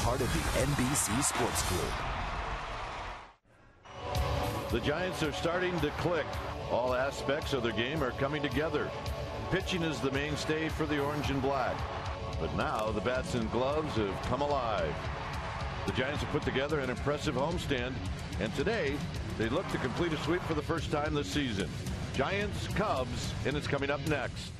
part of the NBC Sports Group. The Giants are starting to click. All aspects of their game are coming together. Pitching is the mainstay for the orange and black. But now the bats and gloves have come alive. The Giants have put together an impressive homestand, and today they look to complete a sweep for the first time this season. Giants, Cubs, and it's coming up next.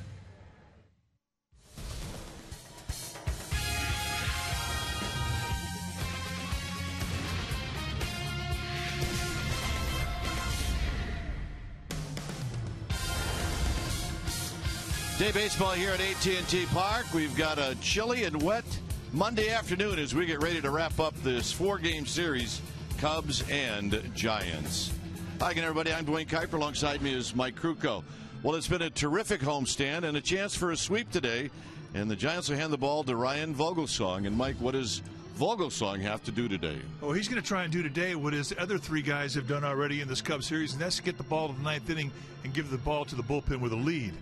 Day baseball here at AT&T Park. We've got a chilly and wet Monday afternoon as we get ready to wrap up this 4-game series, Cubs and Giants. Hi again, everybody. I'm Dwayne Kuiper. Alongside me is Mike Krukow. Well, it's been a terrific homestand and a chance for a sweep today. And the Giants will hand the ball to Ryan Vogelsong. And, Mike, what does Vogelsong have to do today? Oh, he's going to try and do today what his other 3 guys have done already in this Cubs series, and that's to get the ball to the 9th inning and give the ball to the bullpen with a lead.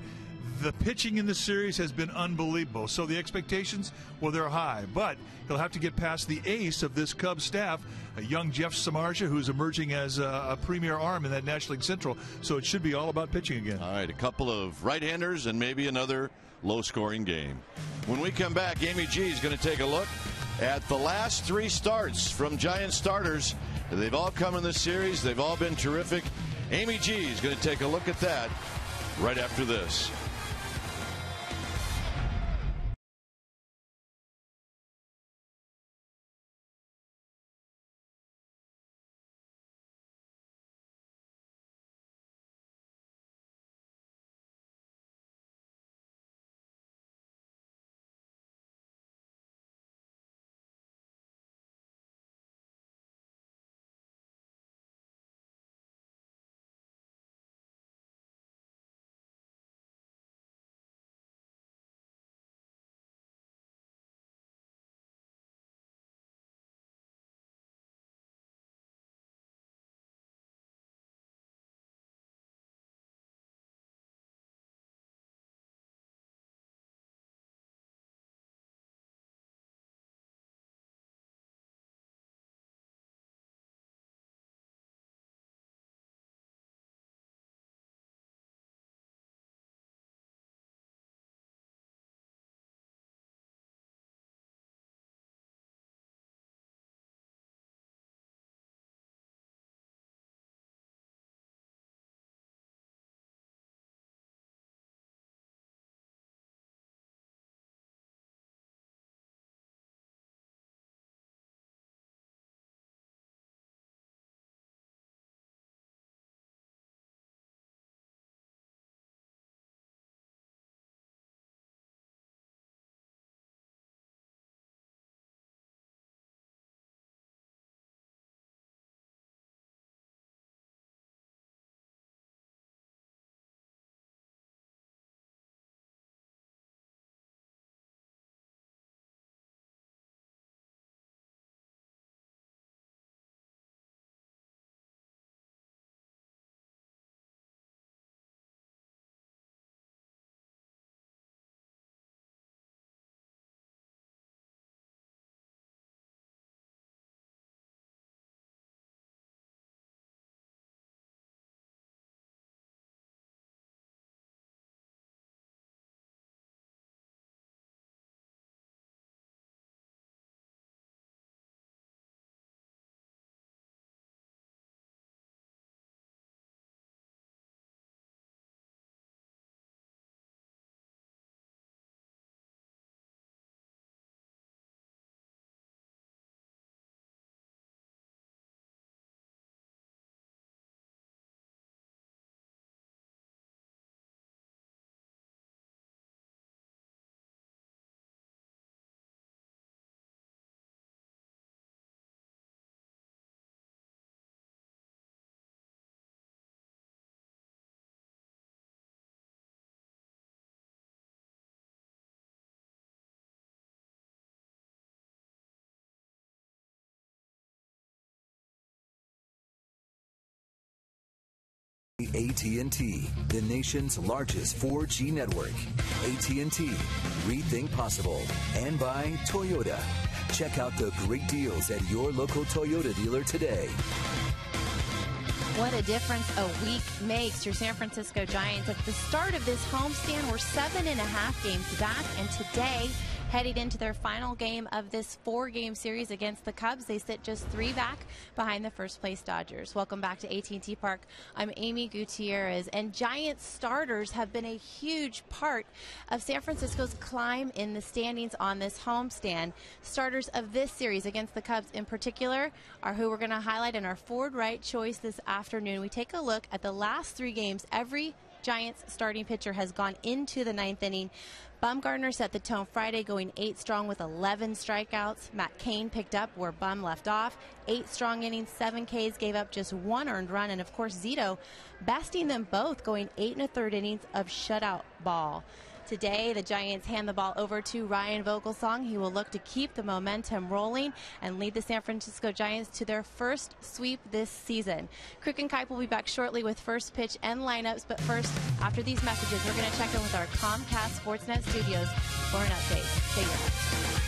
The pitching in this series has been unbelievable, so the expectations, well, they're high. But he'll have to get past the ace of this Cubs staff, a young Jeff Samardzija, who's emerging as a premier arm in that National League Central. So it should be all about pitching again. All right, a couple of right-handers and maybe another low-scoring game. When we come back, Amy G is going to take a look at the last 3 starts from Giant starters. They've all come in this series. They've all been terrific. Amy G is going to take a look at that right after this. AT&T, the nation's largest 4G network. AT&T, rethink possible. And by Toyota. Check out the great deals at your local Toyota dealer today. What a difference a week makes. Your San Francisco Giants at the start of this homestand were 7.5 games back, and today, heading into their final game of this 4-game series against the Cubs, they sit just 3 back behind the first-place Dodgers. Welcome back to AT&T Park. I'm Amy Gutierrez, and Giants starters have been a huge part of San Francisco's climb in the standings on this homestand. Starters of this series against the Cubs in particular are who we're going to highlight in our Ford Wright choice this afternoon. We take a look at the last 3 games. Every Giants starting pitcher has gone into the 9th inning. Bumgarner set the tone Friday, going 8 strong with 11 strikeouts. Matt Cain picked up where Bum left off. 8 strong innings, 7 Ks, gave up just 1 earned run. And, of course, Zito besting them both, going 8 1/3 innings of shutout ball. Today, the Giants hand the ball over to Ryan Vogelsong. He will look to keep the momentum rolling and lead the San Francisco Giants to their first sweep this season. Kruk and Kipe will be back shortly with first pitch and lineups. But first, after these messages, we're going to check in with our Comcast Sportsnet studios for an update. Stay with us.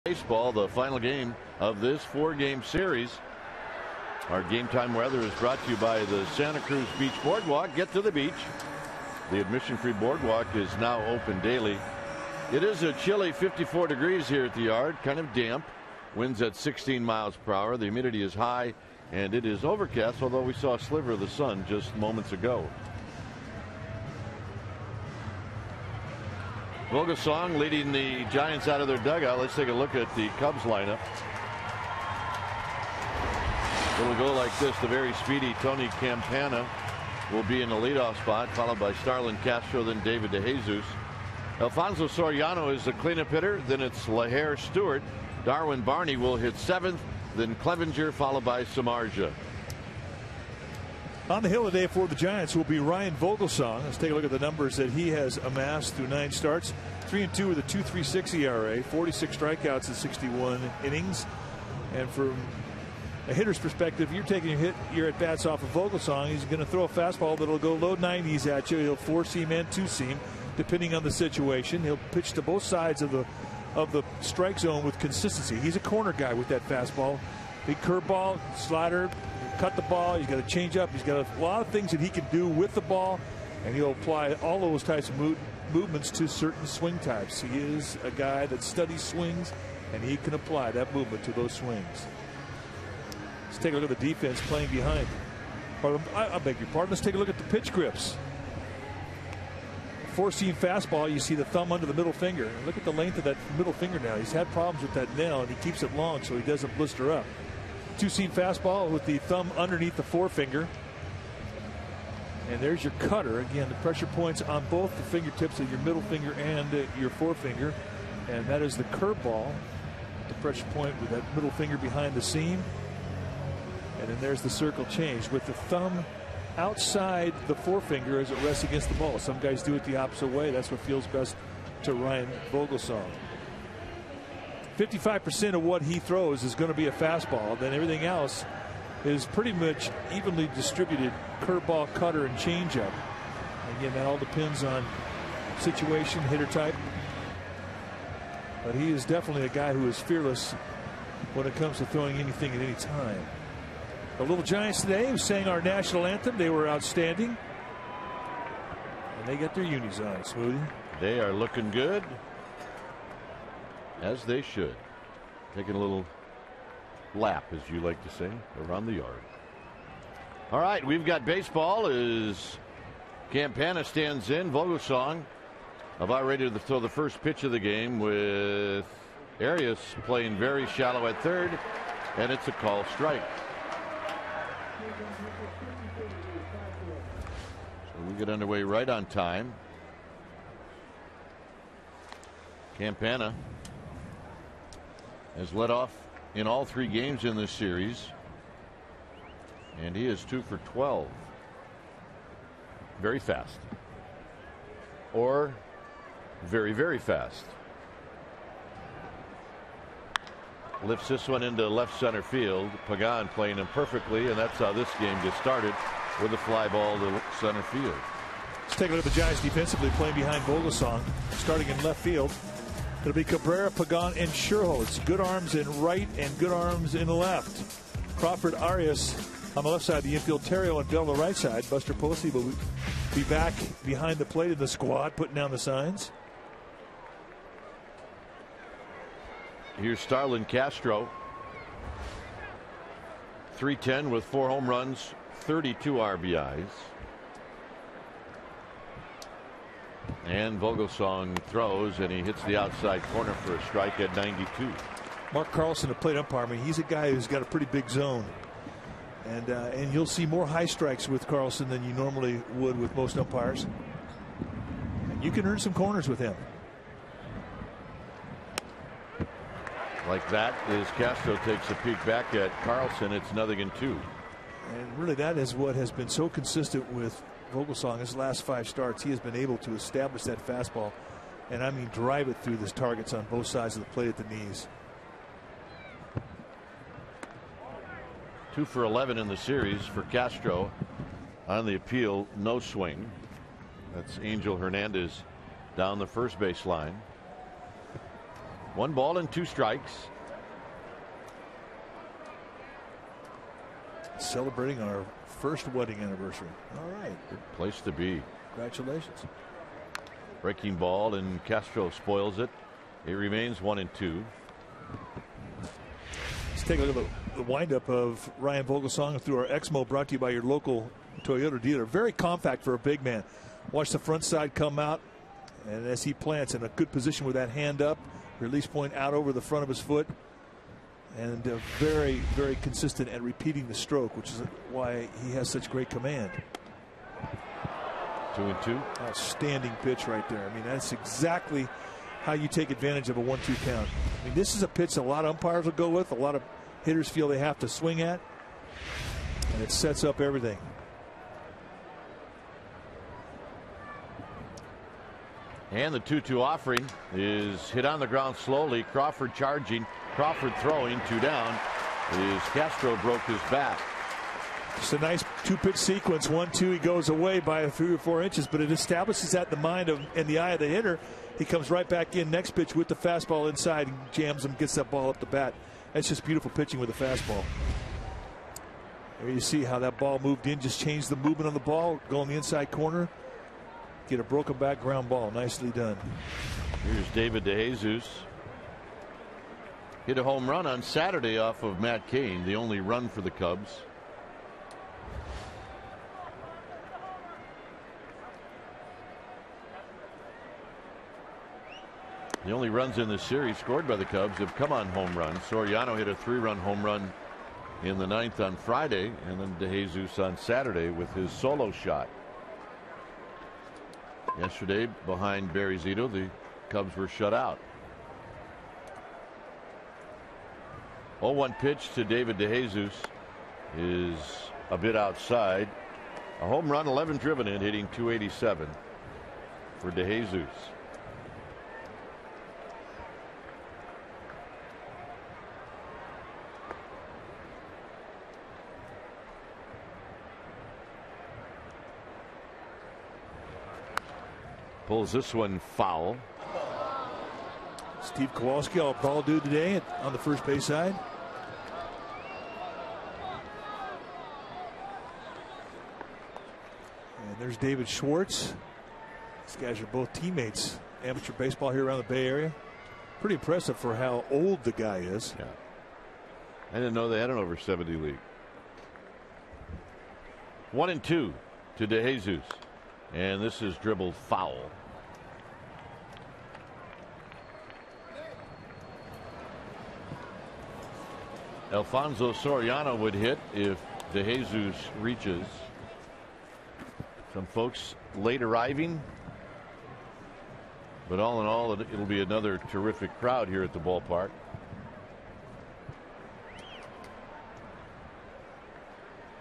Baseball, the final game of this 4-game series. Our game time weather is brought to you by the Santa Cruz Beach Boardwalk. Get to the beach. The admission-free boardwalk is now open daily. It is a chilly 54 degrees here at the yard, kind of damp. Winds at 16 miles per hour. The humidity is high, and it is overcast, although we saw a sliver of the sun just moments ago. Vogelsong leading the Giants out of their dugout. Let's take a look at the Cubs lineup. It'll go like this. The very speedy Tony Campana will be in the leadoff spot, followed by Starlin Castro, then David DeJesus. Alfonso Soriano is the cleanup hitter. Then it's Lahair Stewart. Darwin Barney will hit 7th. Then Clevenger, followed by Samardzija. On the hill today for the Giants will be Ryan Vogelsong. Let's take a look at the numbers that he has amassed through 9 starts. 3-2 with a 2.36 ERA, 46 strikeouts in 61 innings. And from a hitter's perspective, you're taking your at bats off of Vogelsong. He's going to throw a fastball that'll go low 90s at you. He'll 4-seam and 2-seam, depending on the situation. He'll pitch to both sides of the strike zone with consistency. He's a corner guy with that fastball. Big curveball, slider, cut the ball. He's got a changeup. He's got a lot of things that he can do with the ball, and he'll apply all those types of movements to certain swing types. He is a guy that studies swings, and he can apply that movement to those swings. Let's take a look at the defense playing behind. I beg your pardon. Let's take a look at the pitch grips. 4-seam fastball, you see the thumb under the middle finger. And look at the length of that middle finger now. He's had problems with that nail, and he keeps it long so he doesn't blister up. 2-seam fastball with the thumb underneath the forefinger. And there's your cutter. Again, the pressure points on both the fingertips of your middle finger and your forefinger. And that is the curveball. The pressure point with that middle finger behind the seam. And then there's the circle change with the thumb outside the forefinger as it rests against the ball. Some guys do it the opposite way. That's what feels best to Ryan Vogelsong. 55% of what he throws is going to be a fastball. Then everything else is pretty much evenly distributed curveball, cutter, and changeup. Again, that all depends on situation, hitter type. But he is definitely a guy who is fearless when it comes to throwing anything at any time. The Little Giants today who sang our national anthem. They were outstanding. And they got their unis on, Smoothie. They are looking good, as they should. Taking a little lap, as you like to say, around the yard. All right, we've got baseball as Campana stands in. Vogelsong about ready to throw the first pitch of the game with Arias playing very shallow at third, and it's a call strike. So we get underway right on time. Campana has led off in all 3 games in this series, and he is 2 for 12. Very fast, or very, very fast. Lifts this one into left center field. Pagan playing him perfectly, and that's how this game gets started, with a fly ball to center field. Let's take a look at the Giants defensively playing behind Vogelsong. Starting in left field, it'll be Cabrera, Pagan, and Sherholtz. Good arms in right and good arms in left. Crawford, Arias on the left side of the infield. Terrio and Bell on the right side. Buster Posey will be back behind the plate in the squad, putting down the signs. Here's Starlin Castro. 310 with 4 home runs, 32 RBIs. And Vogelsong throws, and he hits the outside corner for a strike at 92. Mark Carlson, a plate umpire. I mean, he's a guy who's got a pretty big zone. And you'll see more high strikes with Carlson than you normally would with most umpires. And you can earn some corners with him. Like that, as Castro takes a peek back at Carlson, it's 0-2. And really, that is what has been so consistent with Vogelsong. His last 5 starts, he has been able to establish that fastball, and I mean drive it through the targets on both sides of the plate at the knees. 2 for 11 in the series for Castro. On the appeal, no swing. That's Angel Hernandez down the first base line. 1 ball and 2 strikes. Celebrating our first wedding anniversary. All right. Good place to be. Congratulations. Breaking ball, and Castro spoils it. It remains 1 and 2. Let's take a look at the windup of Ryan Vogelsong through our Exmo, brought to you by your local Toyota dealer. Very compact for a big man. Watch the front side come out, and as he plants in a good position with that hand up, release point out over the front of his foot, and very, very consistent at repeating the stroke, which is why he has such great command. 2 and 2. Outstanding pitch right there. I mean, that's exactly how you take advantage of a 1-2 count. I mean, this is a pitch a lot of umpires will go with, a lot of hitters feel they have to swing at, and it sets up everything. And the 2-2 offering is hit on the ground slowly. Crawford charging. Crawford throwing. 2 down. As Castro broke his bat. It's a nice 2-pitch sequence. 1-2, he goes away by 3 or 4 inches, but it establishes that in the mind of in the eye of the hitter. He comes right back in next pitch with the fastball inside and jams him, gets that ball up the bat. That's just beautiful pitching with the fastball. There you see how that ball moved in, just changed the movement of the ball, go in the inside corner, get a broken back ground ball. Nicely done. Here's David DeJesus. Hit a home run on Saturday off of Matt Cain, the only run for the Cubs. The only runs in this series scored by the Cubs have come on home runs. Soriano hit a 3-run home run in the 9th on Friday, and then DeJesus on Saturday with his solo shot. Yesterday, behind Barry Zito, the Cubs were shut out. 0-1 pitch to David DeJesus is a bit outside. A home run, 11 driven in, hitting .287 for DeJesus. Pulls this one foul. Steve Kowalski, all ball due today on the first base side. And there's David Schwartz. These guys are both teammates, amateur baseball here around the Bay Area. Pretty impressive for how old the guy is. Yeah. I didn't know they had an over 70 league. 1-2 to DeJesus. And this is dribbled foul. Alfonso Soriano would hit if DeJesus reaches. Some folks late arriving, but all in all, it'll be another terrific crowd here at the ballpark.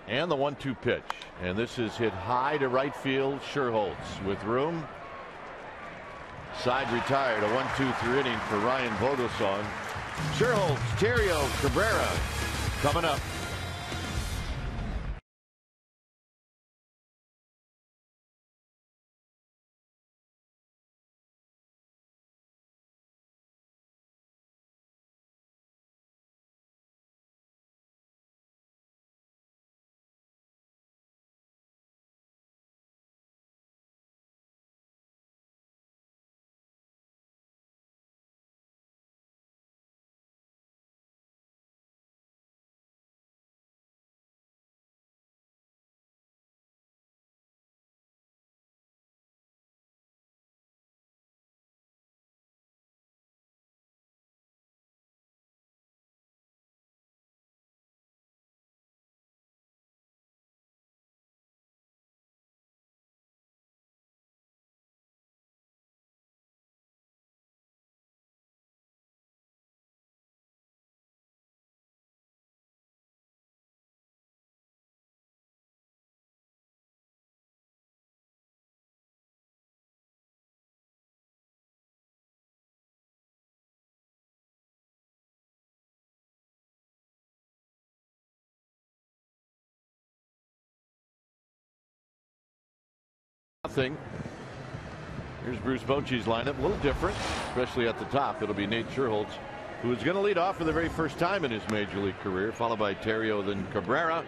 And the 1-2 pitch, and this is hit high to right field. Scherholtz with room. Side retired. A 1-2 inning for Ryan Vogelsong. Scherholtz, Terrio, Cabrera coming up. Nothing. Here's Bruce Bochy's lineup. A little different, especially at the top. It'll be Nate Sherholtz, who is going to lead off for the very first time in his major league career, followed by Terrio, then Cabrera.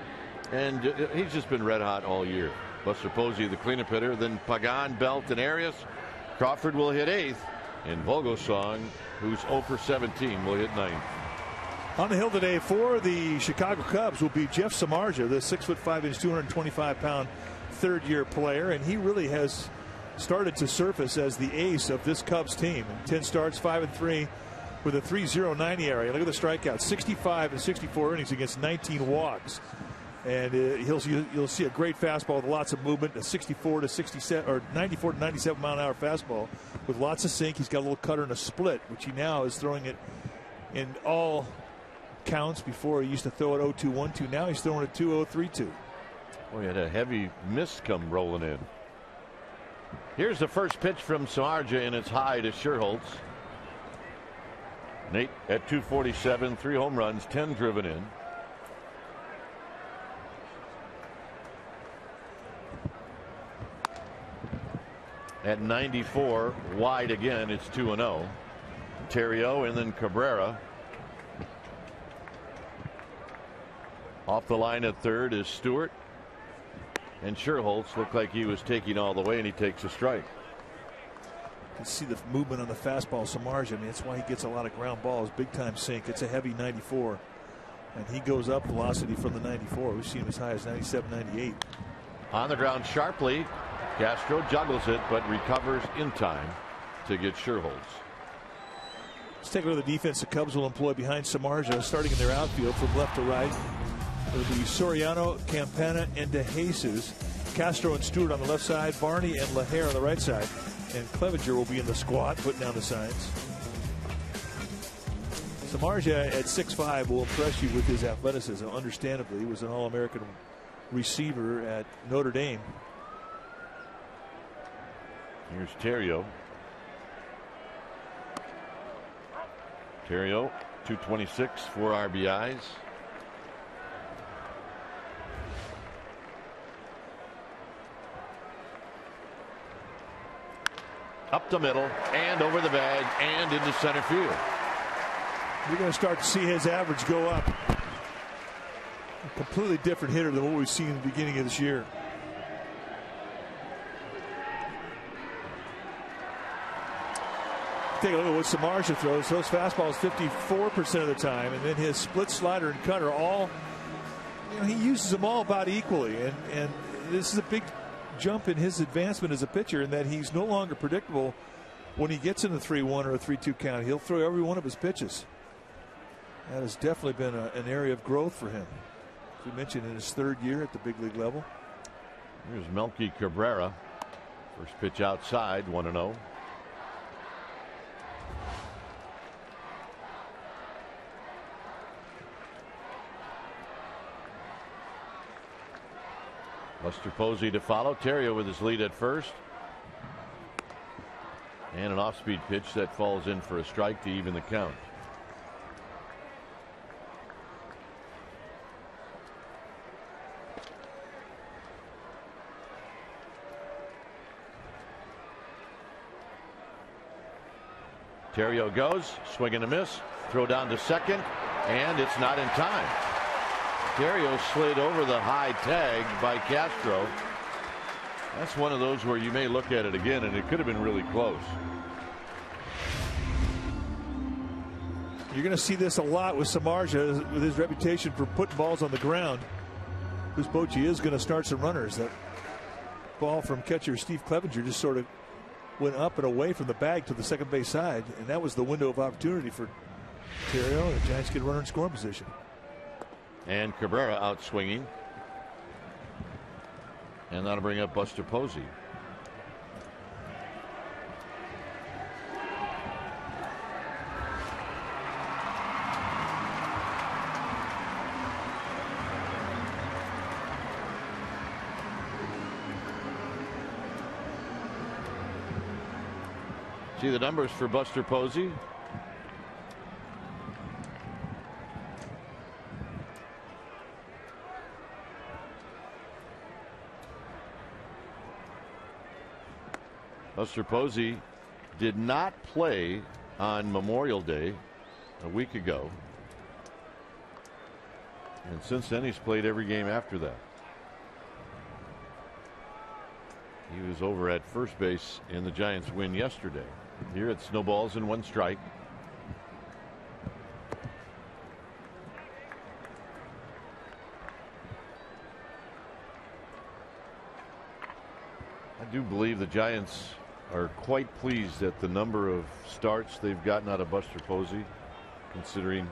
And he's just been red hot all year. Buster Posey, the cleanup hitter, then Pagan, Belt, and Arias. Crawford will hit 8th, and Vogelsong, who's 0 for 17, will hit 9th. On the hill today for the Chicago Cubs will be Jeff Samardzija, the 6'5", 225-pound third-year player, and he really has started to surface as the ace of this Cubs team. 10 starts, 5-3 with a 3.09 ERA. Look at the strikeouts, 65 and 64 innings against 19 walks. And you'll see a great fastball with lots of movement, a 64 to 67 or 94 to 97 mile an hour fastball with lots of sink. He's got a little cutter and a split, which he now is throwing it in all counts. Before he used to throw it 0-2-1-2. Now he's throwing it 2-0-3-2. Boy, he had a heavy mist come rolling in. Here's the first pitch from Samardzija, and it's high to Sherholtz. Nate at 247, 3 home runs, 10 driven in. At 94, wide again, it's 2-0. Terrio and then Cabrera. Off the line at third is Stewart. And Sherholtz looked like he was taking all the way, and he takes a strike. You can see the movement on the fastball, Samardzija. I mean, that's why he gets a lot of ground balls, big time sink. It's a heavy 94, and he goes up velocity from the 94. We've seen him as high as 97, 98. On the ground sharply, Castro juggles it, but recovers in time to get Sherholtz. Let's take a look at the defense the Cubs will employ behind Samardzija, starting in their outfield from left to right. It'll be Soriano, Campana, and DeJesus. Castro and Stewart on the left side. Barney and LaHare on the right side. And Clevenger will be in the squat, putting down the signs. Samardzija at 6'5" will impress you with his athleticism. Understandably, he was an All-American receiver at Notre Dame. Here's Terrio. Terrio, 226, 4 RBIs. Up the middle and over the bag and into center field. You're going to start to see his average go up. A completely different hitter than what we've seen in the beginning of this year. Take a look at what Samardzija throws. Those fastballs 54% of the time, and then his split slider and cutter all, he uses them all about equally. And this is a big jump in his advancement as a pitcher, in that he's no longer predictable when he gets in the 3-1 or a 3-2 count. He'll throw every one of his pitches. That has definitely been an area of growth for him. As we mentioned, in his third year at the big league level. Here's Melky Cabrera. First pitch outside, 1-0. Buster Posey to follow. Terrio with his lead at first. And an off-speed pitch that falls in for a strike to even the count. Terrio goes, swing and a miss, throw down to second, and it's not in time. Terrio slid over the high tag by Castro. That's one of those where you may look at it again, and it could have been really close. You're going to see this a lot with Samardzija, with his reputation for putting balls on the ground. Bruce Bochy is going to start some runners. That ball from catcher Steve Clevenger just sort of went up and away from the bag to the second base side, and that was the window of opportunity for Terrio. The Giants get a runner in scoring position. And Cabrera out swinging. And that'll bring up Buster Posey. See the numbers for Buster Posey. Buster Posey did not play on Memorial Day a week ago. And since then, he's played every game after that. He was over at first base in the Giants' win yesterday. Here it's no balls and 1 strike. I do believe the Giants are quite pleased at the number of starts they've gotten out of Buster Posey, considering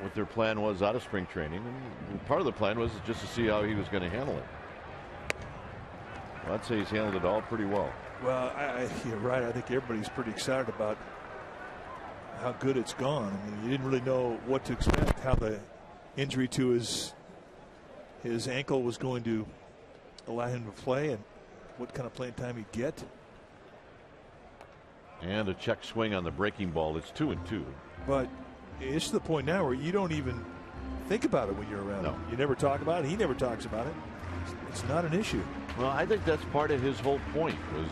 what their plan was out of spring training. And part of the plan was just to see how he was going to handle it. Well, I'd say he's handled it all pretty well. Well, you're right. I think everybody's pretty excited about how good it's gone. I mean, you didn't really know what to expect, how the injury to his ankle was going to allow him to play and what kind of playing time he'd get. And a check swing on the breaking ball. It's 2-2. But it's to the point now where you don't even think about it when you're around him. You never talk about it. He never talks about it. It's not an issue. Well, I think that's part of his whole point was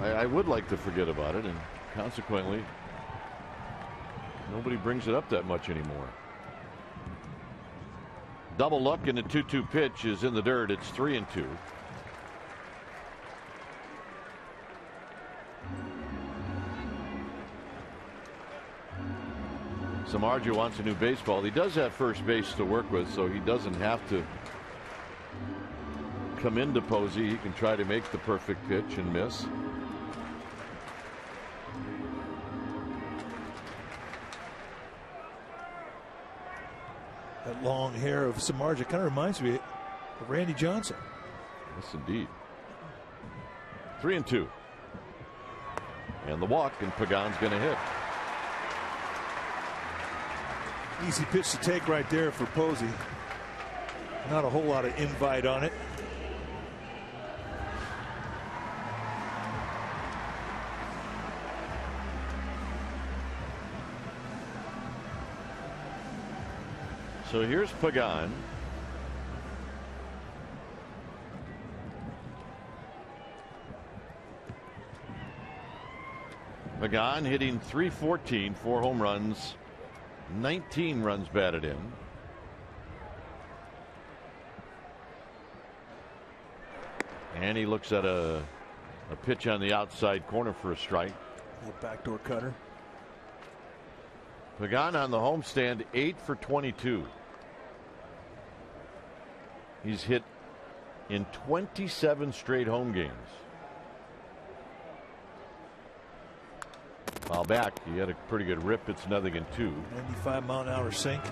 I would like to forget about it, and consequently nobody brings it up that much anymore. Double look, and the 2-2 pitch is in the dirt. It's 3-2. Samardzija wants a new baseball. He does have first base to work with, so he doesn't have to come into Posey. He can try to make the perfect pitch and miss. That long hair of Samardzija kind of reminds me of Randy Johnson. Yes, indeed. 3-2. And the walk, and Pagan's going to hit. Easy pitch to take right there for Posey. Not a whole lot of invite on it. So here's Pagan. Pagan hitting .314, 4 home runs, 19 runs batted in. And he looks at a pitch on the outside corner for a strike. A little backdoor cutter. Pagan on the homestand, 8 for 22. He's hit in 27 straight home games. While back, he had a pretty good rip. It's 0-2. 95-mile-an-hour sink.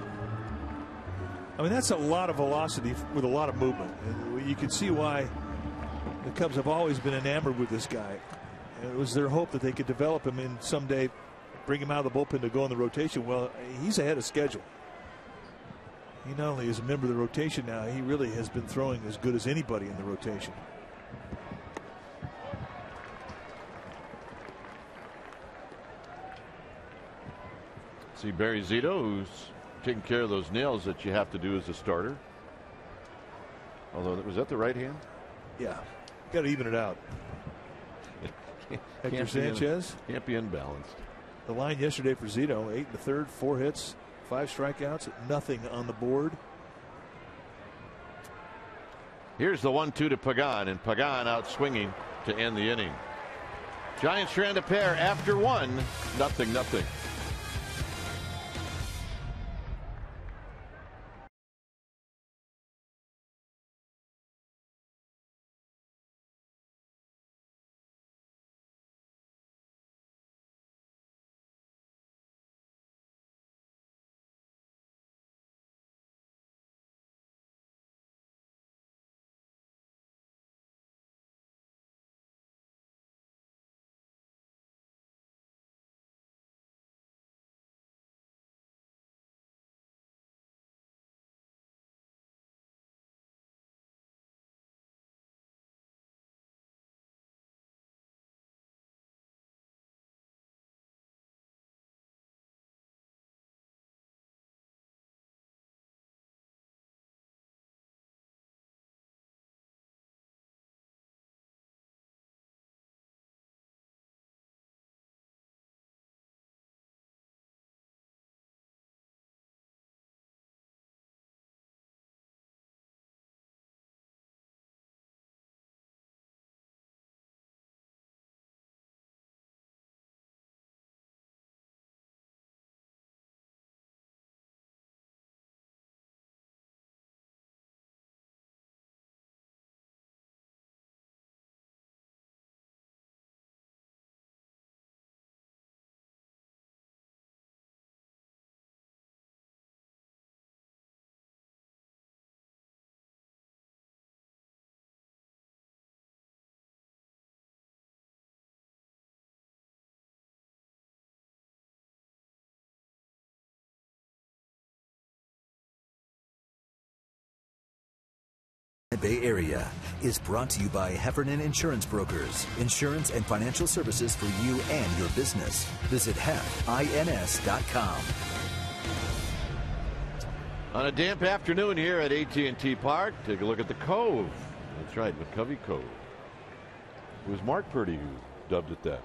I mean, that's a lot of velocity with a lot of movement. And you can see why the Cubs have always been enamored with this guy. And it was their hope that they could develop him and someday bring him out of the bullpen to go in the rotation. Well, he's ahead of schedule. He not only is a member of the rotation now, he really has been throwing as good as anybody in the rotation. See Barry Zito, who's taking care of those nails that you have to do as a starter. Although, was that the right hand? Yeah, got to even it out. Hector Sanchez can't be unbalanced. The line yesterday for Zito: 8 1/3, 4 hits, 5 strikeouts, nothing on the board. Here's the 1-2 to Pagan, and Pagan out swinging to end the inning. Giants strand a pair after 1, 0-0. Bay Area is brought to you by Heffernan Insurance Brokers. Insurance and financial services for you and your business. Visit HEFINS.com. On a damp afternoon here at AT&T Park, take a look at the Cove. That's right, McCovey Cove. It was Mark Purdy who dubbed it that.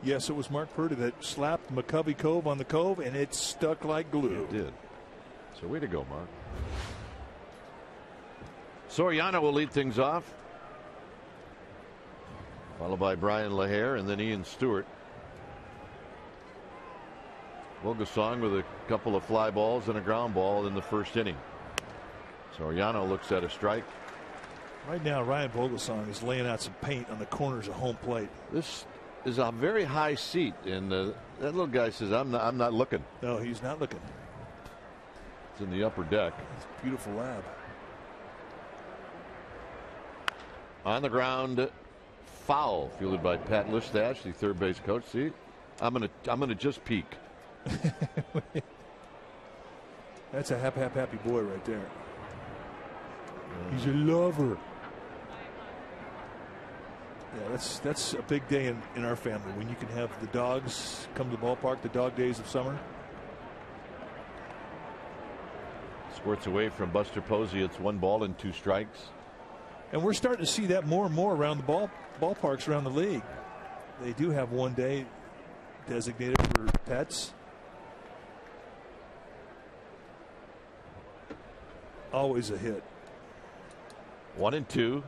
Yes, it was Mark Purdy that slapped McCovey Cove on the Cove, and it stuck like glue. It did. So way to go, Mark. Soriano will lead things off, followed by Brian LaHare and then Ian Stewart. Vogelsong with a couple of fly balls and a ground ball in the first inning. Soriano looks at a strike. Right now, Ryan Vogelsong is laying out some paint on the corners of home plate. This is a very high seat, and that little guy says, I'm not looking. No, he's not looking. It's in the upper deck. It's a beautiful lab. On the ground, foul, fielded by Pat Listash, the third base coach. See, I'm gonna just peek. That's a happy boy right there. He's a lover. Yeah, that's a big day in our family when you can have the dogs come to the ballpark, the dog days of summer. Squirts away from Buster Posey. It's 1 ball and 2 strikes. And we're starting to see that more and more around the ballparks around the league. They do have one day designated for pets. Always a hit. 1 and 2.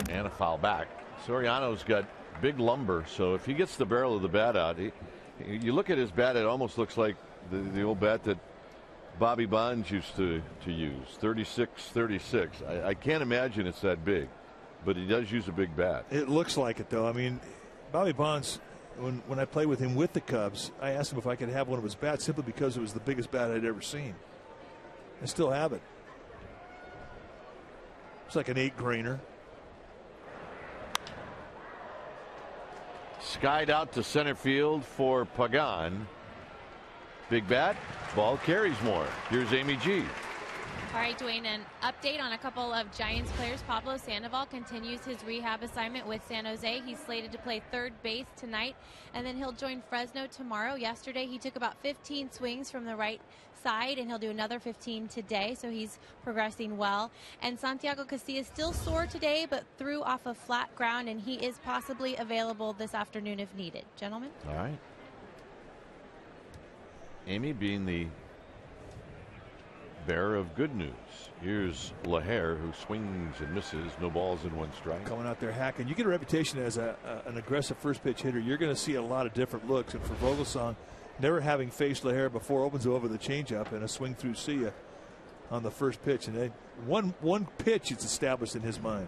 And a foul back. Soriano's got big lumber, so if he gets the barrel of the bat out, you look at his bat, it almost looks like the old bat that Bobby Bonds used to use, 36-36. I can't imagine it's that big, but he does use a big bat. It looks like it, though. I mean, Bobby Bonds, when I played with him with the Cubs, I asked him if I could have one of his bats simply because it was the biggest bat I'd ever seen. I still have it. It's like an 8-grainer. Skied out to center field for Pagan. Big bat, ball carries more. Here's Amy G. All right, Dwayne, an update on a couple of Giants players. Pablo Sandoval continues his rehab assignment with San Jose. He's slated to play third base tonight, and then he'll join Fresno tomorrow. Yesterday, he took about 15 swings from the right side, and he'll do another 15 today, so he's progressing well. And Santiago Casilla is still sore today, but threw off of flat ground, and he is possibly available this afternoon if needed. Gentlemen? All right. Amy being the bearer of good news. Here's LaHare, who swings and misses. No balls and 1 strike. Coming out there hacking. You get a reputation as an aggressive first pitch hitter. You're going to see a lot of different looks. And for Vogelsong, never having faced LaHare before, opens over the changeup and a swing through Sia on the first pitch. And then one pitch is established in his mind.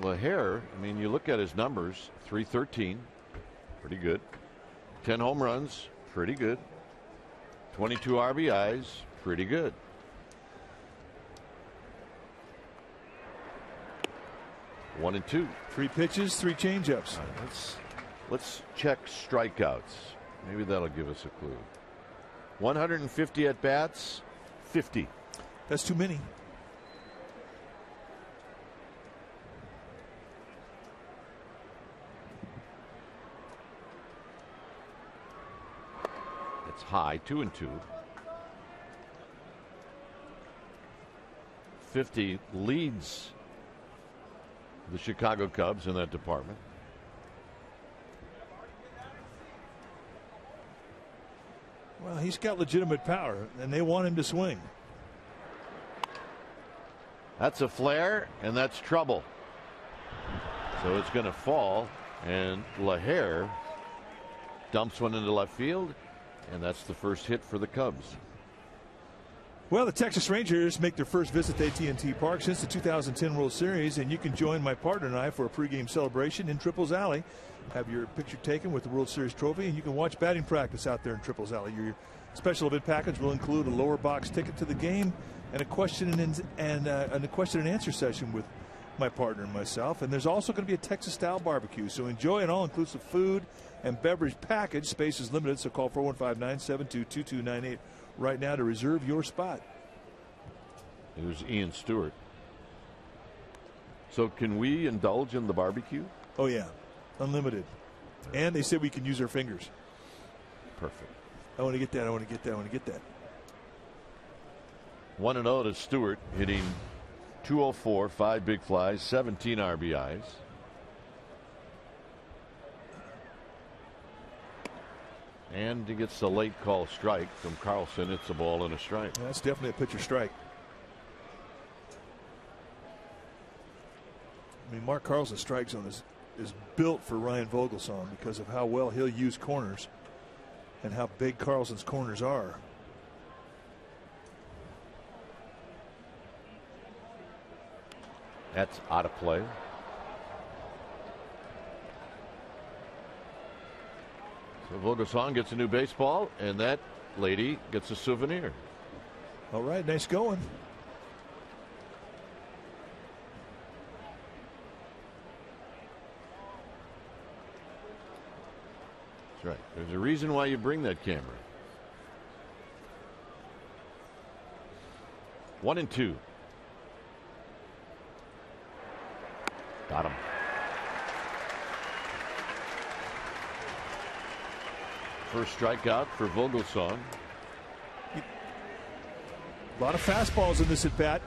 Well, LaHare, I mean, you look at his numbers, 313, pretty good. 10 home runs, pretty good. 22 RBIs, pretty good. One and 2. 3 pitches, 3 changeups. Right, let's check strikeouts. Maybe that'll give us a clue. 150 at bats, 50. That's too many. It's high, 2 and 2. 50 leads the Chicago Cubs in that department. Well, he's got legitimate power, and they want him to swing. That's a flare, and that's trouble. So it's going to fall, and LaHare dumps one into left field, and that's the first hit for the Cubs. Well, the Texas Rangers make their first visit to AT&T Park since the 2010 World Series, and you can join my partner and I for a pregame celebration in Triples Alley. Have your picture taken with the World Series trophy, and you can watch batting practice out there in Triples Alley. Your special event package will include a lower box ticket to the game and a question and answer session with my partner and myself. And there's also going to be a Texas-style barbecue. So enjoy an all-inclusive food and beverage package. Space is limited, so call 415-972-2298 right now to reserve your spot. Here's Ian Stewart. So can we indulge in the barbecue? Oh, yeah. Unlimited. And they said we can use our fingers. Perfect. I want to get that. I want to get that. I want to get that. 1-0 to Stewart, hitting .204, 5 big flies, 17 RBIs. And he gets the late call strike from Carlson. It's a ball and a strike. That's definitely a pitcher strike. I mean, Mark Carlson's strike zone is built for Ryan Vogelsong because of how well he'll use corners and how big Carlson's corners are. That's out of play. So Vogelsong gets a new baseball, and that lady gets a souvenir. All right, nice going. That's right. There's a reason why you bring that camera. 1-2. Got him. First strikeout for Vogelsong. A lot of fastballs in this at bat.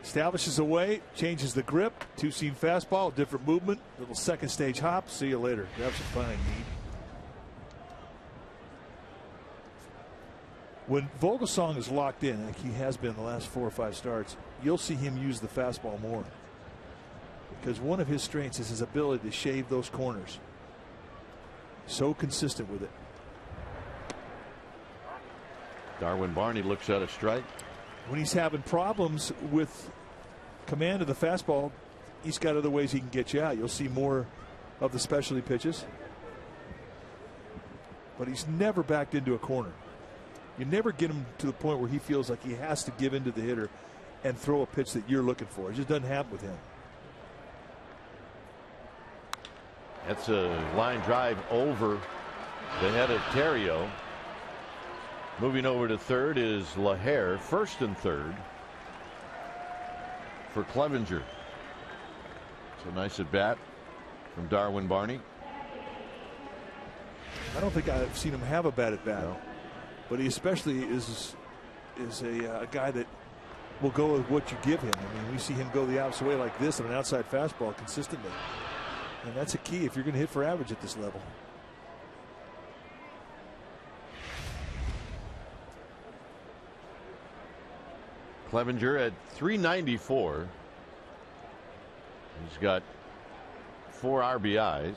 Establishes a way, changes the grip. Two-seam fastball, different movement, little second stage hop. See you later. Grab some fine meat. When Vogelsong is locked in, like he has been the last 4 or 5 starts, you'll see him use the fastball more. Because one of his strengths is his ability to shave those corners. So consistent with it. Darwin Barney looks at a strike. When he's having problems with command of the fastball, he's got other ways he can get you out. You'll see more of the specialty pitches. But he's never backed into a corner. You never get him to the point where he feels like he has to give in to the hitter and throw a pitch that you're looking for. It just doesn't happen with him. That's a line drive over the head of Terrio. Moving over to third is LaHare. First and third for Clevenger. So nice at bat from Darwin Barney. I don't think I've seen him have a bad at bat, but he especially is a guy that will go with what you give him. I mean, we see him go the opposite way like this on an outside fastball consistently. And that's a key if you're going to hit for average at this level. Clevenger at .394. He's got 4 RBIs.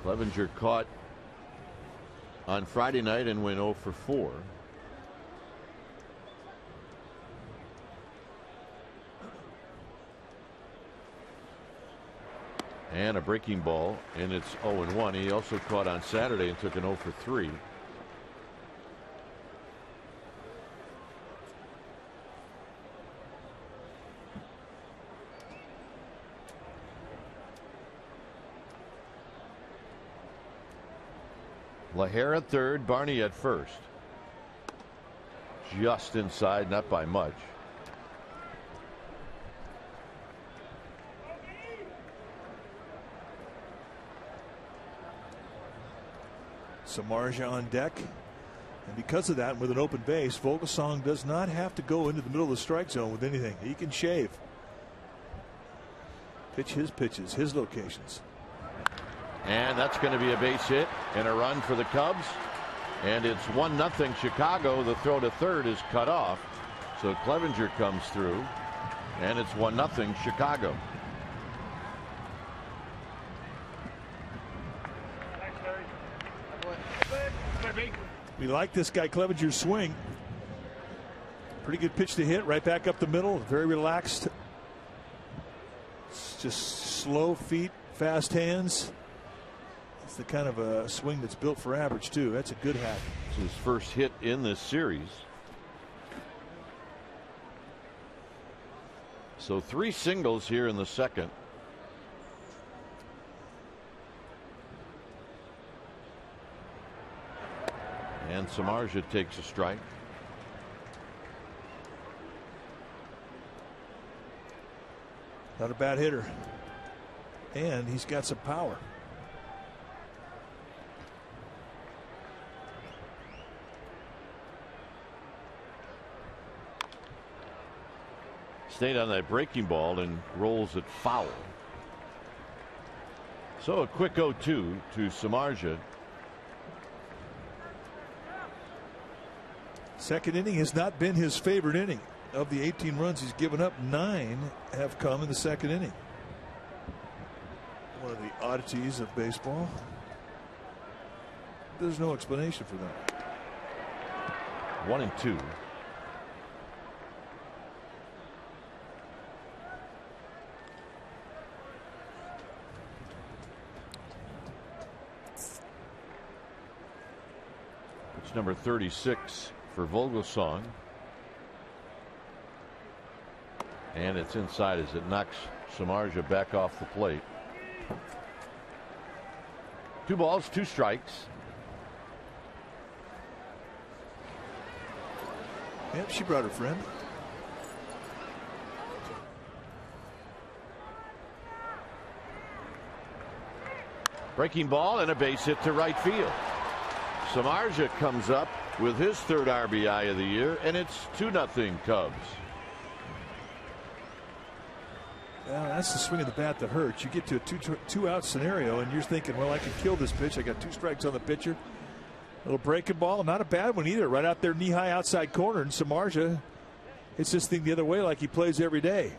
Clevenger caught on Friday night and went 0 for 4. And a breaking ball, and it's 0-1. He also caught on Saturday and took an 0 for 3. LaHare at third, Barney at first. Just inside, not by much. Samardzija on deck. And because of that, with an open base, Vogelsong does not have to go into the middle of the strike zone with anything. He can shave. Pitch his pitches, his locations. And that's going to be a base hit and a run for the Cubs. And it's 1-0 Chicago. The throw to third is cut off. So Clevenger comes through. And it's 1-0 Chicago. We like this guy Clevenger's swing. Pretty good pitch to hit right back up the middle. Very relaxed. It's just slow feet, fast hands. It's the kind of a swing that's built for average too. That's a good hack. It's his first hit in this series. So 3 singles here in the second. And Samardzija takes a strike. Not a bad hitter. And he's got some power. Stayed on that breaking ball and rolls it foul. So a quick 0-2 to Samardzija. Second inning has not been his favorite inning. Of the 18 runs he's given up, 9 have come in the second inning. One of the oddities of baseball. There's no explanation for that. 1-2. It's number 36 for Vogelsong. And it's inside as it knocks Samardzija back off the plate. 2 balls, 2 strikes. Yep, she brought her friend. Breaking ball and a base hit to right field. Samardzija comes up with his 3rd RBI of the year, and it's 2-0 Cubs. Well, that's the swing of the bat that hurts. You get to a two-out scenario, and you're thinking, well, I can kill this pitch. I got 2 strikes on the pitcher. Little breaking ball, not a bad one either. Right out there, knee-high outside corner, and Samardzija hits this thing the other way like he plays every day.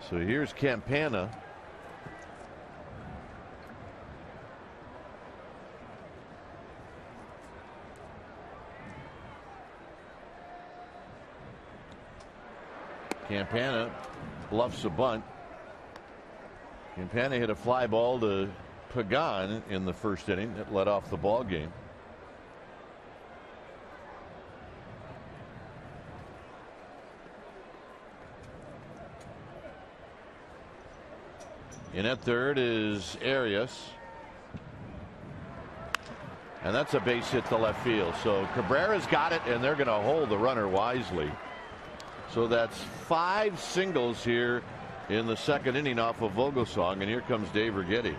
So here's Campana. Campana bluffs a bunt. Campana hit a fly ball to Pagan in the first inning that led off the ball game. In at third is Arias. And that's a base hit to left field. So Cabrera's got it, and they're going to hold the runner wisely. So that's 5 singles here in the second inning off of Vogelsong, and here comes Dave Righetti.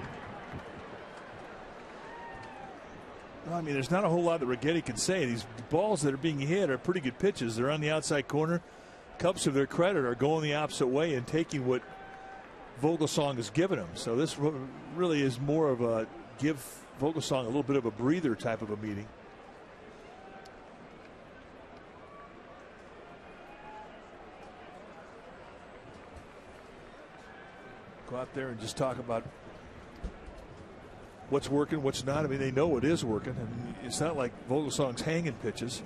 Well, I mean, there's not a whole lot that Righetti can say. These balls that are being hit are pretty good pitches. They're on the outside corner. Cubs, to their credit, are going the opposite way and taking what Vogelsong has given them. So this really is more of a give Vogelsong a little bit of a breather type of a meeting. Go out there and just talk about what's working, what's not. I mean, they know what is working, and it's not like Vogelsong's hanging pitches.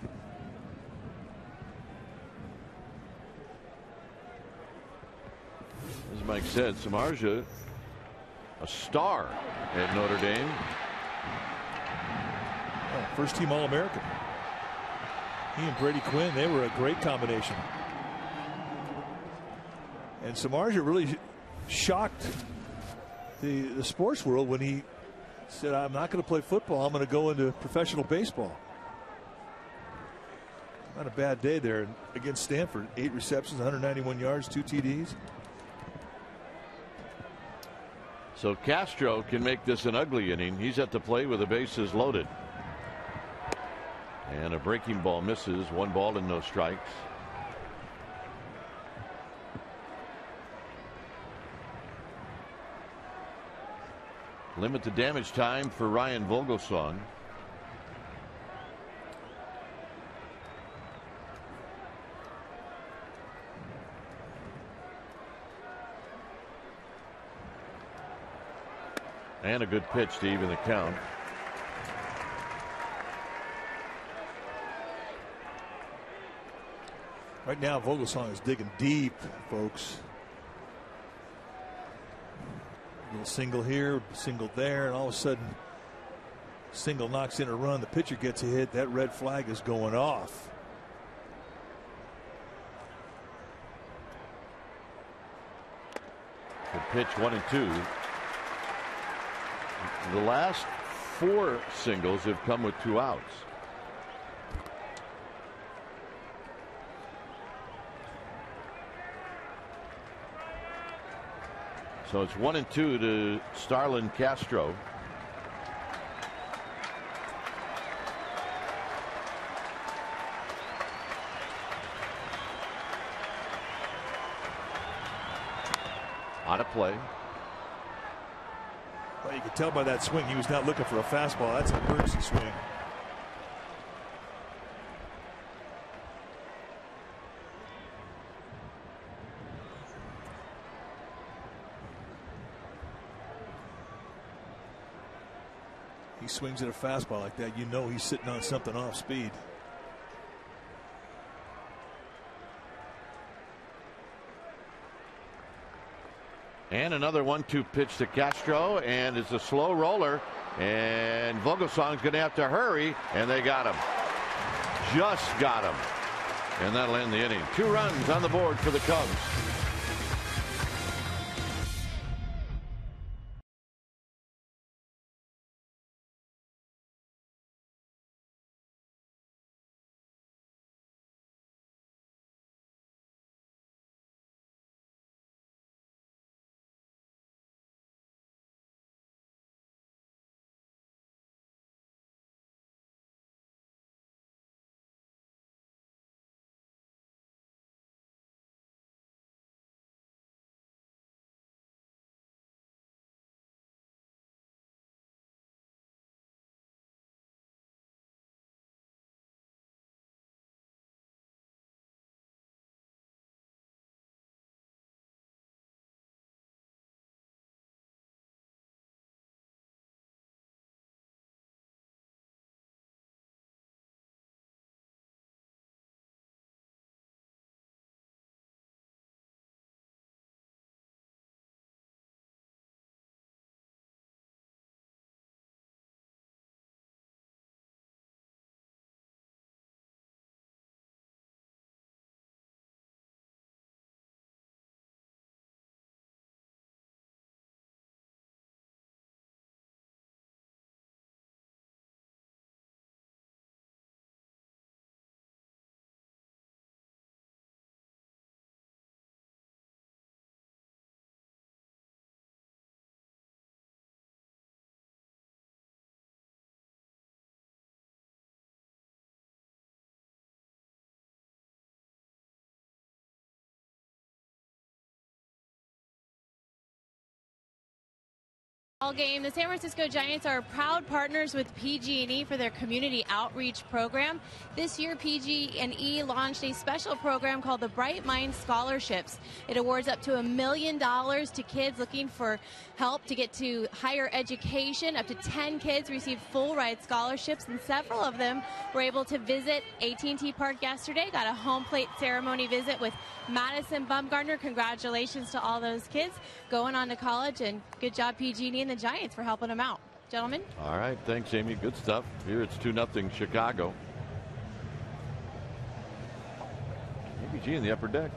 As Mike said, Samardzija, a star at Notre Dame. Oh, first team All-American. He and Brady Quinn, they were a great combination. And Samardzija really shocked the sports world when he said, I'm not going to play football, I'm going to go into professional baseball. Not a bad day there against Stanford. 8 receptions, 191 yards, 2 TDs. So Castro can make this an ugly inning. He's at the plate with the bases loaded. And a breaking ball misses. 1 ball and no strikes. Limit the damage time for Ryan Vogelsong. And a good pitch to even the count. Right now, Vogelsong is digging deep, folks. A little single here, single there, and all of a sudden Single knocks in a run. The pitcher gets a hit. That red flag is going off. The pitch 1-2. The last 4 singles have come with 2 outs. So it's 1-2 to Starlin Castro. On a play. Well, you can tell by that swing he was not looking for a fastball. That's an emergency swing. He swings at a fastball like that, you know he's sitting on something off speed. And another 1-2 pitch to Castro, and it's a slow roller, and Vogelsong's going to have to hurry, and they got him. Just got him. And that'll end the inning. 2 runs on the board for the Cubs. All game. The San Francisco Giants are proud partners with PG&E for their community outreach program. This year, PG&E launched a special program called the Bright Mind Scholarships. It awards up to $1 million to kids looking for help to get to higher education. Up to 10 kids received full ride scholarships, and several of them were able to visit AT&T Park yesterday. Got a home plate ceremony visit with Madison Bumgarner. Congratulations to all those kids going on to college, and good job PG&E and the Giants for helping them out. Gentlemen. All right, thanks, Amy. Good stuff. Here it's 2-0 Chicago. ABG in the upper deck.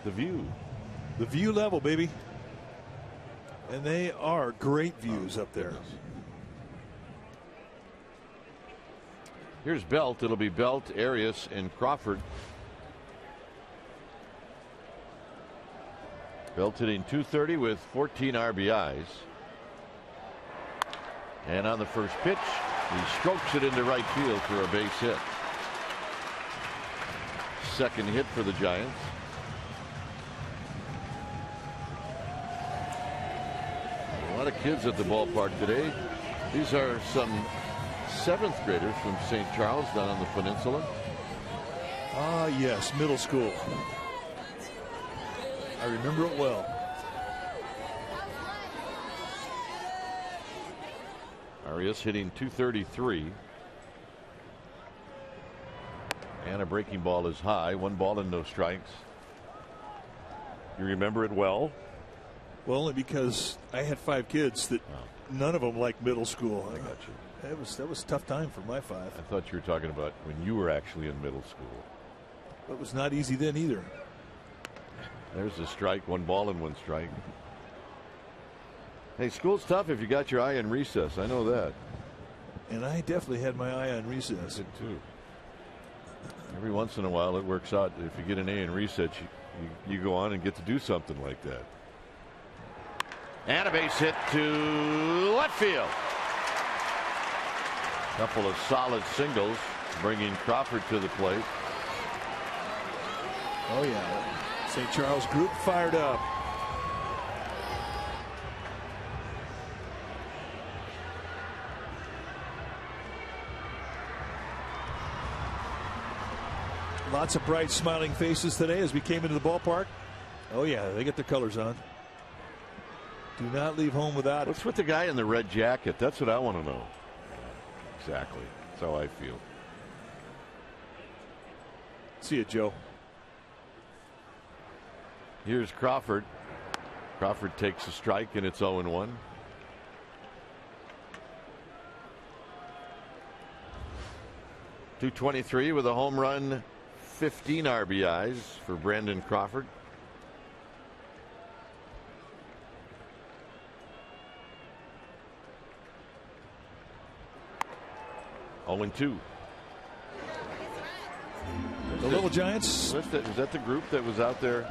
The view level, baby. And they are great views up there. Here's Belt. It'll be Belt, Arias, and Crawford. Belt hitting .230 with 14 RBIs. And on the first pitch, he strokes it into right field for a base hit. Second hit for the Giants. A lot of kids at the ballpark today. These are some 7th graders from St. Charles down on the peninsula. Ah, yes, middle school. I remember it well. Arias hitting .233. And a breaking ball is high. 1 ball and no strikes. You remember it well? Well, only because I had 5 kids that none of them liked middle school. I got you. That was a tough time for my 5. I thought you were talking about when you were actually in middle school. It was not easy then either. There's a strike, 1 ball and 1 strike. Hey, school's tough if you got your eye on recess. I know that. And I definitely had my eye on recess. I did too. Every once in a while it works out. If you get an A in recess, you go on and get to do something like that. And a base hit to left field. Couple of solid singles bringing Crawford to the plate. Oh yeah, St. Charles group fired up. Lots of bright smiling faces today as we came into the ballpark. Oh yeah, they get their colors on. Do not leave home without it. What's with the guy in the red jacket? That's what I want to know. Exactly. That's how I feel. See you, Joe. Here's Crawford. Crawford takes a strike, and it's 0-1. .223 with a home run, 15 RBIs for Brandon Crawford. .2. The Little Giants. Was that the group that was out there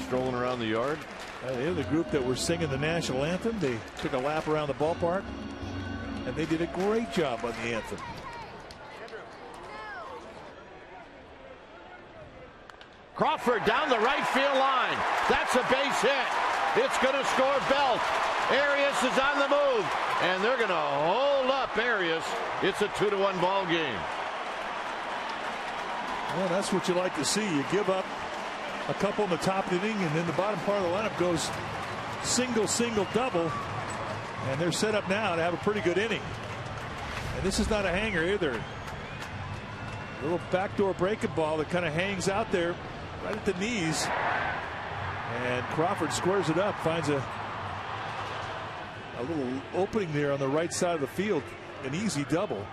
strolling around the yard? They're the group that were singing the national anthem. They took a lap around the ballpark, and they did a great job on the anthem. Crawford down the right field line. That's a base hit. It's going to score Belt. Arias is on the move, and they're going to hold up Arias. It's a 2-1 ball game. Well, that's what you like to see. You give up a couple in the top inning, and then the bottom part of the lineup goes single, single, double, and they're set up now to have a pretty good inning. And this is not a hanger either. A little backdoor breaking ball that kind of hangs out there right at the knees, and Crawford squares it up, finds a little opening there on the right side of the field, an easy double.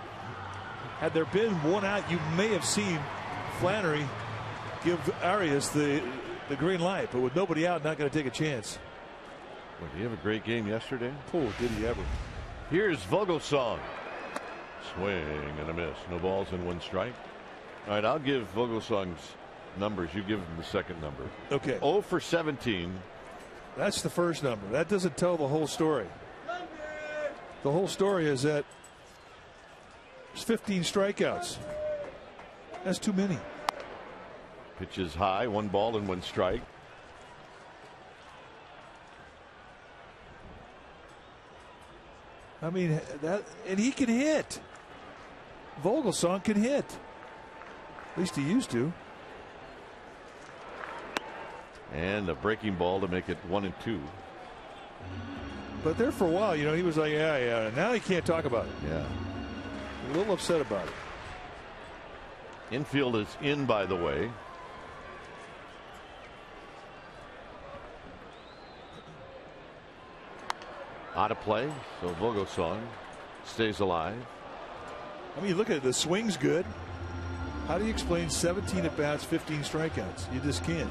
Had there been one out, you may have seen Flannery give Arias the green light, but with nobody out, not going to take a chance. Well, did he have a great game yesterday? Oh, did he ever. Here's Vogelsong. Swing and a miss. No balls and 1 strike. All right, I'll give Vogelsong's numbers. You give him the second number. Okay. 0 for 17. That's the first number. That doesn't tell the whole story. The whole story is that there's 15 strikeouts. That's too many. Pitches high, 1 ball and 1 strike. I mean, and he can hit. Vogelsong can hit. At least he used to. And a breaking ball to make it 1-2. But there for a while, he was like, yeah. Now he can't talk about it. Yeah. A little upset about it. Infield is in, by the way. Out of play, so Vogelsong stays alive. I mean, look at it. The swing's good. How do you explain 17 at bats, 15 strikeouts? You just can't.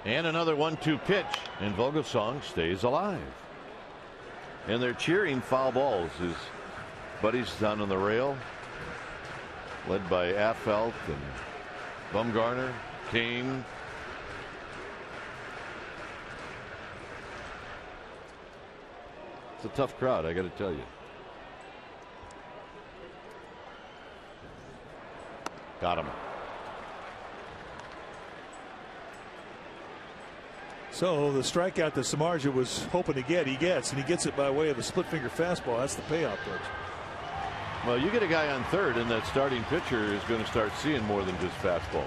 And another 1-2 pitch, and Vogelsong stays alive. And they're cheering foul balls. His buddies down on the rail, led by Affelt and Bumgarner, Kane. It's a tough crowd, I got to tell you. Got him. So the strikeout that Samardzija was hoping to get, he gets, and he gets it by way of a split finger fastball. That's the payoff pitch. Well, you get a guy on third, and that starting pitcher is going to start seeing more than just fastballs.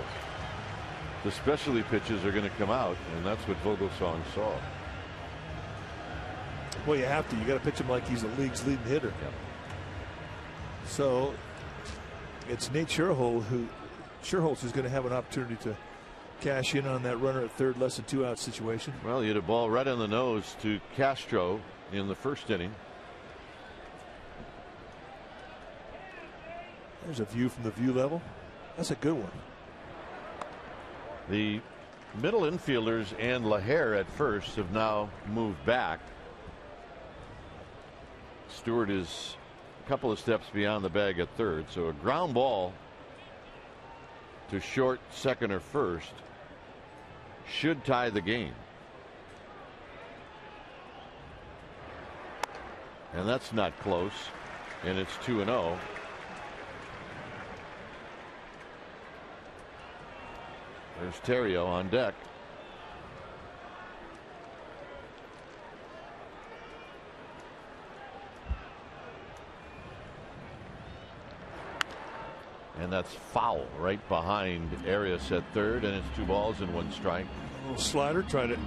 The specialty pitches are going to come out, and that's what Vogelsong saw. Well, you have to. You got to pitch him like he's the league's leading hitter. Yep. So it's Nate Sherholtz who's going to have an opportunity to cash in on that runner at third, less than 2 out situation. Well, he had a ball right on the nose to Castro in the first inning. There's a view from the view level. That's a good one. The middle infielders and LaHare at first have now moved back. Stewart is a couple of steps beyond the bag at third, so a ground ball to short, second, or first should tie the game. And that's not close, and it's 2-0. There's Terrio on deck. And that's foul right behind Arias at third, and it's 2 balls and 1 strike. A little slider, trying to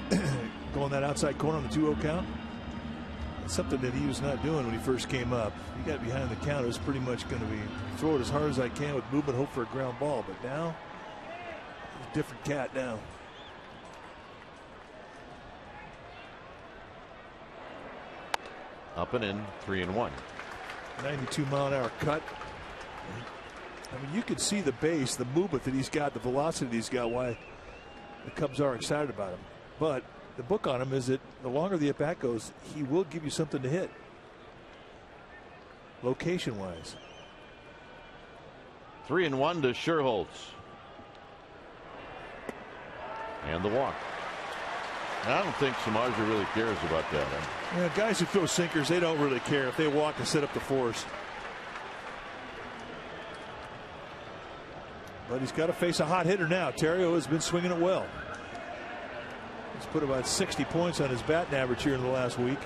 go on that outside corner on the 2-0 count. It's something that he was not doing when he first came up. He got behind the count. It was pretty much going to be throw it as hard as I can with movement, hope for a ground ball. But now, it's a different cat now. Up and in, 3-1. 92-mile-an-hour cut. I mean, you can see the base, the movement that he's got, the velocity that he's got, why the Cubs are excited about him. But the book on him is that the longer the at-bat goes, he will give you something to hit, location-wise. 3-1 to Sherholtz. And the walk. And I don't think Samardzija really cares about that. Yeah, guys who throw sinkers, they don't really care if they walk and set up the force. But he's got to face a hot hitter now. Terrio has been swinging it well. He's put about 60 points on his batting average here in the last week.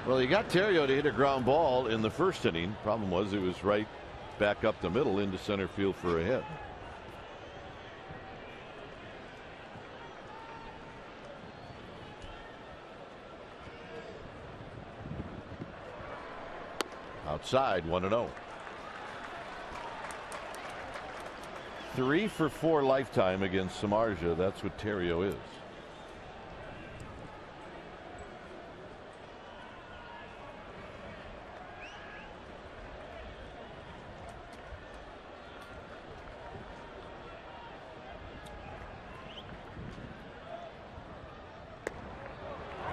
Well, he got Terrio to hit a ground ball in the first inning. Problem was it was right back up the middle into center field for a hit. Outside, 1-0. 3 for 4 lifetime against Samardzija. That's what Terrio is.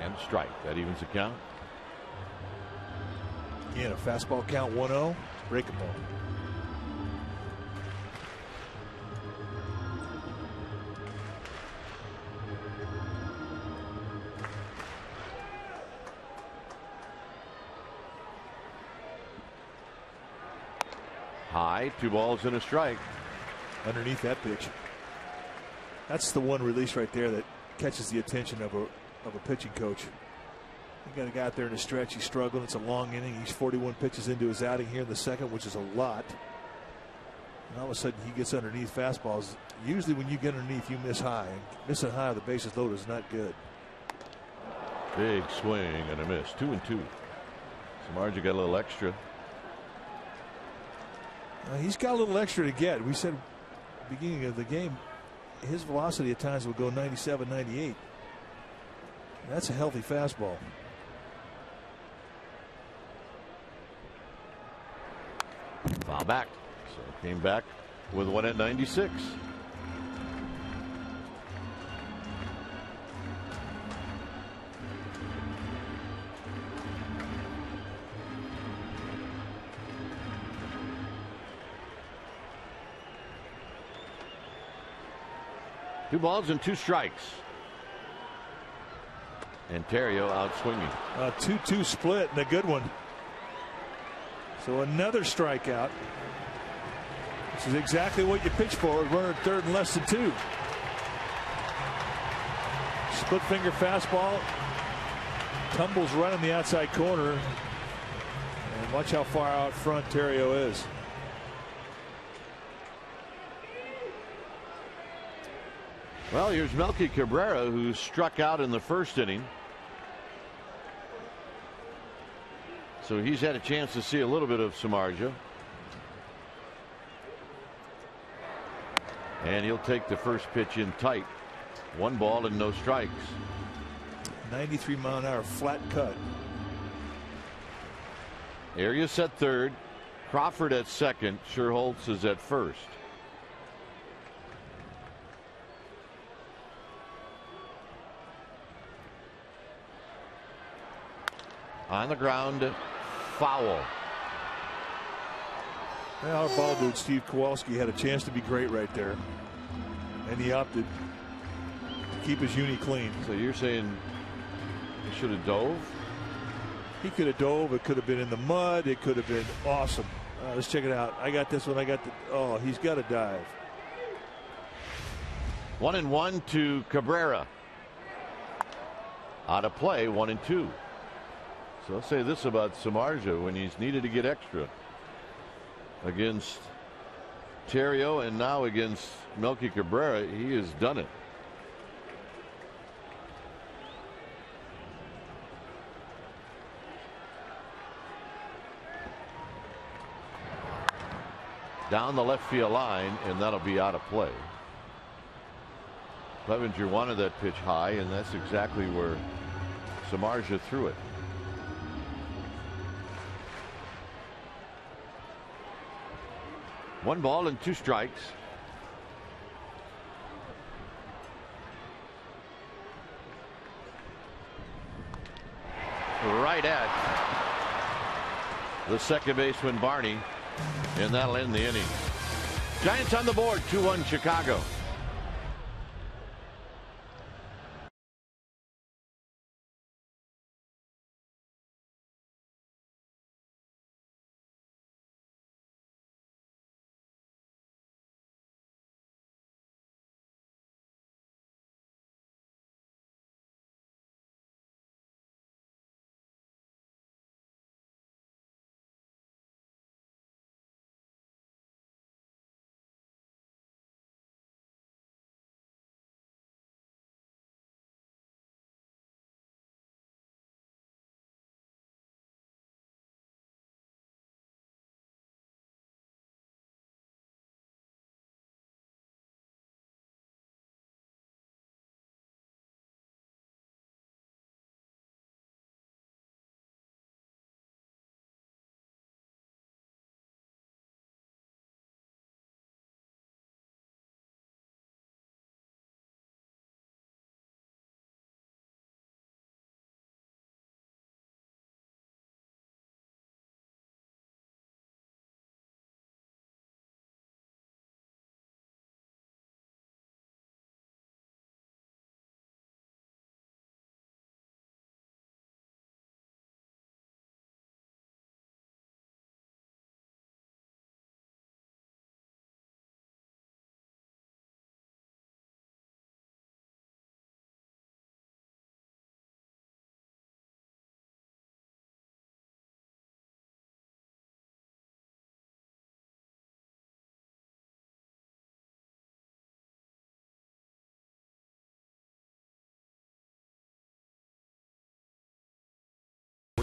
And strike. That evens the count. Again, a fastball count 1-0. Breaking ball. High, 2 balls and a strike. Underneath that pitch. That's the one release right there that catches the attention of a pitching coach. You got a guy out there in the stretch. He's struggling. It's a long inning. He's 41 pitches into his outing here in the second, which is a lot. And all of a sudden he gets underneath fastballs. Usually when you get underneath, you miss high. And missing high on the bases loaded is not good. Big swing and a miss. 2-2. Samardzija got a little extra. He's got a little extra to get. We said at the beginning of the game, his velocity at times will go 97, 98. That's a healthy fastball. Foul back. So came back with one at 96. Two balls and 2 strikes. And Terrio out swinging. A 2-2 split and a good one. So another strikeout. This is exactly what you pitch for. Runner at third and less than 2. Split finger fastball. Tumbles right on the outside corner. And watch how far out front Terrio is. Well, here's Melky Cabrera, who struck out in the first inning. So he's had a chance to see a little bit of Samardzija. And he'll take the first pitch in tight. 1 ball and no strikes. 93-mile-an-hour flat cut. Arias at third. Crawford at second. Sherholtz is at first. On the ground, foul. Well, our ball dude Steve Kowalski had a chance to be great right there, and he opted to keep his uni clean. So you're saying he should have dove? He could have dove. It could have been in the mud. It could have been awesome. Let's check it out. I got this one. I got the. Oh, he's got to dive. 1-1 to Cabrera. Out of play, 1-2. So I'll say this about Samardzija: when he's needed to get extra against Theriot and now against Melky Cabrera, he has done it. Down the left field line, and that'll be out of play. Clevenger wanted that pitch high, and that's exactly where Samardzija threw it. One ball and 2 strikes. Right at the second baseman Barney, and that'll end the inning. Giants on the board, 2-1 Chicago.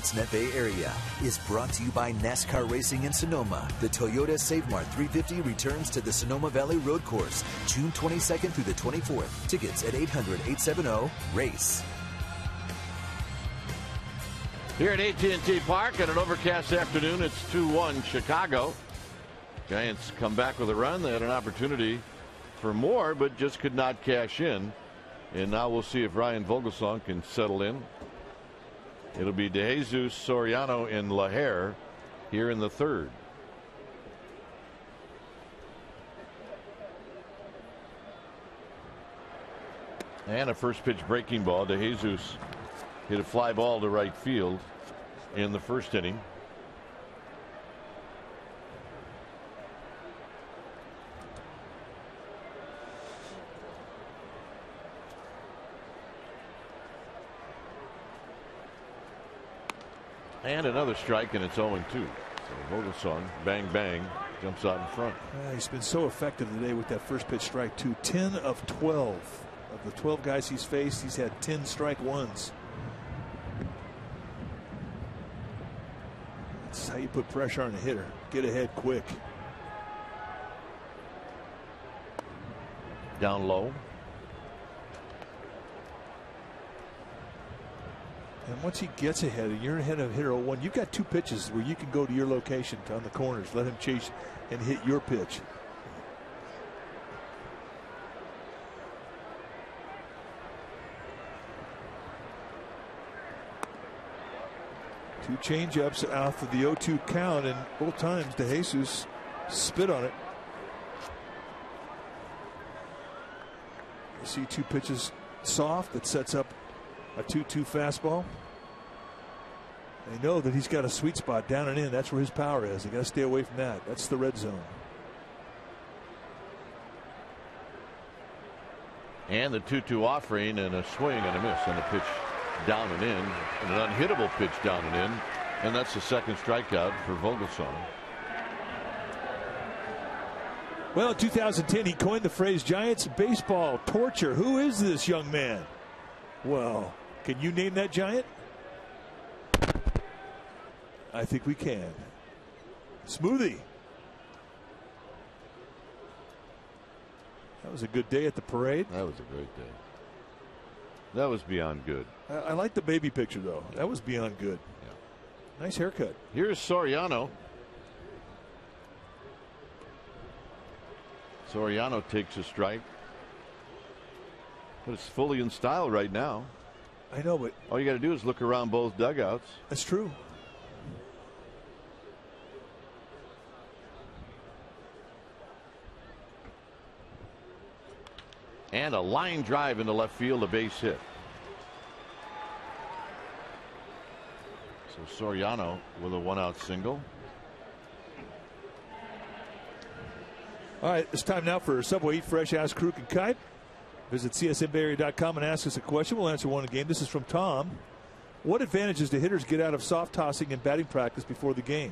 Sportsnet Bay Area is brought to you by NASCAR Racing in Sonoma. The Toyota Save Mart 350 returns to the Sonoma Valley Road Course June 22nd through the 24th. Tickets at 800-870-RACE. Here at AT&T Park on an overcast afternoon, it's 2-1 Chicago. Giants come back with a run. They had an opportunity for more, but just could not cash in. And now we'll see if Ryan Vogelsong can settle in. It'll be DeJesus, Soriano, and Laher here in the third. And a first pitch breaking ball. DeJesus hit a fly ball to right field in the first inning. And another strike, and it's 0-2. So Vogelsong, bang, bang, jumps out in front. He's been so effective today with that first pitch strike, too. 10 of 12. Of the 12 guys he's faced, he's had 10 strike ones. That's how you put pressure on a hitter. Get ahead quick. down low. And once he gets ahead, you're ahead of hitter 0-1. You've got 2 pitches where you can go to your location on the corners, let him chase and hit your pitch. Two change-ups off of the 0-2 count, and both times DeJesus spit on it. You see 2 pitches soft that sets up a 2-2 fastball. They know that he's got a sweet spot down and in. That's where his power is. They got to stay away from that. That's the red zone. And the 2-2 offering and a swing and a miss and a pitch down and in, and an unhittable pitch down and in, and that's the second strikeout for Vogelsong. Well, in 2010, he coined the phrase Giants baseball torture. Who is this young man? Well, can you name that Giant? I think we can. Smoothie. That was a good day at the parade. That was a great day. That was beyond good. I like the baby picture, though. That was beyond good. Yeah. Nice haircut. Here's Soriano. Soriano takes a strike. But it's fully in style right now. I know, but all you got to do is look around both dugouts. That's true. And a line drive into left field, a base hit. So Soriano with a 1-out single. All right, it's time now for Subway Eat Fresh, Ask Kruk and Kite. Visit csnbayarea.com and ask us a question. We'll answer one a game. This is from Tom. What advantages do hitters get out of soft tossing and batting practice before the game?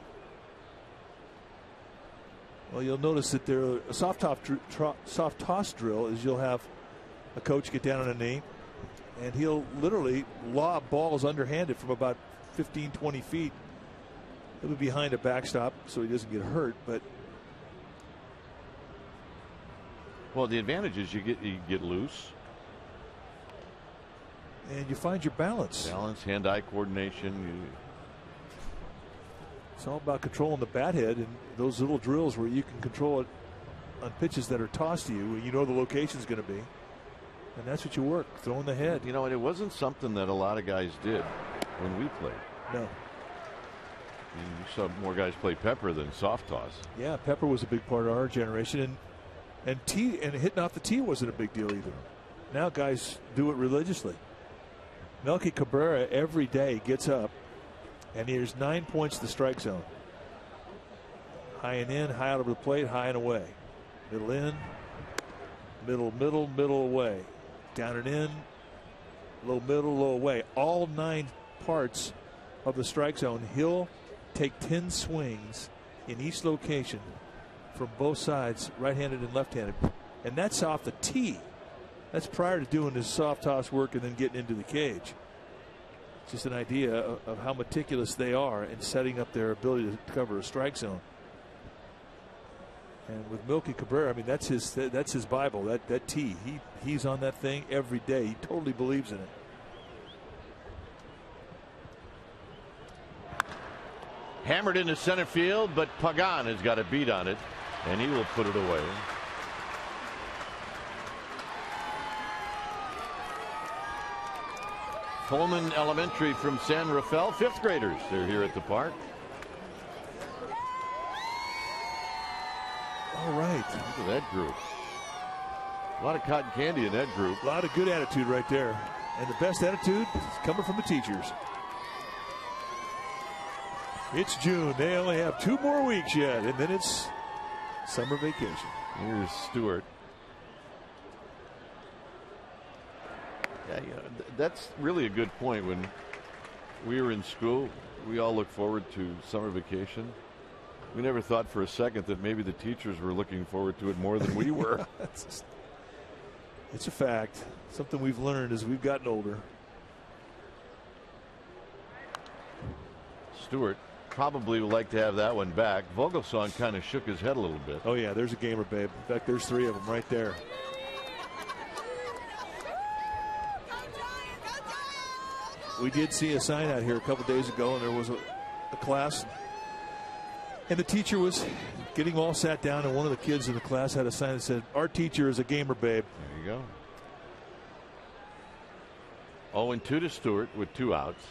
Well, you'll notice that a soft toss drill is you'll have a coach get down on a knee, and he'll literally lob balls underhanded from about 15, 20 feet. He'll be behind a backstop so he doesn't get hurt, but well, the advantage is you get loose. And you find your balance. Balance, hand-eye coordination. It's all about controlling the bat head and those little drills where you can control it on pitches that are tossed to you, where you know the location is going to be. And that's what you work, throwing the head. You know, and it wasn't something that a lot of guys did when we played. No. You saw more guys play pepper than soft toss. Yeah, pepper was a big part of our generation, and hitting off the tee wasn't a big deal either. Now guys do it religiously. Melky Cabrera every day gets up and here's 9 points to the strike zone. High and in, high out over the plate, high and away. Middle in, middle away. Down and in, low middle, low away. All 9 parts of the strike zone. He'll take 10 swings in each location from both sides, right-handed and left-handed. And that's off the tee. That's prior to doing his soft toss work and then getting into the cage. It's just an idea of how meticulous they are in setting up their ability to cover a strike zone. And with Melky Cabrera, I mean, that's his Bible. That tee, he's on that thing every day. He totally believes in it. Hammered into center field, but Pagan has got a beat on it, and he will put it away. Coleman Elementary from San Rafael, 5th graders. They're here at the park. All right. Look at that group. A lot of cotton candy in that group. A lot of good attitude right there. And the best attitude is coming from the teachers. It's June. They only have 2 more weeks yet, and then it's summer vacation. Here's Stewart. Yeah, that's really a good point. When we were in school, we all looked forward to summer vacation. We never thought for a second that maybe the teachers were looking forward to it more than we were. It's a fact. Something we've learned as we've gotten older. Stewart probably would like to have that one back. Vogelsong kind of shook his head a little bit. Oh, yeah, there's a gamer, babe. In fact, there's 3 of them right there. We did see a sign out here a couple days ago, and there was a class, and the teacher was getting all sat down, and one of the kids in the class had a sign that said, "Our teacher is a gamer, babe." There you go. 0-2 to Stewart with 2 outs.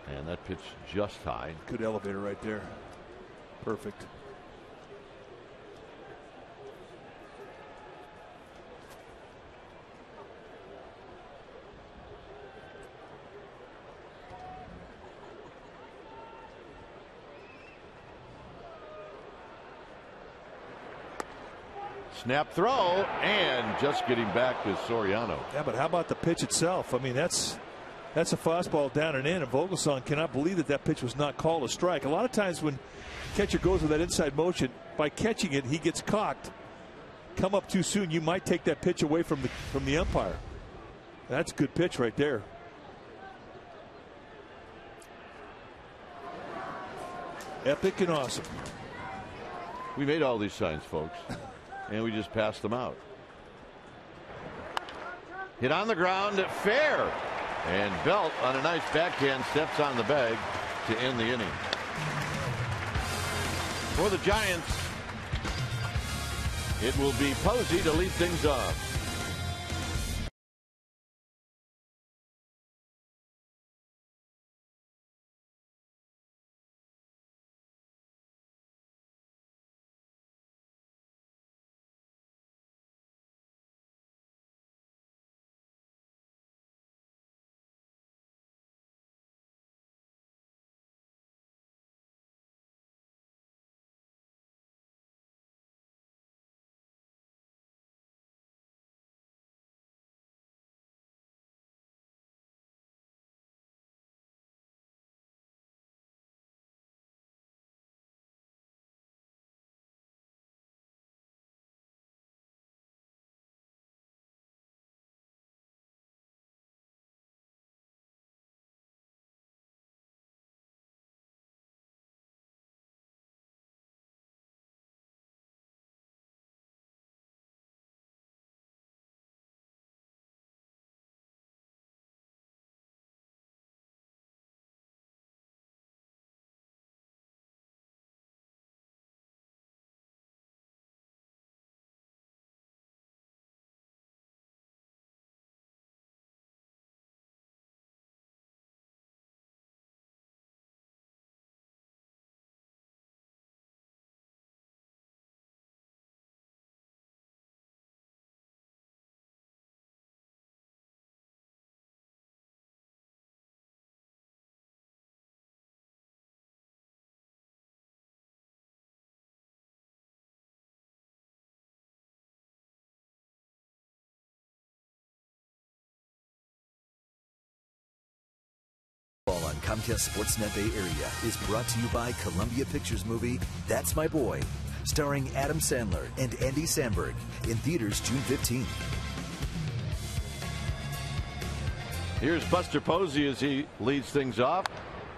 And that pitch just high. Good elevator right there. Perfect. Snap throw, and just getting back is Soriano. Yeah, but how about the pitch itself? I mean, that's a fastball down and in, and Vogelsong cannot believe that pitch was not called a strike. A lot of times when catcher goes with that inside motion, by catching it, he gets cocked. Come up too soon, you might take that pitch away from the umpire. That's a good pitch right there. Epic and awesome. We made all these signs, folks, and we just passed them out. Hit on the ground, fair. And Belt on a nice backhand steps on the bag to end the inning. For the Giants, it will be Posey to lead things off. On Comcast Sportsnet Bay Area is brought to you by Columbia Pictures movie That's My Boy, starring Adam Sandler and Andy Samberg, in theaters June 15th. Here's Buster Posey as he leads things off,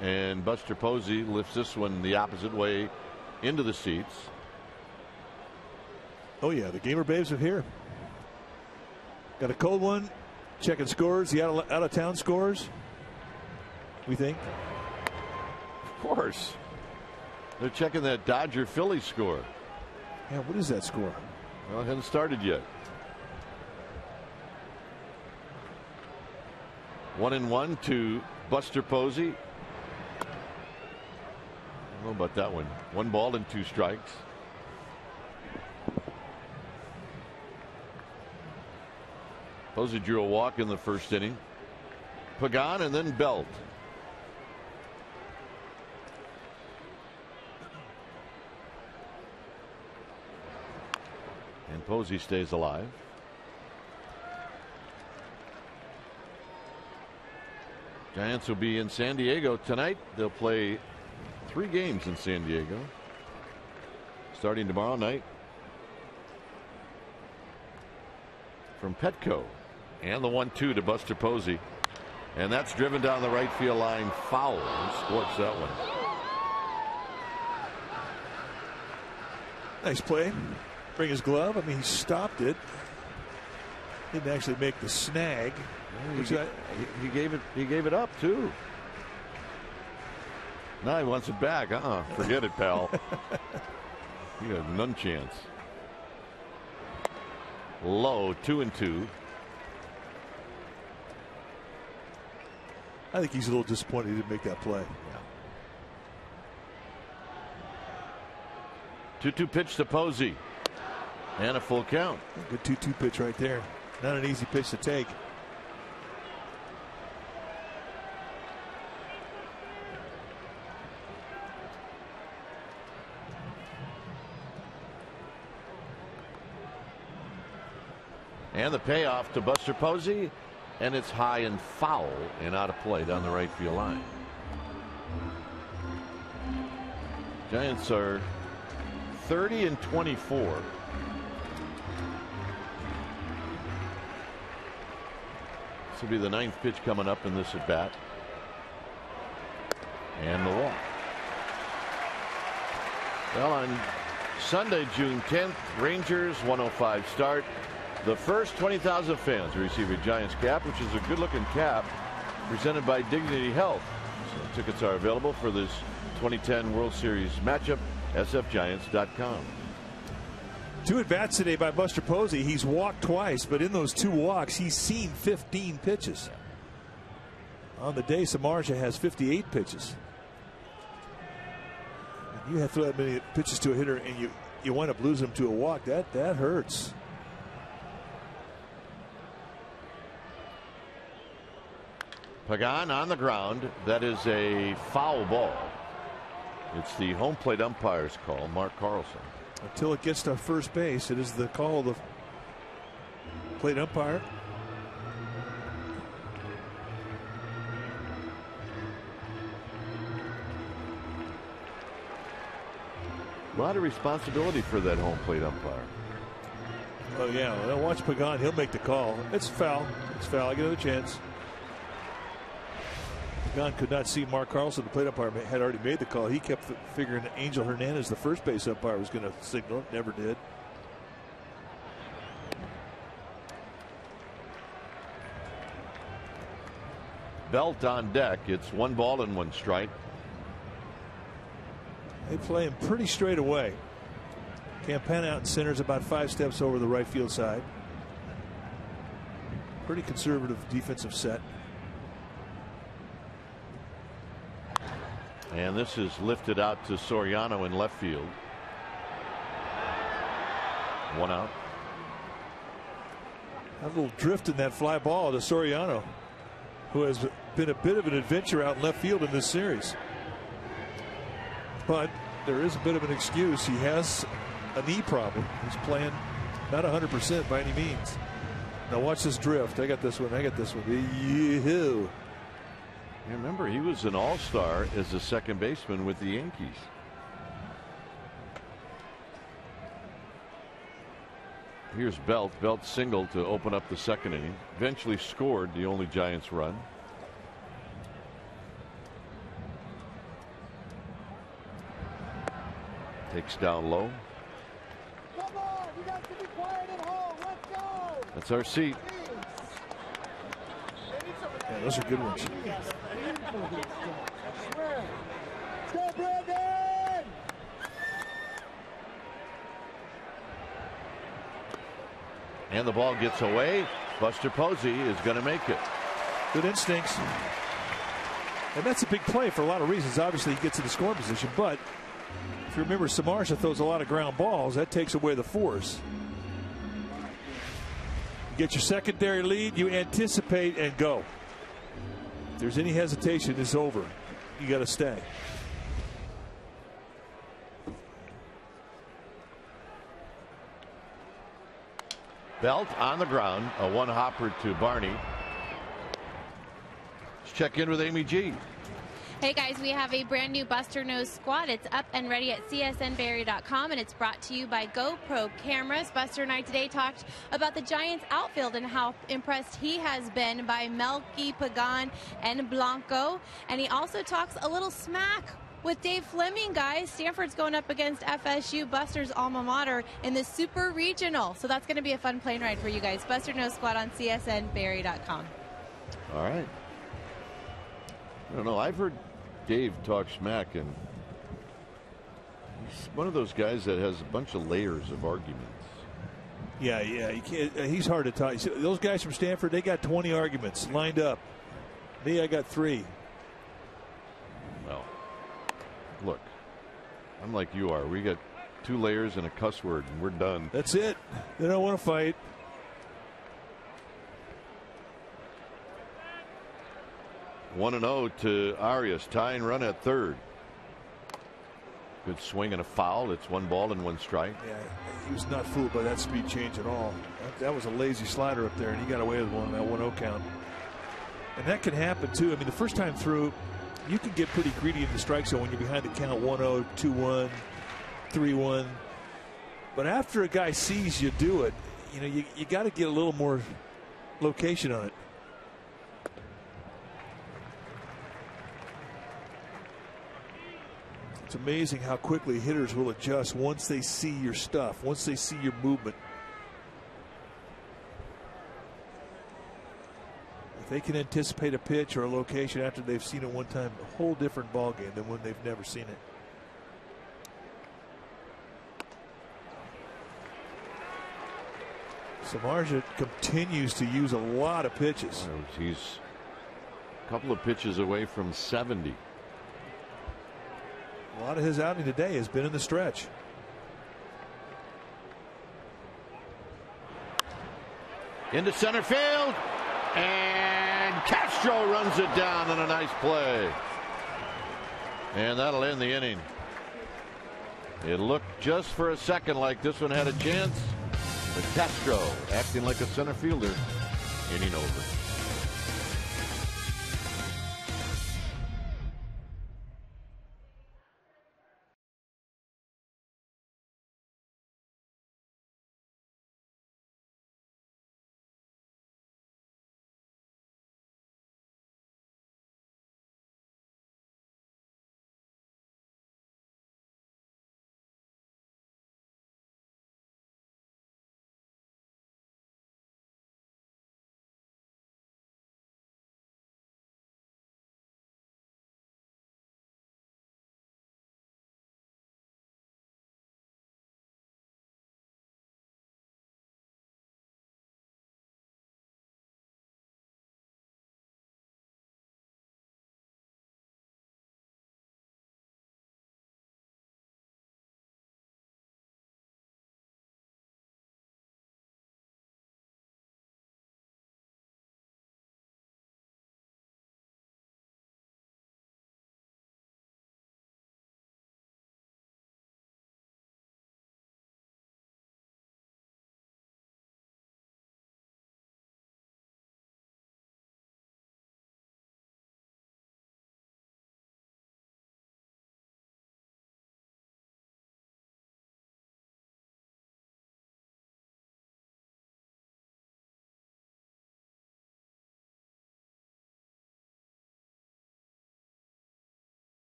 and Buster Posey lifts this one the opposite way into the seats. Oh yeah, the Gamer Babes are here. Got a cold one, checking scores, the out of town scores. We think? Of course. They're checking that Dodger Philly score. Yeah, what is that score? Well, it hasn't started yet. 1-1 to Buster Posey. I don't know about that one. 1 ball and 2 strikes. Posey drew a walk in the first inning. Pagan and then Belt. And Posey stays alive. Giants will be in San Diego tonight. They'll play 3 games in San Diego, starting tomorrow night. From Petco, and the 1-2 to Buster Posey, and that's driven down the right field line, foul. He squirts that one. Nice play. Bring his glove. I mean, he stopped it. Didn't actually make the snag. He gave it up too. Now he wants it back. Forget it, pal. He had none chance. Low, 2-2. I think he's a little disappointed he didn't make that play. 2-2 pitch to Posey. And a full count. Good 2-2 pitch right there. Not an easy pitch to take. And the payoff to Buster Posey, and it's high and foul and out of play down the right field line. Giants are 30-24. This will be the 9th pitch coming up in this at bat. And the walk. Well, on Sunday, June 10th, Rangers 105 start. The first 20,000 fans receive a Giants cap, which is a good-looking cap presented by Dignity Health. So tickets are available for this 2010 World Series matchup. sfgiants.com. 2 at-bats today by Buster Posey. He's walked twice, but in those 2 walks, he's seen 15 pitches. On the day, Samardzija has 58 pitches. And you have to throw that many pitches to a hitter, and you wind up losing him to a walk. That hurts. Pagan on the ground. That is a foul ball. It's the home plate umpire's call, Mark Carlson. Until it gets to first base, it is the call of the plate umpire. A lot of responsibility for that home plate umpire. Oh, yeah. Well, watch Pagan. He'll make the call. It's foul. It's foul. I get another chance. Pagan could not see Mark Carlson. The plate umpire had already made the call. He kept figuring Angel Hernandez, the first base umpire, was going to signal. Never did. Belt on deck. It's 1 ball and 1 strike. They play him pretty straight away. Campana out in center is about 5 steps over the right field side. Pretty conservative defensive set. And this is lifted out to Soriano in left field. 1 out. A little drift in that fly ball to Soriano, who has been a bit of an adventure out in left field in this series. But there is a bit of an excuse. He has a knee problem. He's playing not 100% by any means. Now watch this drift. I got this one. I got this one. Yee-hoo. Remember, he was an all-star as a second baseman with the Yankees. Here's Belt. Belt singled to open up the second inning. Eventually scored the only Giants run. Takes down low. Come on, you guys can be quiet at home. Let's go. That's our seat. Yeah, those are good ones. Go, Brandon! And the ball gets away. Buster Posey is going to make it. Good instincts. And that's a big play for a lot of reasons. Obviously, he gets in the scoring position, but if you remember, Samardzija throws a lot of ground balls. That takes away the force. You get your secondary lead, you anticipate and go. If there's any hesitation, it's over. You got to stay. Belt on the ground, a 1-hopper to Barney. Let's check in with Amy G. Hey guys, we have a brand new Buster Nose squad. It's up and ready at csnbarrier.com, and it's brought to you by GoPro cameras. Buster and I today talked about the Giants outfield and how impressed he has been by Melky, Pagan, and Blanco. And he also talks a little smack with Dave Fleming, guys. Stanford's going up against FSU, Buster's alma mater, in the Super Regional. So that's going to be a fun plane ride for you guys. Buster Knows Squad on CSNBarrie.com. All right. I don't know. I've heard Dave talk smack, and he's one of those guys that has a bunch of layers of arguments. Yeah. You can't, he's hard to talk. Those guys from Stanford, they got 20 arguments lined up. Me, I got 3. Well, look, I'm like you are. We got 2 layers and a cuss word, and we're done. That's it. They don't want to fight. One and 0 to Arias, tying run at third. Good swing and a foul. It's 1 ball and 1 strike. Yeah, he was not fooled by that speed change at all. That was a lazy slider up there, and he got away with one, that 1-0 count. And that can happen too. I mean, the first time through, you can get pretty greedy in the strike zone when you're behind the count 1-0, 2-1, 3-1. But after a guy sees you do it, you got to get a little more location on it. It's amazing how quickly hitters will adjust once they see your stuff, once they see your movement. If they can anticipate a pitch or a location after they've seen it one time, a whole different ballgame than when they've never seen it. Samardzija continues to use a lot of pitches. He's a couple of pitches away from 70. A lot of his outing today has been in the stretch. Into center field, and Castro runs it down on a nice play. And that'll end the inning. It looked just for a second like this one had a chance, but Castro, acting like a center fielder, inning over.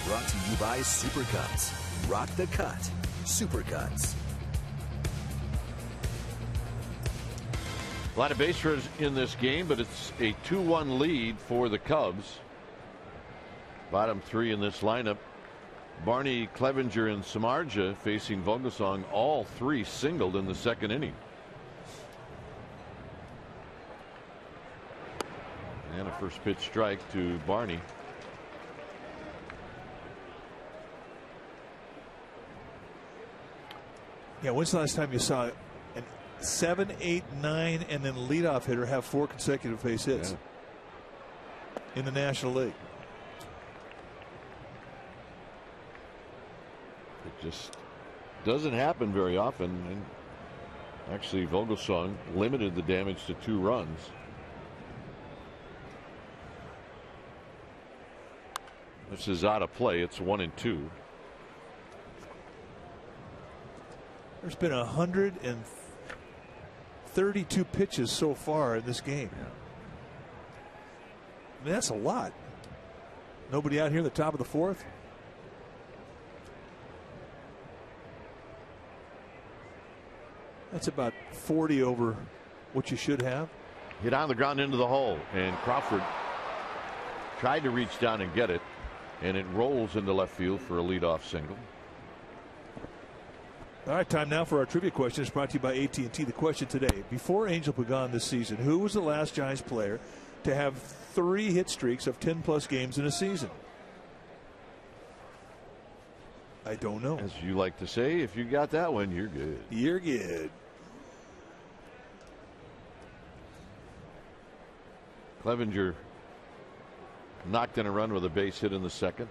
Brought to you by Super Cuts. Rock the cut. Super Cuts. A lot of base runners in this game, but it's a 2-1 lead for the Cubs. Bottom 3 in this lineup. Barney, Clevenger, and Samardzija facing Vogelsong. All 3 singled in the second inning. And a first pitch strike to Barney. Yeah, when's the last time you saw a 7, 8, 9, and then leadoff hitter have 4 consecutive base hits in the National League? It just doesn't happen very often. And actually, Vogelsong limited the damage to 2 runs. This is out of play. It's 1-2. There's been 132 pitches so far in this game. I mean, that's a lot. Nobody out here in the top of the fourth. That's about 40 over what you should have. Hit on the ground into the hole, and Crawford tried to reach down and get it, and it rolls into left field for a leadoff single. All right, time now for our trivia question. It's brought to you by AT&T. The question today: before Angel Pagan this season, who was the last Giants player to have 3 hit streaks of 10+ games in a season? I don't know. As you like to say, if you got that one, you're good. You're good. Clevenger knocked in a run with a base hit in the second.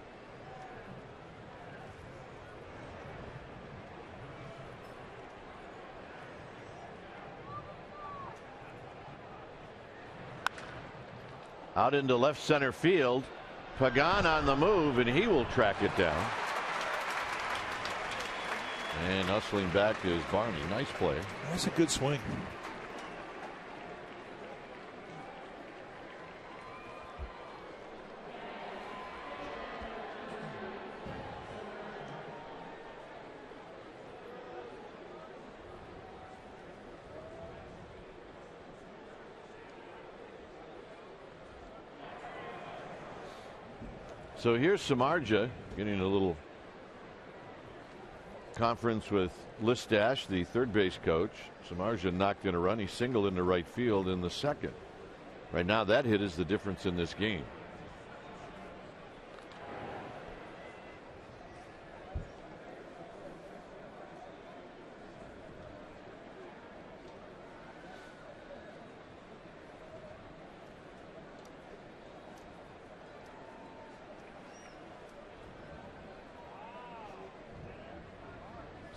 Out into left center field. Pagan on the move, and he will track it down. And hustling back is Barney. Nice play. That's a good swing. So here's Samardzija getting a little conference with Listash, the third base coach. Samardzija knocked in a run. He singled into right field in the second. Right now, that hit is the difference in this game.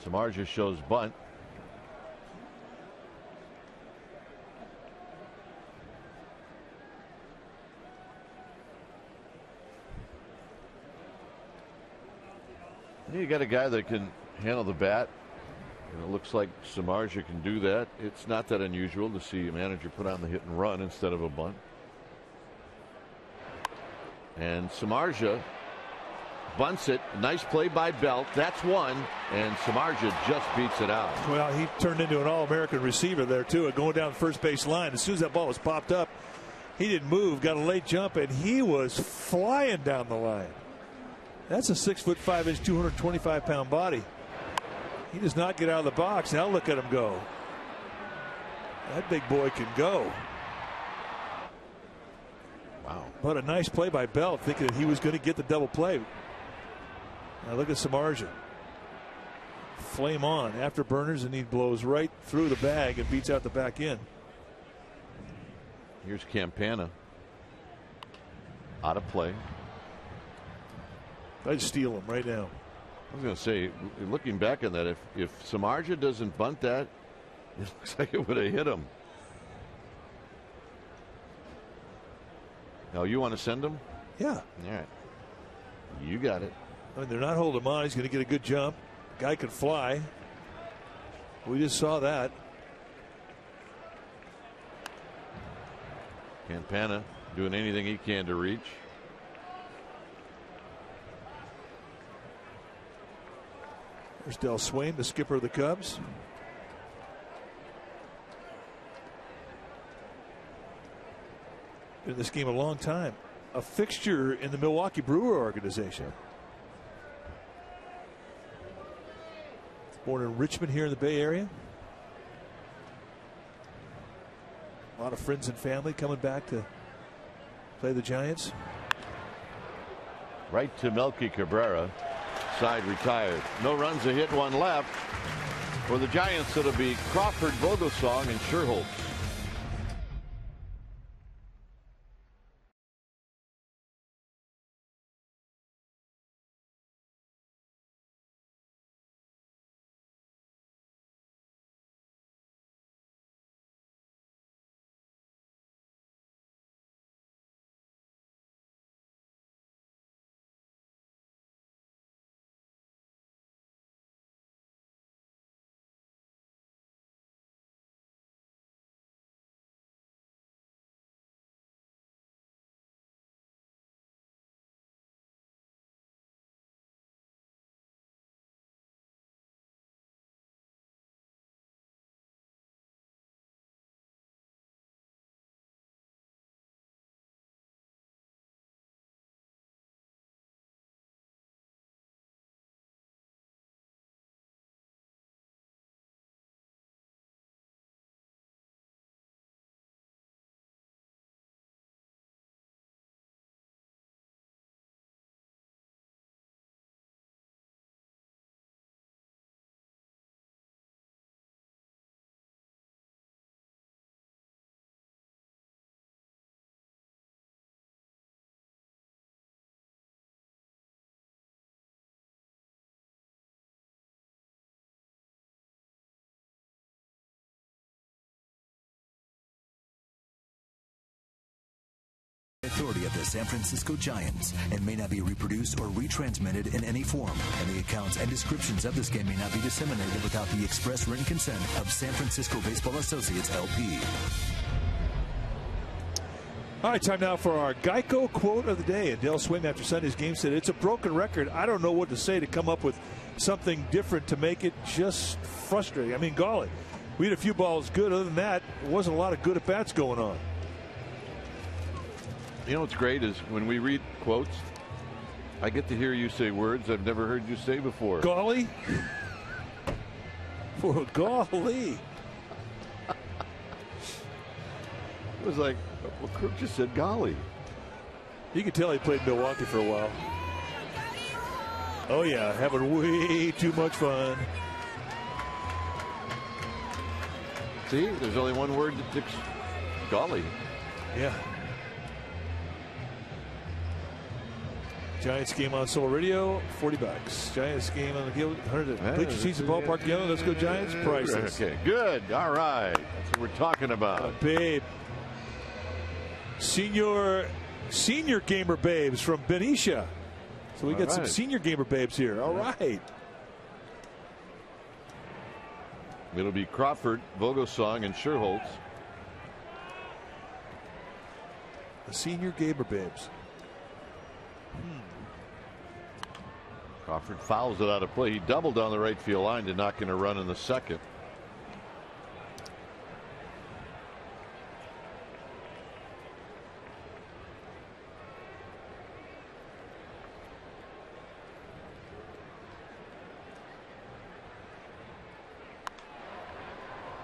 Samardzija shows bunt. You got a guy that can handle the bat, and it looks like Samardzija can do that. It's not that unusual to see a manager put on the hit and run instead of a bunt. And Samardzija bunts it. Nice play by Belt. That's one. And Samardzija just beats it out. Well, he turned into an All-American receiver there, too, going down the first base line. As soon as that ball was popped up, he didn't move, got a late jump, and he was flying down the line. That's a 6'5", 225-pound body. He does not get out of the box. Now look at him go. That big boy can go. Wow. But a nice play by Belt, thinking that he was going to get the double play. Now look at Samardzija. Flame on after burners, and he blows right through the bag and beats out the back end. Here's Campana. Out of play. I'd steal him right now. I was going to say, looking back on that, if Samardzija doesn't bunt that, it looks like it would have hit him. Now, you want to send him? Yeah. All right. You got it. I mean, they're not holding him on. He's going to get a good jump. Guy can fly. We just saw that. Campana doing anything he can to reach. There's Del Swain, the skipper of the Cubs. Been in this game a long time. A fixture in the Milwaukee Brewer organization. Born in Richmond here in the Bay Area. A lot of friends and family coming back to play the Giants. Right to Melky Cabrera. Side retired. No runs, a hit, one left. For the Giants, it'll be Crawford, Vogelsong, and Sherholtz. authority of the San Francisco Giants and may not be reproduced or retransmitted in any form. And the accounts and descriptions of this game may not be disseminated without the express written consent of San Francisco Baseball Associates, LP. All right, time now for our Geico quote of the day. And Dale Swim, after Sunday's game, said, "It's a broken record. I don't know what to say to come up with something different to make it just frustrating." I mean, golly, we had a few balls good. Other than that, there wasn't a lot of good at-bats going on. You know what's great is when we read quotes, I get to hear you say words I've never heard you say before. Golly? For golly. It was like, well, Kirk just said golly. You can tell he played Milwaukee for a while. Oh, yeah, having way too much fun. See, there's only one word that golly. Yeah. Giants game on Soul Radio, $40. Giants game on the Guild, 100 at Bleacher Seats at Ballpark Yellow. Let's go Giants. Priceless. Okay, good. All right. That's what we're talking about. Babe. Senior gamer babes from Benicia. So we got some senior gamer babes here. All right. It'll be Crawford, Vogelsong, and Sherholtz. The senior gamer babes. Crawford fouls it out of play. He doubled on the right field line, did not get a run in the second.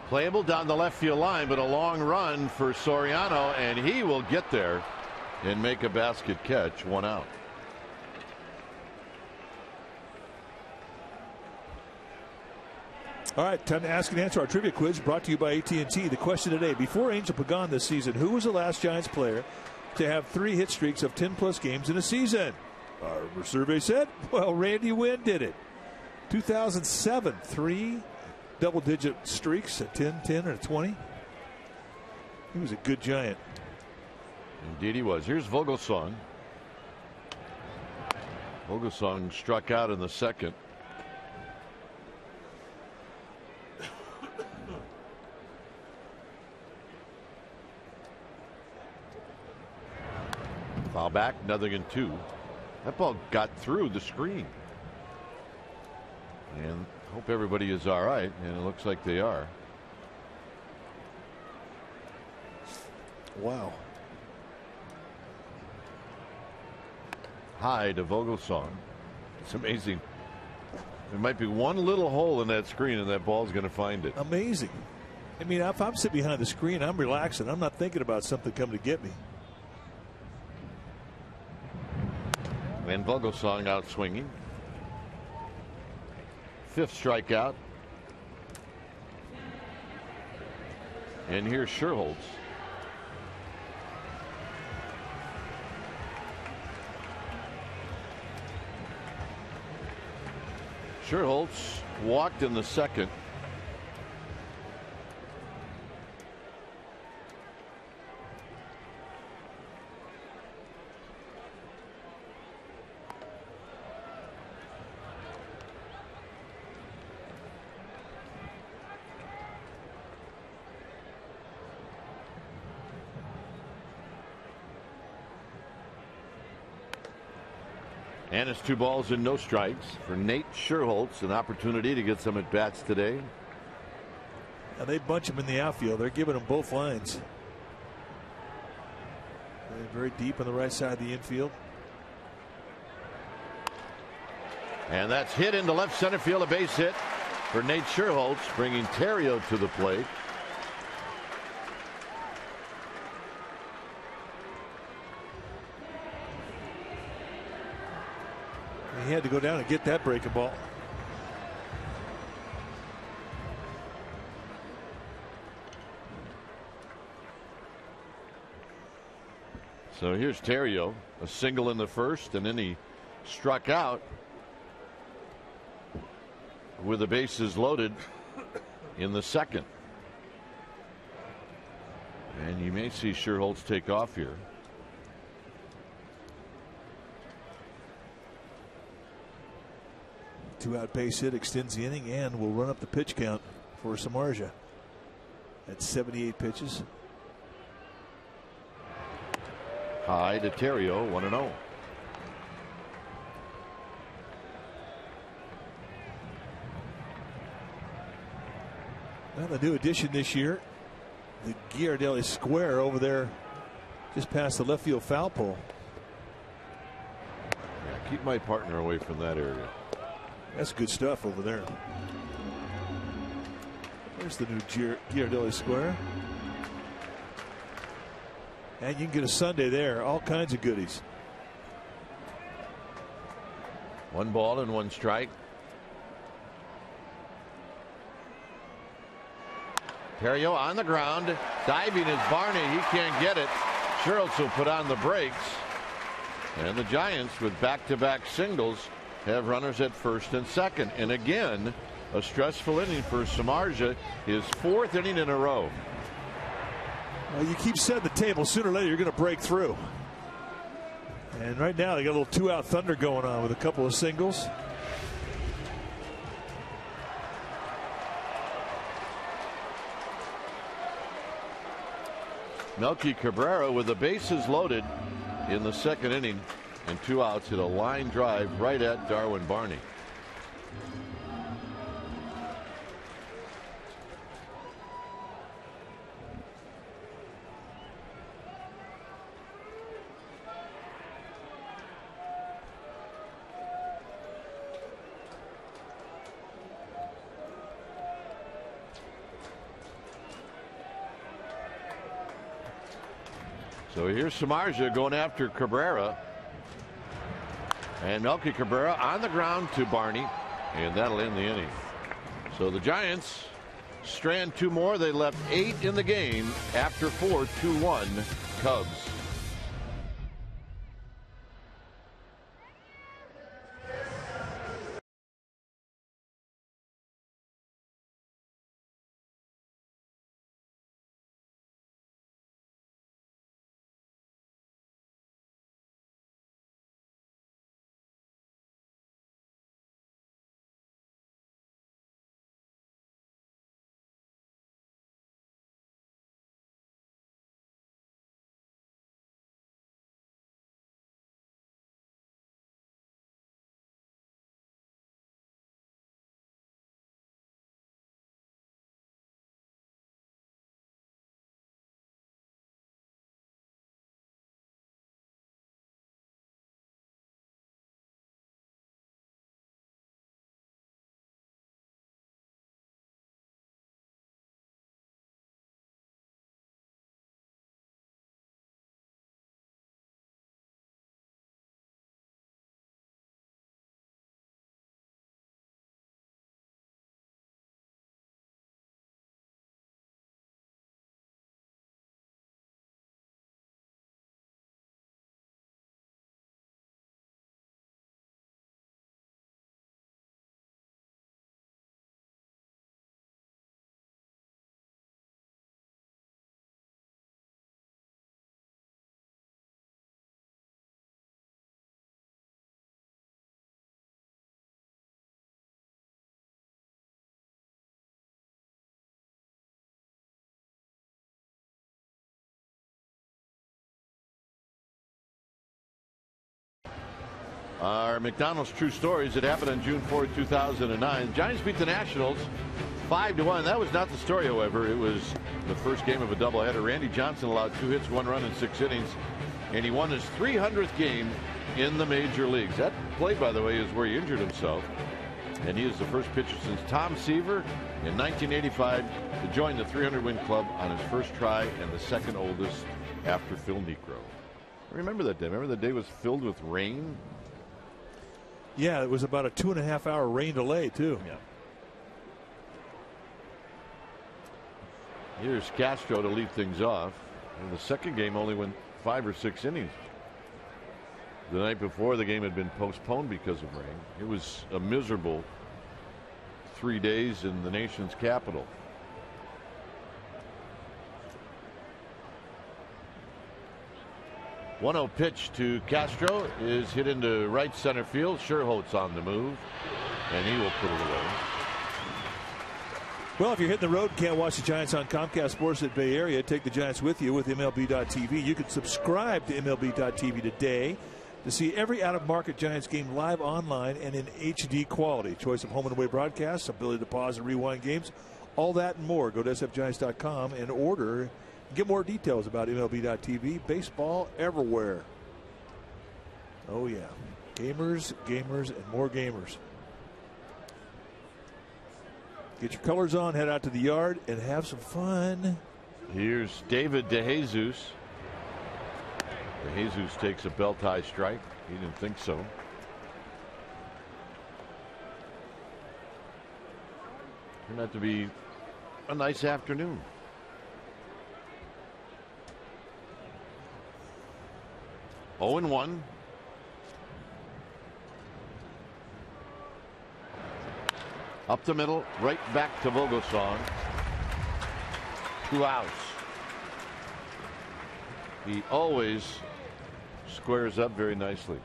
Playable down the left field line, but a long run for Soriano, and he will get there and make a basket catch. 1 out. All right, time to ask and answer our trivia quiz brought to you by AT&T. The question today: before Angel Pagan this season, who was the last Giants player to have 3 hit streaks of 10-plus games in a season? Our survey said, well, Randy Wynn did it. 2007, 3 double-digit streaks at 10, 10, or 20. He was a good Giant. Indeed he was. Here's Vogelsong. Vogelsong struck out in the second. Foul back, 0-2. That ball got through the screen. And hope everybody is all right, and it looks like they are. Wow. High to Vogelsong. It's amazing. There might be one little hole in that screen, and that ball's going to find it. Amazing. I mean, if I'm sitting behind the screen, I'm relaxing. I'm not thinking about something coming to get me. And Vogelsong out swinging. 5th strikeout. And here's Sherholtz. Sherholtz walked in the second. And it's 2 balls and no strikes for Nate Sherholtz. An opportunity to get some at bats today. Now they bunch him in the outfield. They're giving him both lines. They're very deep on the right side of the infield. And that's hit into left center field. A base hit for Nate Sherholtz, bringing Theriot to the plate. He had to go down and get that breaking ball. So here's Theriot, a single in the first, and then he struck out with the bases loaded in the second. And you may see Sherholtz take off here. 2-out base hit extends the inning and will run up the pitch count for Samardzija at 78 pitches. High to Terrio, 1-0. Well, the new addition this year, the Ghirardelli Square over there just past the left field foul pole. Yeah, keep my partner away from that area. That's good stuff over there. There's the new Ghirardelli Square. And you can get a Sunday there. All kinds of goodies. 1 ball and 1 strike. Terrio on the ground. Diving is Barney. He can't get it. Schertz will put on the brakes. And the Giants, with back-to-back singles, have runners at first and second. And again, a stressful inning for Samardzija, his 4th inning in a row. Well, you keep setting the table. Sooner or later, you're going to break through. And right now, they got a little 2-out thunder going on with a couple of singles. Melky Cabrera, with the bases loaded in the 2nd inning and 2 outs, hit a line drive right at Darwin Barney. So here's Samardzija going after Cabrera. And Melky Cabrera on the ground to Barney. And that'll end the inning. So the Giants strand 2 more. They left 8 in the game after 4, 2-1 Cubs. Our McDonald's True Stories. It happened on June 4, 2009. Giants beat the Nationals 5-1. That was not the story, however. It was the first game of a doubleheader. Randy Johnson allowed 2 hits, 1 run in 6 innings, and he won his 300th game in the major leagues. That play, by the way, is where he injured himself, and he is the first pitcher since Tom Seaver in 1985 to join the 300-win club on his first try, and the 2nd oldest after Phil Niekro. I remember that day. Remember the day was filled with rain? Yeah, it was about a 2.5-hour rain delay, too. Yeah. Here's Castro to lead things off. And the second game only went 5 or 6 innings. The night before, the game had been postponed because of rain. It was a miserable 3 days in the nation's capital. One-0 pitch to Castro is hit into right center field. Schertz on the move. And he will put it away. Well, if you're hitting the road and can't watch the Giants on Comcast Sports at Bay Area, take the Giants with you with MLB.TV. You can subscribe to MLB.TV today to see every out-of-market Giants game live online and in HD quality. Choice of home and away broadcasts, ability to pause and rewind games, all that and more. Go to sfgiants.com and order. Get more details about MLB.TV. Baseball everywhere. Oh, yeah. Gamers, gamers, and more gamers. Get your colors on, head out to the yard, and have some fun. Here's David DeJesus. DeJesus takes a belt-high strike. He didn't think so. Turned out to be a nice afternoon. Oh and 1. Up the middle, right back to Vogelsong. 2 outs. He always squares up very nicely.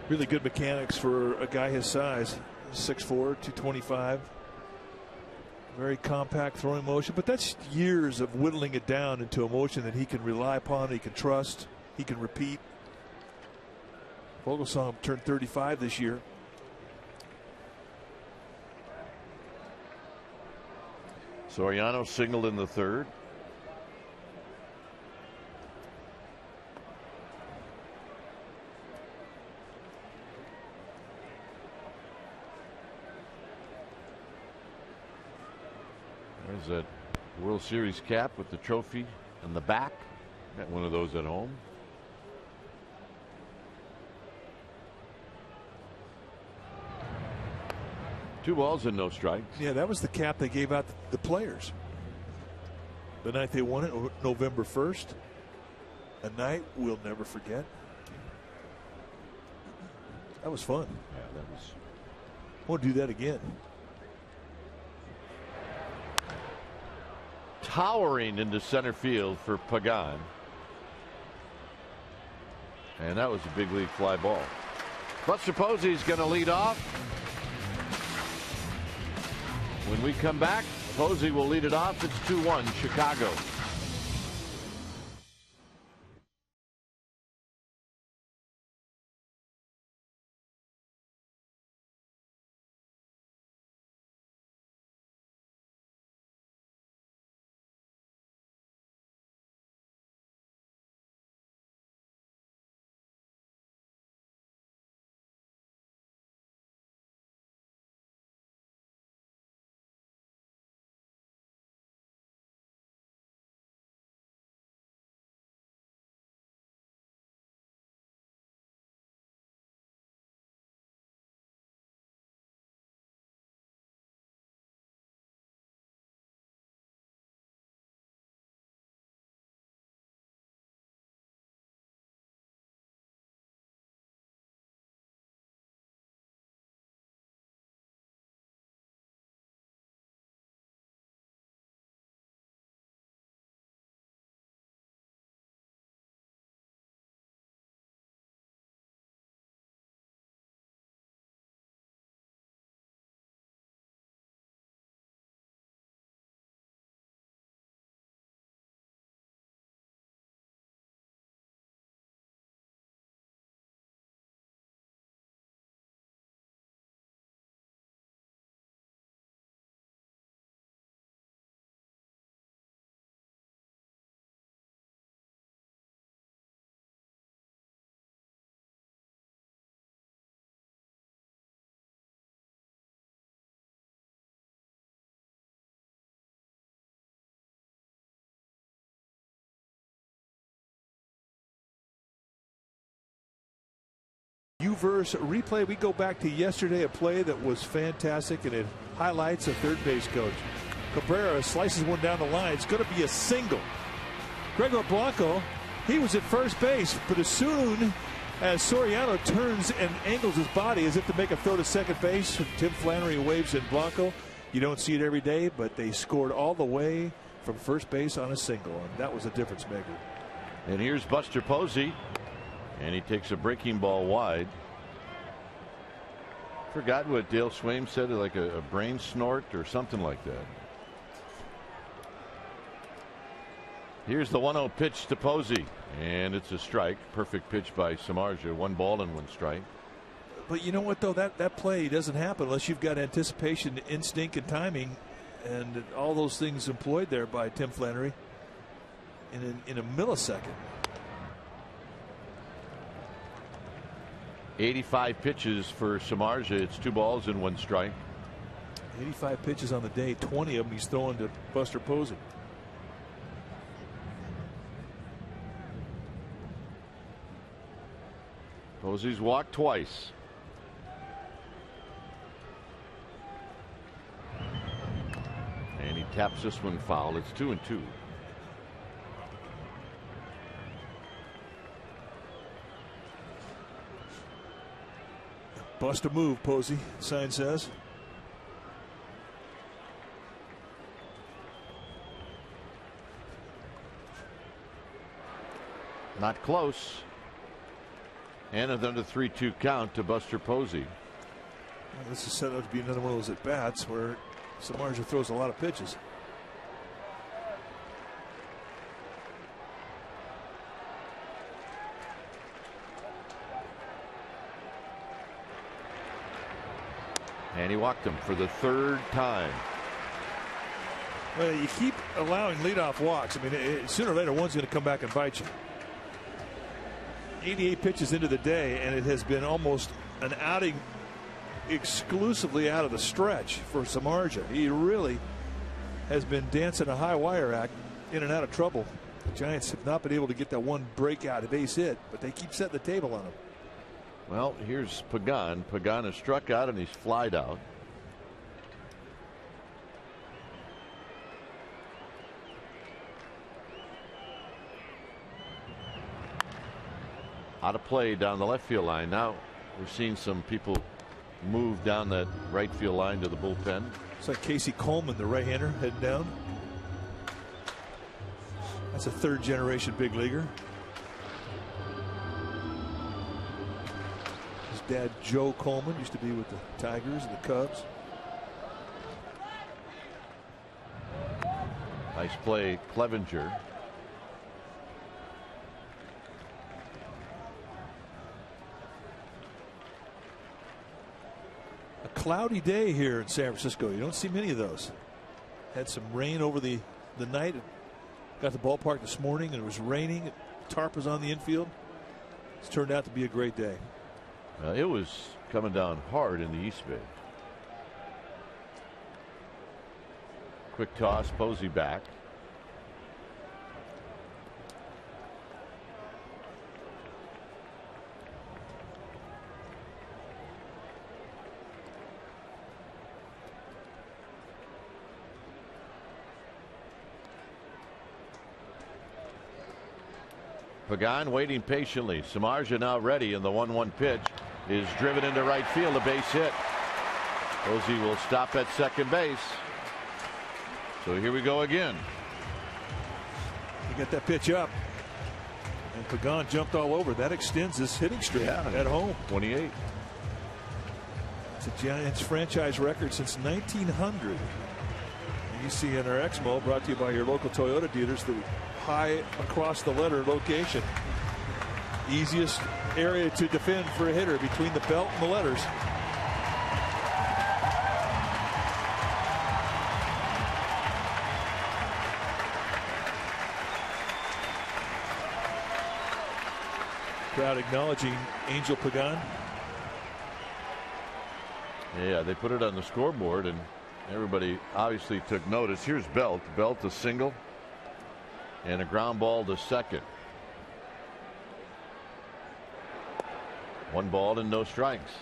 Really good mechanics for a guy his size. 6'4", 225. Very compact throwing motion, but that's years of whittling it down into a motion that he can rely upon, he can trust, he can repeat. Vogelsong turned 35 this year. Soriano signaled in the third. There's that World Series cap with the trophy in the back. Got one of those at home. Two balls and no strikes. Yeah, that was the cap they gave out the players the night they won it, November 1st. A night we'll never forget. That was fun. Yeah, that was. I want to do that again. Towering into center field for Pagan. And that was a big league fly ball. Buster Posey's going to lead off. When we come back, Posey will lead it off. It's 2-1 Chicago. UVerse replay. We go back to yesterday, a play that was fantastic, and it highlights a third base coach. Cabrera slices one down the line. It's going to be a single. Gregor Blanco, he was at first base, but as soon as Soriano turns and angles his body as if to make a throw to second base, Tim Flannery waves in Blanco. You don't see it every day, but they scored all the way from first base on a single, and that was a difference maker. And here's Buster Posey, and he takes a breaking ball wide Forgot what Dale Swaim said, like a brain snort or something like that. Here's the 1-0 pitch to Posey, and it's a strike. Perfect pitch by Samardzija. 1 ball and 1 strike. But you know what, though? That play doesn't happen unless you've got anticipation, instinct, and timing, and all those things employed there by Tim Flannery in a millisecond. 85 pitches for Samardzija. It's 2 balls and 1 strike. 85 pitches on the day. 20 of them he's throwing to Buster Posey. Posey's walked twice. And he taps this one foul. It's 2-2. Bust a move, Posey, sign says. Not close. And another 3-2 count to Buster Posey. Well, this is set up to be another one of those at bats where Samardzija throws a lot of pitches. And he walked him for the 3rd time. Well, you keep allowing leadoff walks. I mean, sooner or later, one's going to come back and bite you. 88 pitches into the day, and it has been almost an outing exclusively out of the stretch for Samardzija. He really has been dancing a high wire act in and out of trouble. The Giants have not been able to get that one breakout, a base hit, but they keep setting the table on him. Well, here's Pagan. Pagan has struck out and he's flied out. Out of play down the left field line. Now we're seeing some people move down that right field line to the bullpen. It's like Casey Coleman, the right-hander, heading down. That's a 3rd-generation big leaguer. His dad, Joe Coleman, used to be with the Tigers and the Cubs. Nice play, Clevenger. A cloudy day here in San Francisco. You don't see many of those. Had some rain over the night. Got to the ballpark this morning and it was raining. Tarp was on the infield. It's turned out to be a great day. It was coming down hard in the East Bay. Quick toss, Posey back. Pagan waiting patiently. Samardzija now ready, and the 1-1 pitch is driven into right field. A base hit. Posey will stop at second base. So here we go again. He got that pitch up, and Pagan jumped all over. That extends his hitting streak at home. 28. It's a Giants franchise record since 1900. And you see in our Exmo, brought to you by your local Toyota dealers, the high across the letter location. Easiest area to defend for a hitter, between the belt and the letters. Crowd acknowledging Angel Pagan. Yeah, they put it on the scoreboard and everybody obviously took notice. Here's Belt. Belt a single and a ground ball to second. 1 ball and no strikes.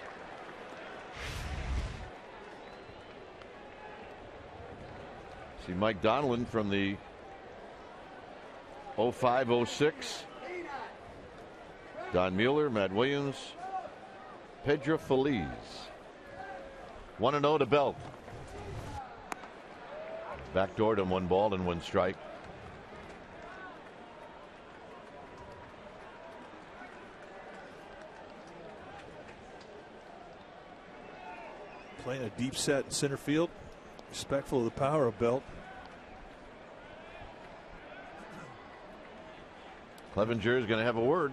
See Mike Donlin from the 05-06. Don Mueller, Matt Williams, Pedro Feliz. 1-0 to Belt. Backdoored him, 1 ball and 1 strike. Playing a deep set in center field. Respectful of the power of Belt. Clevenger is going to have a word.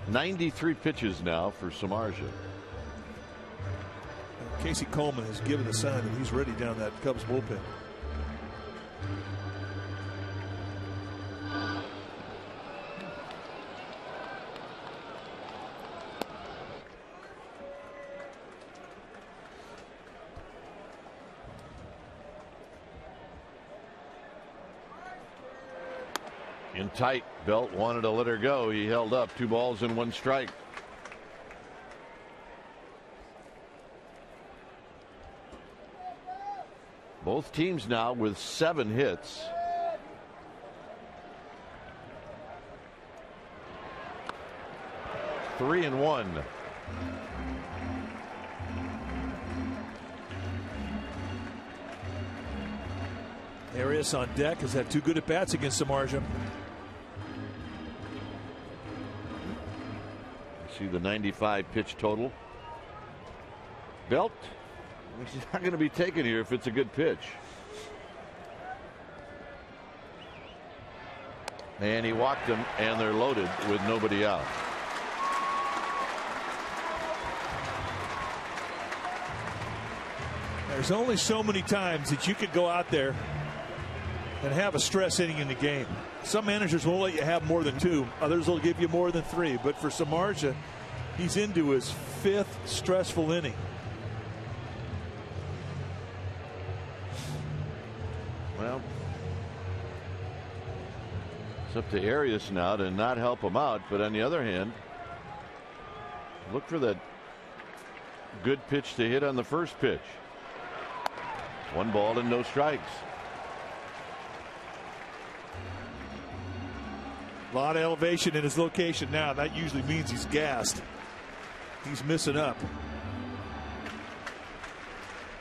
93 pitches now for Samardzija. Casey Coleman has given the sign that he's ready down that Cubs bullpen. In tight. Belt wanted to let her go. He held up. 2 balls and 1 strike. Both teams now with 7 hits. Three and 1. Arias on deck has had 2 good at bats against Samardzija. See the 95 pitch total. Belt, he's not going to be taken here if it's a good pitch. And he walked him, and they're loaded with nobody out. There's only so many times that you could go out there and have a stress inning in the game. Some managers won't let you have more than 2. Others will give you more than 3. But for Samardzija, he's into his 5th stressful inning. Well, it's up to Arias now to not help him out. But on the other hand, look for that good pitch to hit on the first pitch. 1 ball and no strikes. A lot of elevation in his location now. That usually means he's gassed. He's missing up.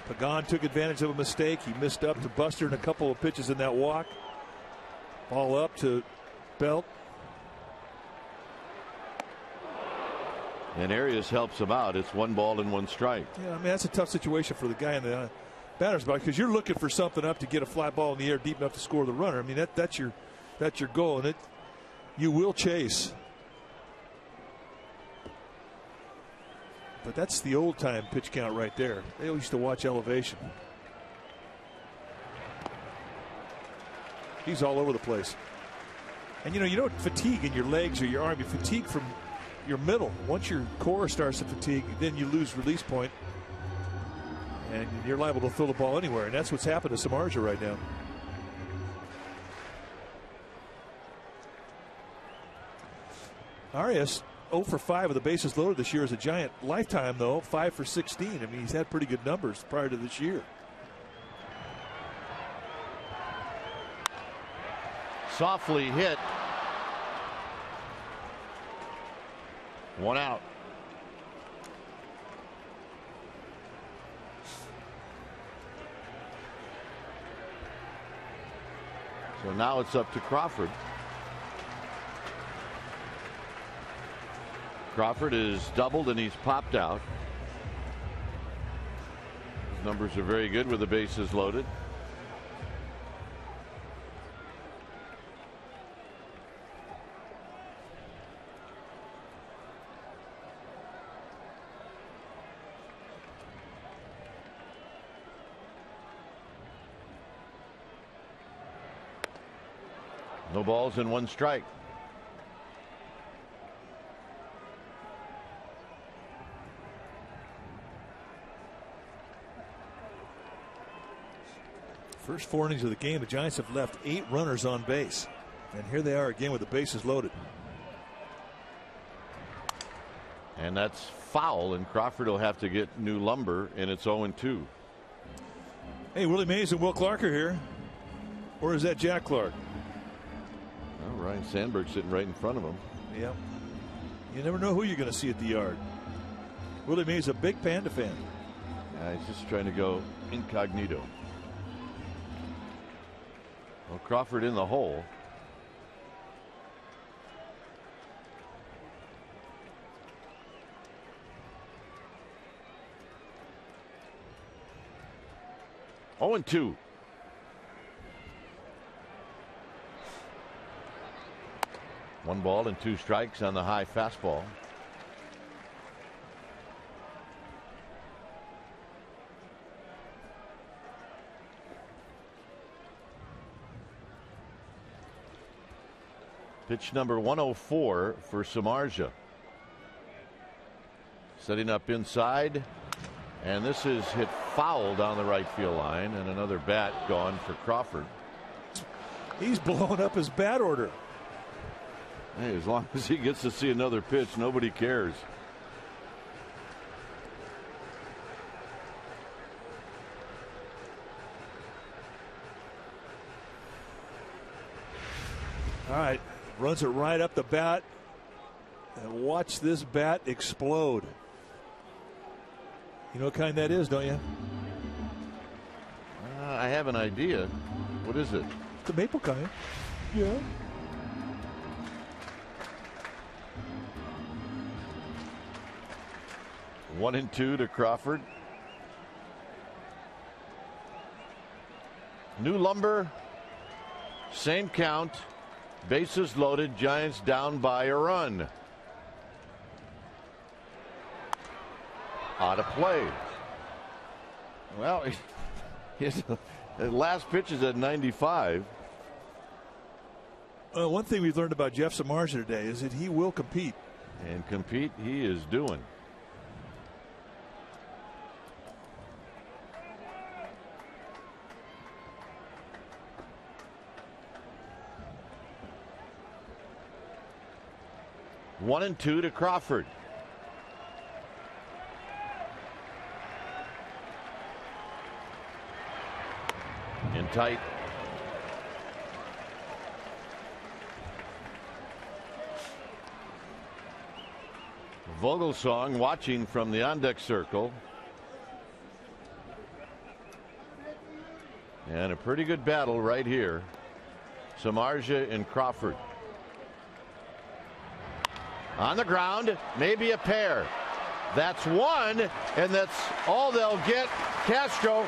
Pagan took advantage of a mistake. He missed up to Buster in a couple of pitches in that walk. Ball up to Belt. And Arias helps him out. It's 1 ball and 1 strike. Yeah, I mean, that's a tough situation for the guy in the batter's box because you're looking for something up to get a fly ball in the air deep enough to score the runner. I mean, that's your goal, and you will chase. But that's the old time pitch count right there. They used to watch elevation. He's all over the place. And you don't fatigue in your legs or your arm. You fatigue from your middle. Once your core starts to fatigue, then you lose release point. And you're liable to throw the ball anywhere. And that's what's happened to Samardzija right now. Arias 0 for 5 with the bases loaded this year as a Giant. Lifetime, though, 5 for 16. I mean, he's had pretty good numbers prior to this year. Softly hit. 1 out. So now it's up to Crawford. Crawford is doubled and he's popped out. His numbers are very good with the bases loaded. No balls and 1 strike. First 4 innings of the game, the Giants have left 8 runners on base. And here they are again with the bases loaded. And that's foul, and Crawford will have to get new lumber, and it's 0-2. Hey, Willie Mays and Will Clark are here. Or is that Jack Clark? Well, Ryan Sandberg sitting right in front of him. Yeah. You never know who you're going to see at the yard. Willie Mays, a big Panda fan. He's just trying to go incognito. Well, Crawford in the hole. 0-2. One ball and 2 strikes on the high fastball. Pitch number 104 for Samardzija. Setting up inside, and this is hit foul down the right field line, and another bat gone for Crawford. He's blowing up his bat order. Hey, as long as he gets to see another pitch, nobody cares. All right, runs it right up the bat, and watch this bat explode. You know what kind that is, don't you? I have an idea. What is it? The maple kind. Yeah. 1-2 to Crawford. New lumber. Same count. Bases loaded. Giants down by a run. Out of play. Well, his last pitch is at 95. One thing we've learned about Jeff Samardzija today is that he will compete. And compete he is doing. One and 2 to Crawford. In tight. Vogelsong watching from the on-deck circle. And a pretty good battle right here. Samardzija and Crawford. On the ground, maybe a pair. That's one, and that's all they'll get. Castro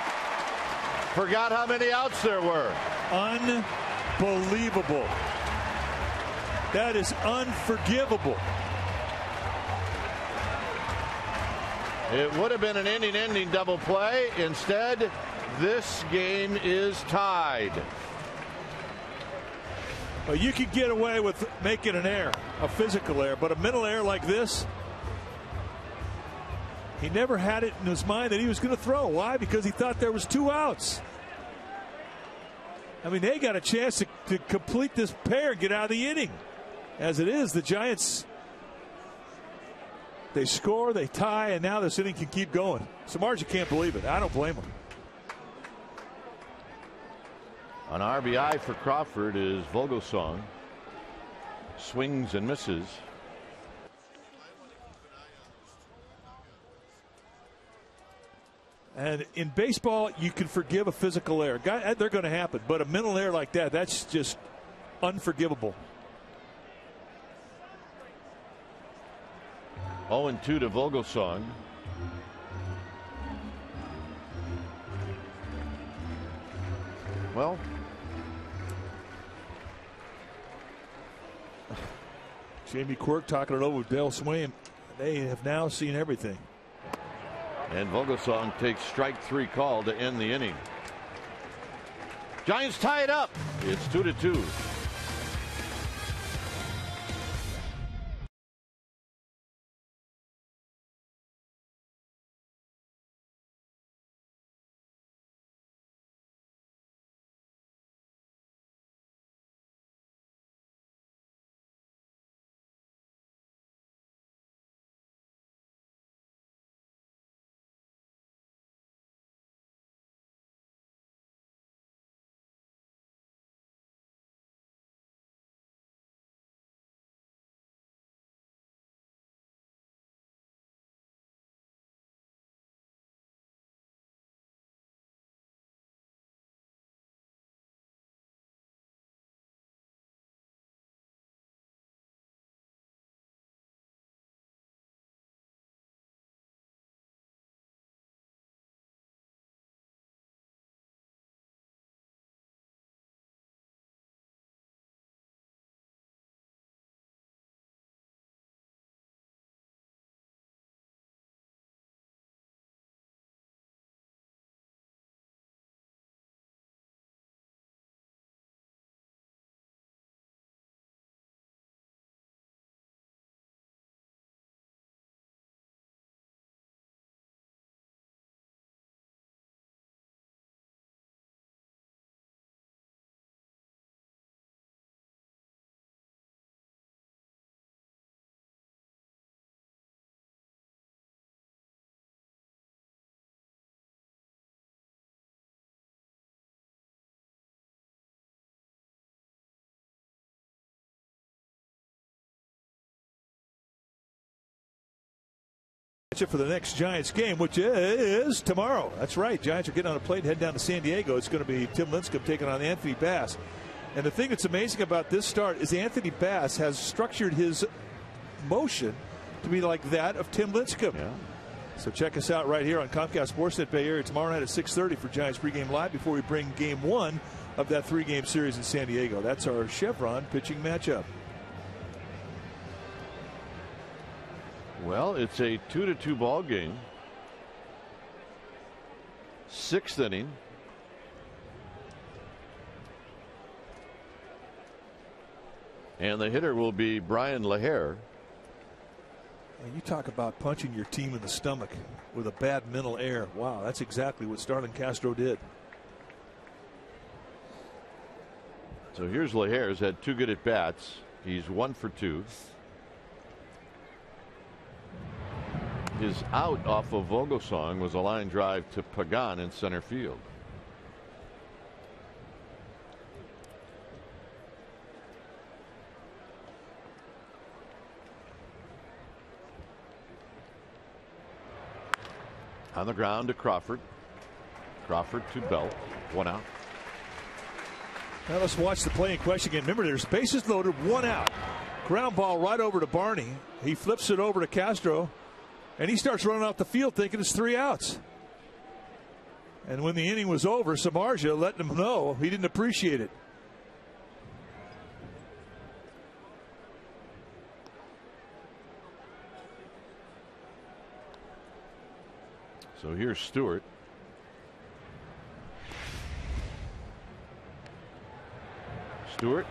forgot how many outs there were. Unbelievable. That is unforgivable. It would have been an inning-ending double play. Instead, this game is tied. Well, you could get away with making an error, a physical error, but a mental error like this, he never had it in his mind that he was going to throw. Why? Because he thought there was 2 outs. I mean, they got a chance to complete this pair and get out of the inning. As it is, the Giants, they score, they tie, and now this inning can keep going. Samardzija can't believe it. I don't blame him. An RBI for Crawford is Vogelsong. Swings and misses. And in baseball, you can forgive a physical error. They're going to happen. But a mental error like that, that's just unforgivable. 0-2 to Vogelsong. Well, Jamie Quirk talking it over with Dale Swain. They have now seen everything. And Vogelsong takes strike 3 call to end the inning. Giants tie it up. It's 2-2. For the next Giants game, which is tomorrow. That's right. Giants are getting on a plane, head down to San Diego. It's going to be Tim Lincecum taking on Anthony Bass. And the thing that's amazing about this start is Anthony Bass has structured his motion to be like that of Tim Lincecum. Yeah. So check us out right here on Comcast Sportsnet Bay Area tomorrow night at 6:30 for Giants pregame live before we bring game 1 of that 3-game series in San Diego. That's our Chevron pitching matchup. Well, it's a 2-2 ball game. 6th inning. And the hitter will be Brian LaHare. And you talk about punching your team in the stomach with a bad mental air. Wow, that's exactly what Starlin Castro did. So here's LaHare. He's had 2 good at bats. He's 1 for 2. His out off of Vogelsong was a line drive to Pagan in center field. On the ground to Crawford. Crawford to Belt. 1 out. Now let's watch the play in question again. Remember, there's bases loaded, 1 out. Ground ball right over to Barney. He flips it over to Castro. And he starts running off the field thinking it's 3 outs. And when the inning was over, Samardzija let him know he didn't appreciate it. So here's Stewart. Stewart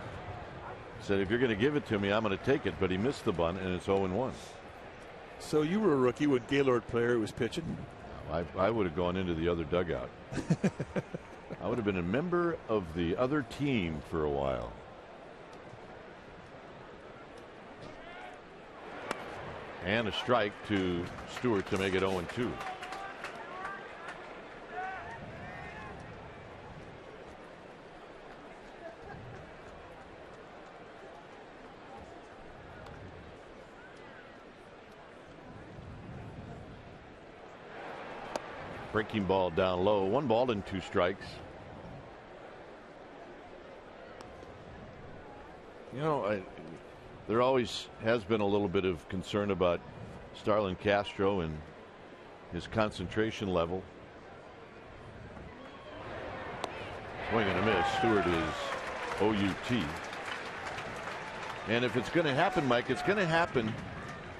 said, if you're going to give it to me, I'm going to take it. But he missed the bunt, and it's 0-1. So you were a rookie when Gaylord Player was pitching? I would have gone into the other dugout. I would have been a member of the other team for a while. And a strike to Stewart to make it 0-2. Breaking ball down low. 1 ball and 2 strikes. You know, there always has been a little bit of concern about Starlin Castro and his concentration level. Swing and a miss. Stewart is OUT. And if it's going to happen, Mike, it's going to happen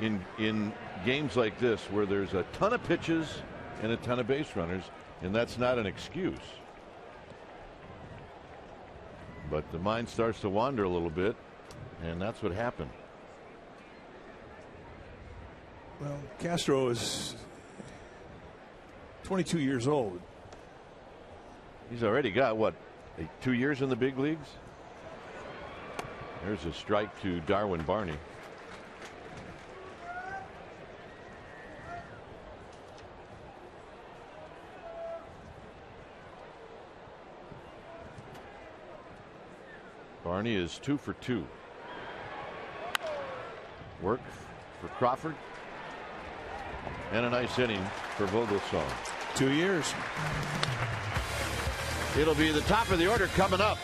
in games like this where there's a ton of pitches and a ton of base runners, and that's not an excuse. But the mind starts to wander a little bit, and that's what happened. Well, Castro is 22 years old. He's already got, what, 2 years in the big leagues? There's a strike to Darwin Barney. Barney is 2 for 2. Work for Crawford. And a nice inning for Vogelsong. 2 years. It'll be the top of the order coming up.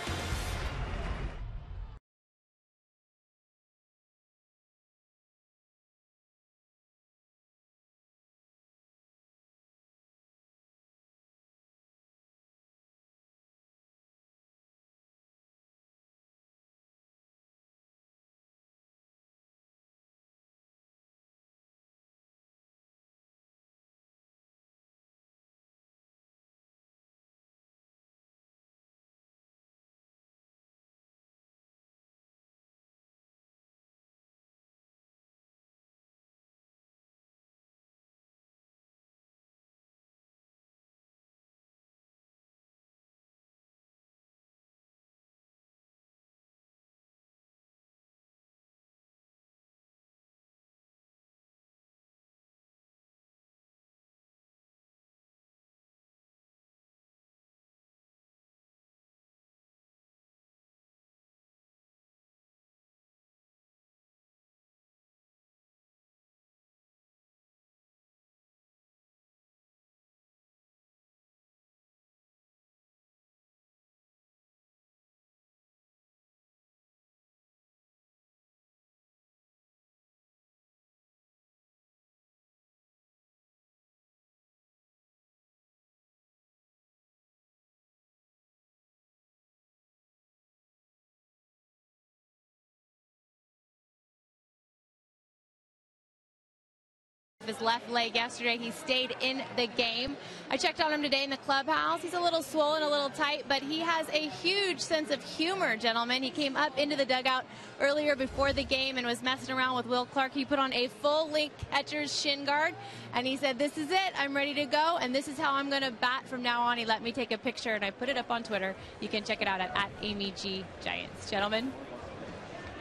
his left leg yesterday. He stayed in the game. I checked on him today in the clubhouse. He's a little swollen, a little tight, but he has a huge sense of humor, gentlemen. He came up into the dugout earlier before the game and was messing around with Will Clark. He put on a full-length catcher's shin guard, and he said, "This is it. I'm ready to go, and this is how I'm going to bat from now on." He let me take a picture, and I put it up on Twitter. You can check it out at Amy G Giants. Gentlemen.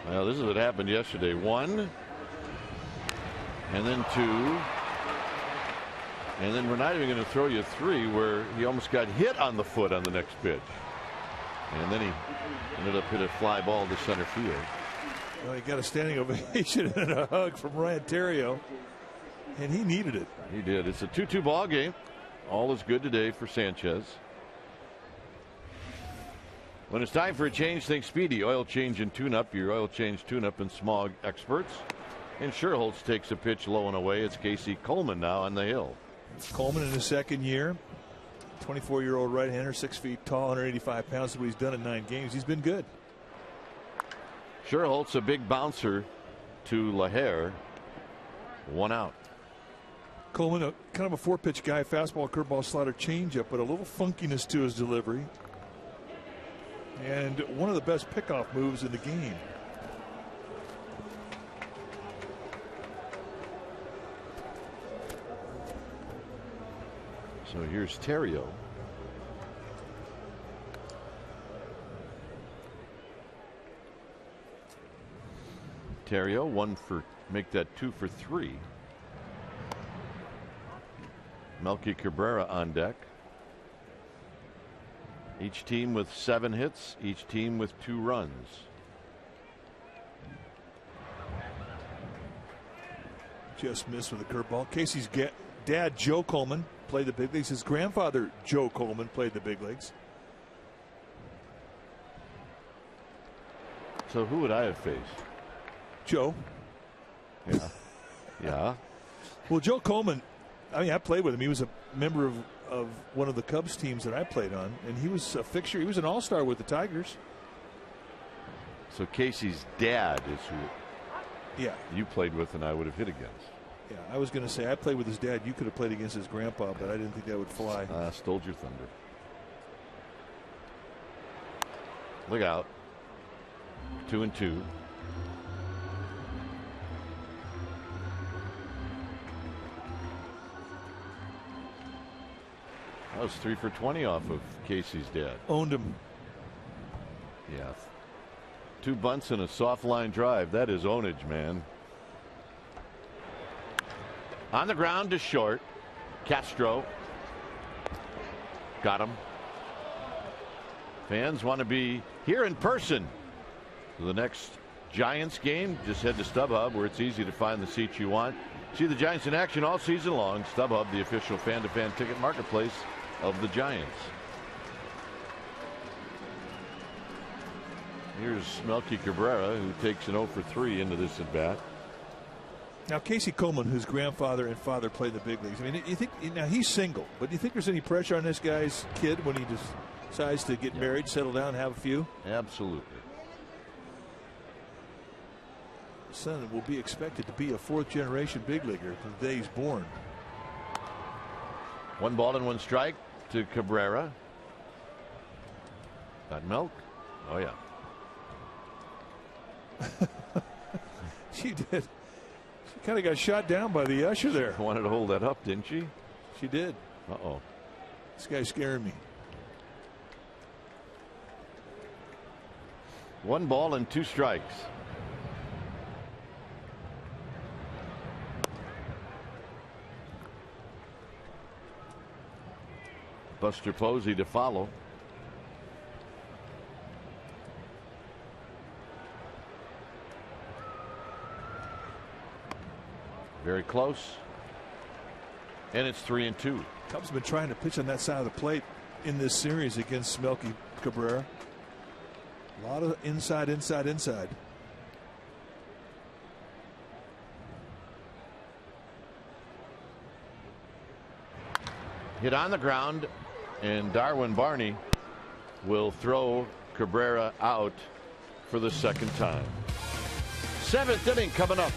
Well, this is what happened yesterday. 1, and then 2, and then we're not even going to throw you 3, where he almost got hit on the foot on the next pitch, and then he ended up hit a fly ball to center field. Well, he got a standing ovation and a hug from Ryan Theriot, and he needed it. He did. It's a 2-2 ball game. All is good today for Sanchez. When it's time for a change, think Speedy. Oil change and tune-up. Your oil change tune-up and smog experts. And Sherholtz takes a pitch low and away. It's Casey Coleman now on the hill. Coleman in his second year. 24-year-old right-hander, 6 feet tall, 185 pounds. What he's done in 9 games. He's been good. Sherholtz, a big bouncer to LaHare. 1 out. Coleman, kind of a 4-pitch guy. Fastball, curveball, slider, changeup, but a little funkiness to his delivery. And one of the best pickoff moves in the game. So here's Theriot. Theriot, 1 for, make that 2 for 3. Melky Cabrera on deck. Each team with 7 hits, each team with 2 runs. Just missed with a curveball. Casey's dad, Joe Coleman, played the big leagues. His grandfather, Joe Coleman, played the big leagues. So who would I have faced? Joe. Yeah. Yeah. Well, Joe Coleman, I mean, I played with him. He was a member of one of the Cubs teams that I played on, and he was a fixture. He was an all-star with the Tigers. So Casey's dad is who you played with and I would have hit against. Yeah, I was going to say I played with his dad. You could have played against his grandpa, but I didn't think that would fly. Stole your thunder. Look out. 2-2. That was 3 for 20 off of Casey's dad. Owned him. Yeah. 2 bunts and a soft line drive. That is ownage, man. On the ground to short. Castro. Got him. Fans want to be here in person for the next Giants game. Just head to StubHub, where it's easy to find the seats you want. See the Giants in action all season long. StubHub, the official fan-to-fan ticket marketplace of the Giants. Here's Melky Cabrera, who takes an 0 for 3 into this at bat. Now, Casey Coleman, whose grandfather and father played the big leagues. I mean, you think now he's single, but do you think there's any pressure on this guy's kid when he decides to get married, settle down, have a few? Absolutely. Son will be expected to be a 4th-generation big leaguer the day he's born. 1 ball and 1 strike to Cabrera. Got milk? Oh, yeah. She did. She kind of got shot down by the usher there. Wanted to hold that up, didn't she? She did. Uh-oh. This guy's scaring me. 1 ball and 2 strikes. Buster Posey to follow. Very close. And it's 3-2. Cubs have been trying to pitch on that side of the plate in this series against Melky Cabrera. A lot of inside. Hit on the ground, and Darwin Barney will throw Cabrera out for the 2nd time. 7th inning coming up.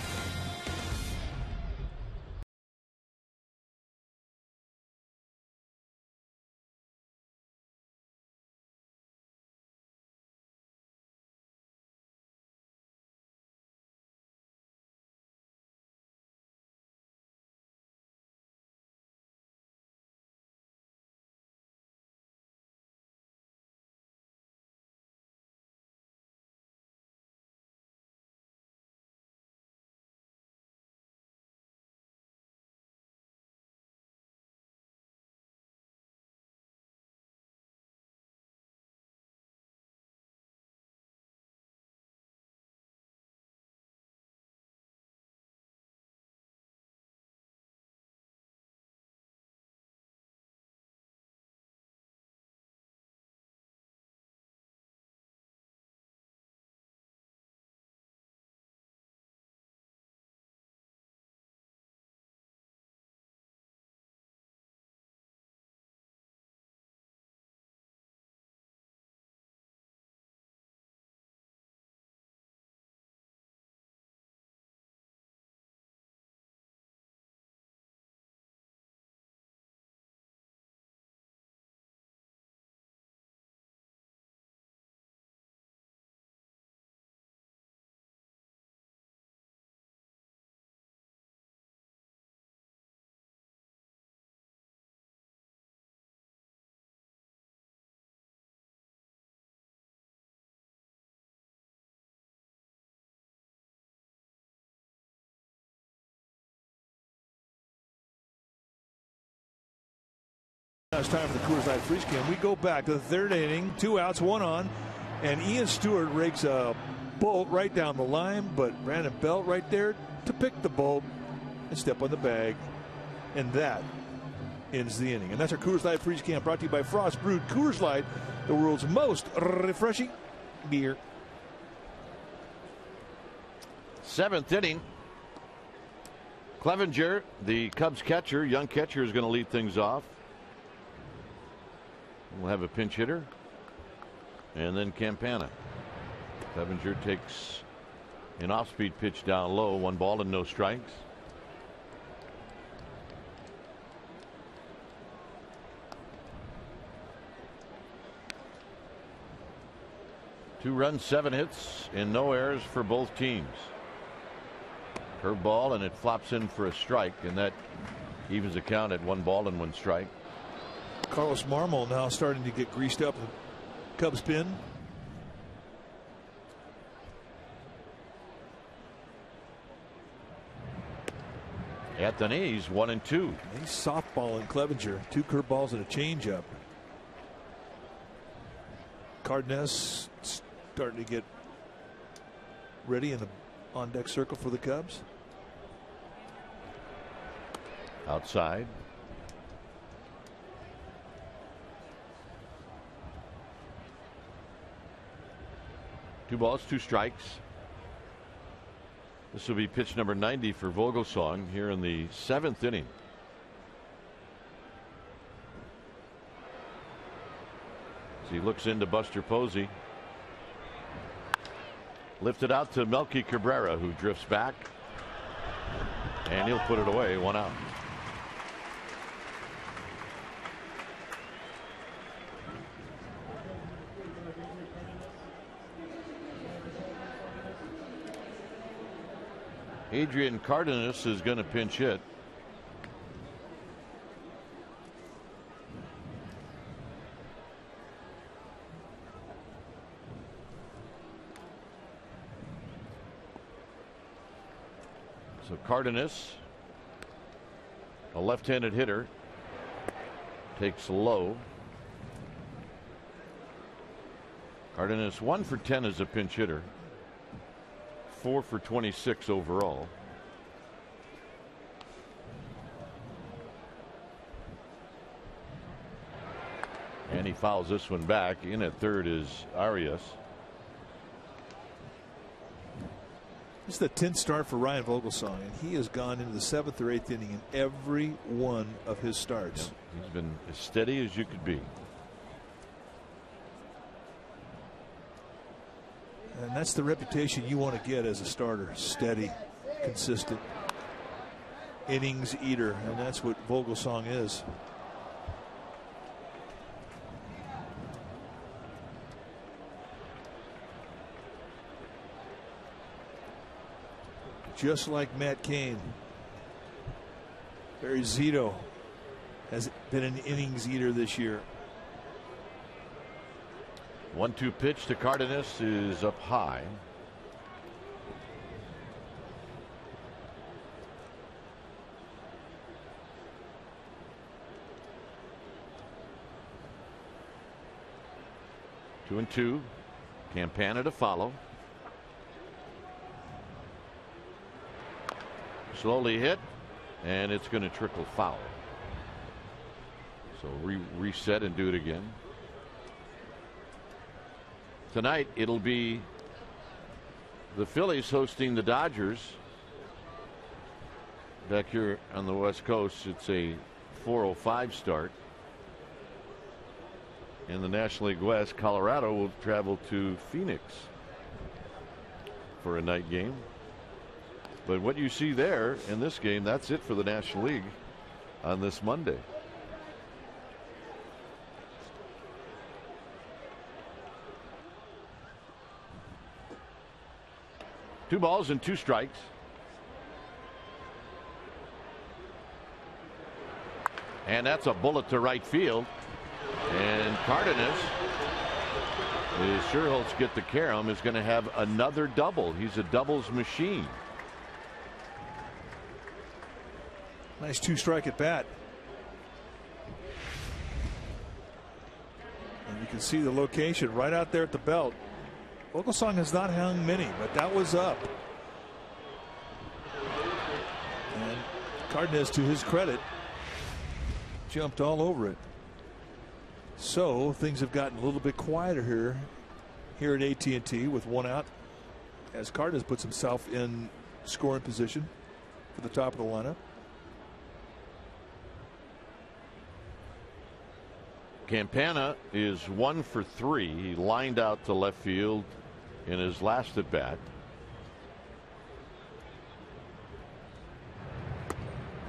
Now it's time for the Coors Light Freeze Can. We go back to the third inning, 2 outs, 1 on, and Ian Stewart rakes a bolt right down the line, but Brandon Belt right there to pick the bolt and step on the bag, and that ends the inning. And that's our Coors Light Freeze Can, brought to you by Frost Brewed Coors Light, the world's most refreshing beer. 7th inning. Clevenger, the Cubs catcher, young catcher, is going to lead things off. We'll have a pinch hitter, and then Campana. Clevenger takes an off-speed pitch down low, 1 ball and no strikes. Two runs, 7 hits, and no errors for both teams. Curveball, and it flops in for a strike, and that evens the count at 1 ball and 1 strike. Carlos Marmol now starting to get greased up in the Cubs pen. At the knees, 1-2. He's softballing Clevenger. 2 curveballs and a changeup. Cardenas starting to get ready in the on-deck circle for the Cubs. Outside. Two balls, 2 strikes. This will be pitch number 90 for Vogelsong here in the 7th inning. As he looks into Buster Posey. Lifted out to Melky Cabrera, who drifts back. And he'll put it away, 1 out. Adrian Cardenas is going to pinch hit. So Cardenas, a left-handed hitter, takes low. Cardenas 1 for 10 as a pinch hitter. 4 for 26 overall. And he fouls this one back. In at third is Arias. This is the 10th start for Ryan Vogelsong, and he has gone into the 7th or 8th inning in every one of his starts. He's been as steady as you could be. And that's the reputation you want to get as a starter. Steady, consistent, innings eater, and that's what Vogelsong is. Just like Matt Cain, Barry Zito has been an innings eater this year. 1-2 pitch to Cardenas is up high. Two and two. Campana to follow. Slowly hit, and it's going to trickle foul. So reset and do it again. Tonight it'll be the Phillies hosting the Dodgers. Back here on the West Coast, it's a 4:05 start. In the National League West, Colorado will travel to Phoenix for a night game. But what you see there in this game, that's it for the National League on this Monday. Two balls and 2 strikes. And that's a bullet to right field. And Cardenas, if Sherholtz get to carry him, is going to have another double. He's a doubles machine. Nice 2-strike at bat. You can see the location right out there at the belt. Vogelsong has not hung many, but that was up. And Cardenas, to his credit, jumped all over it. So things have gotten a little bit quieter here at AT&T with one out, as Cardenas puts himself in scoring position for the top of the lineup. Campana is 1 for 3. He lined out to left field in his last at bat.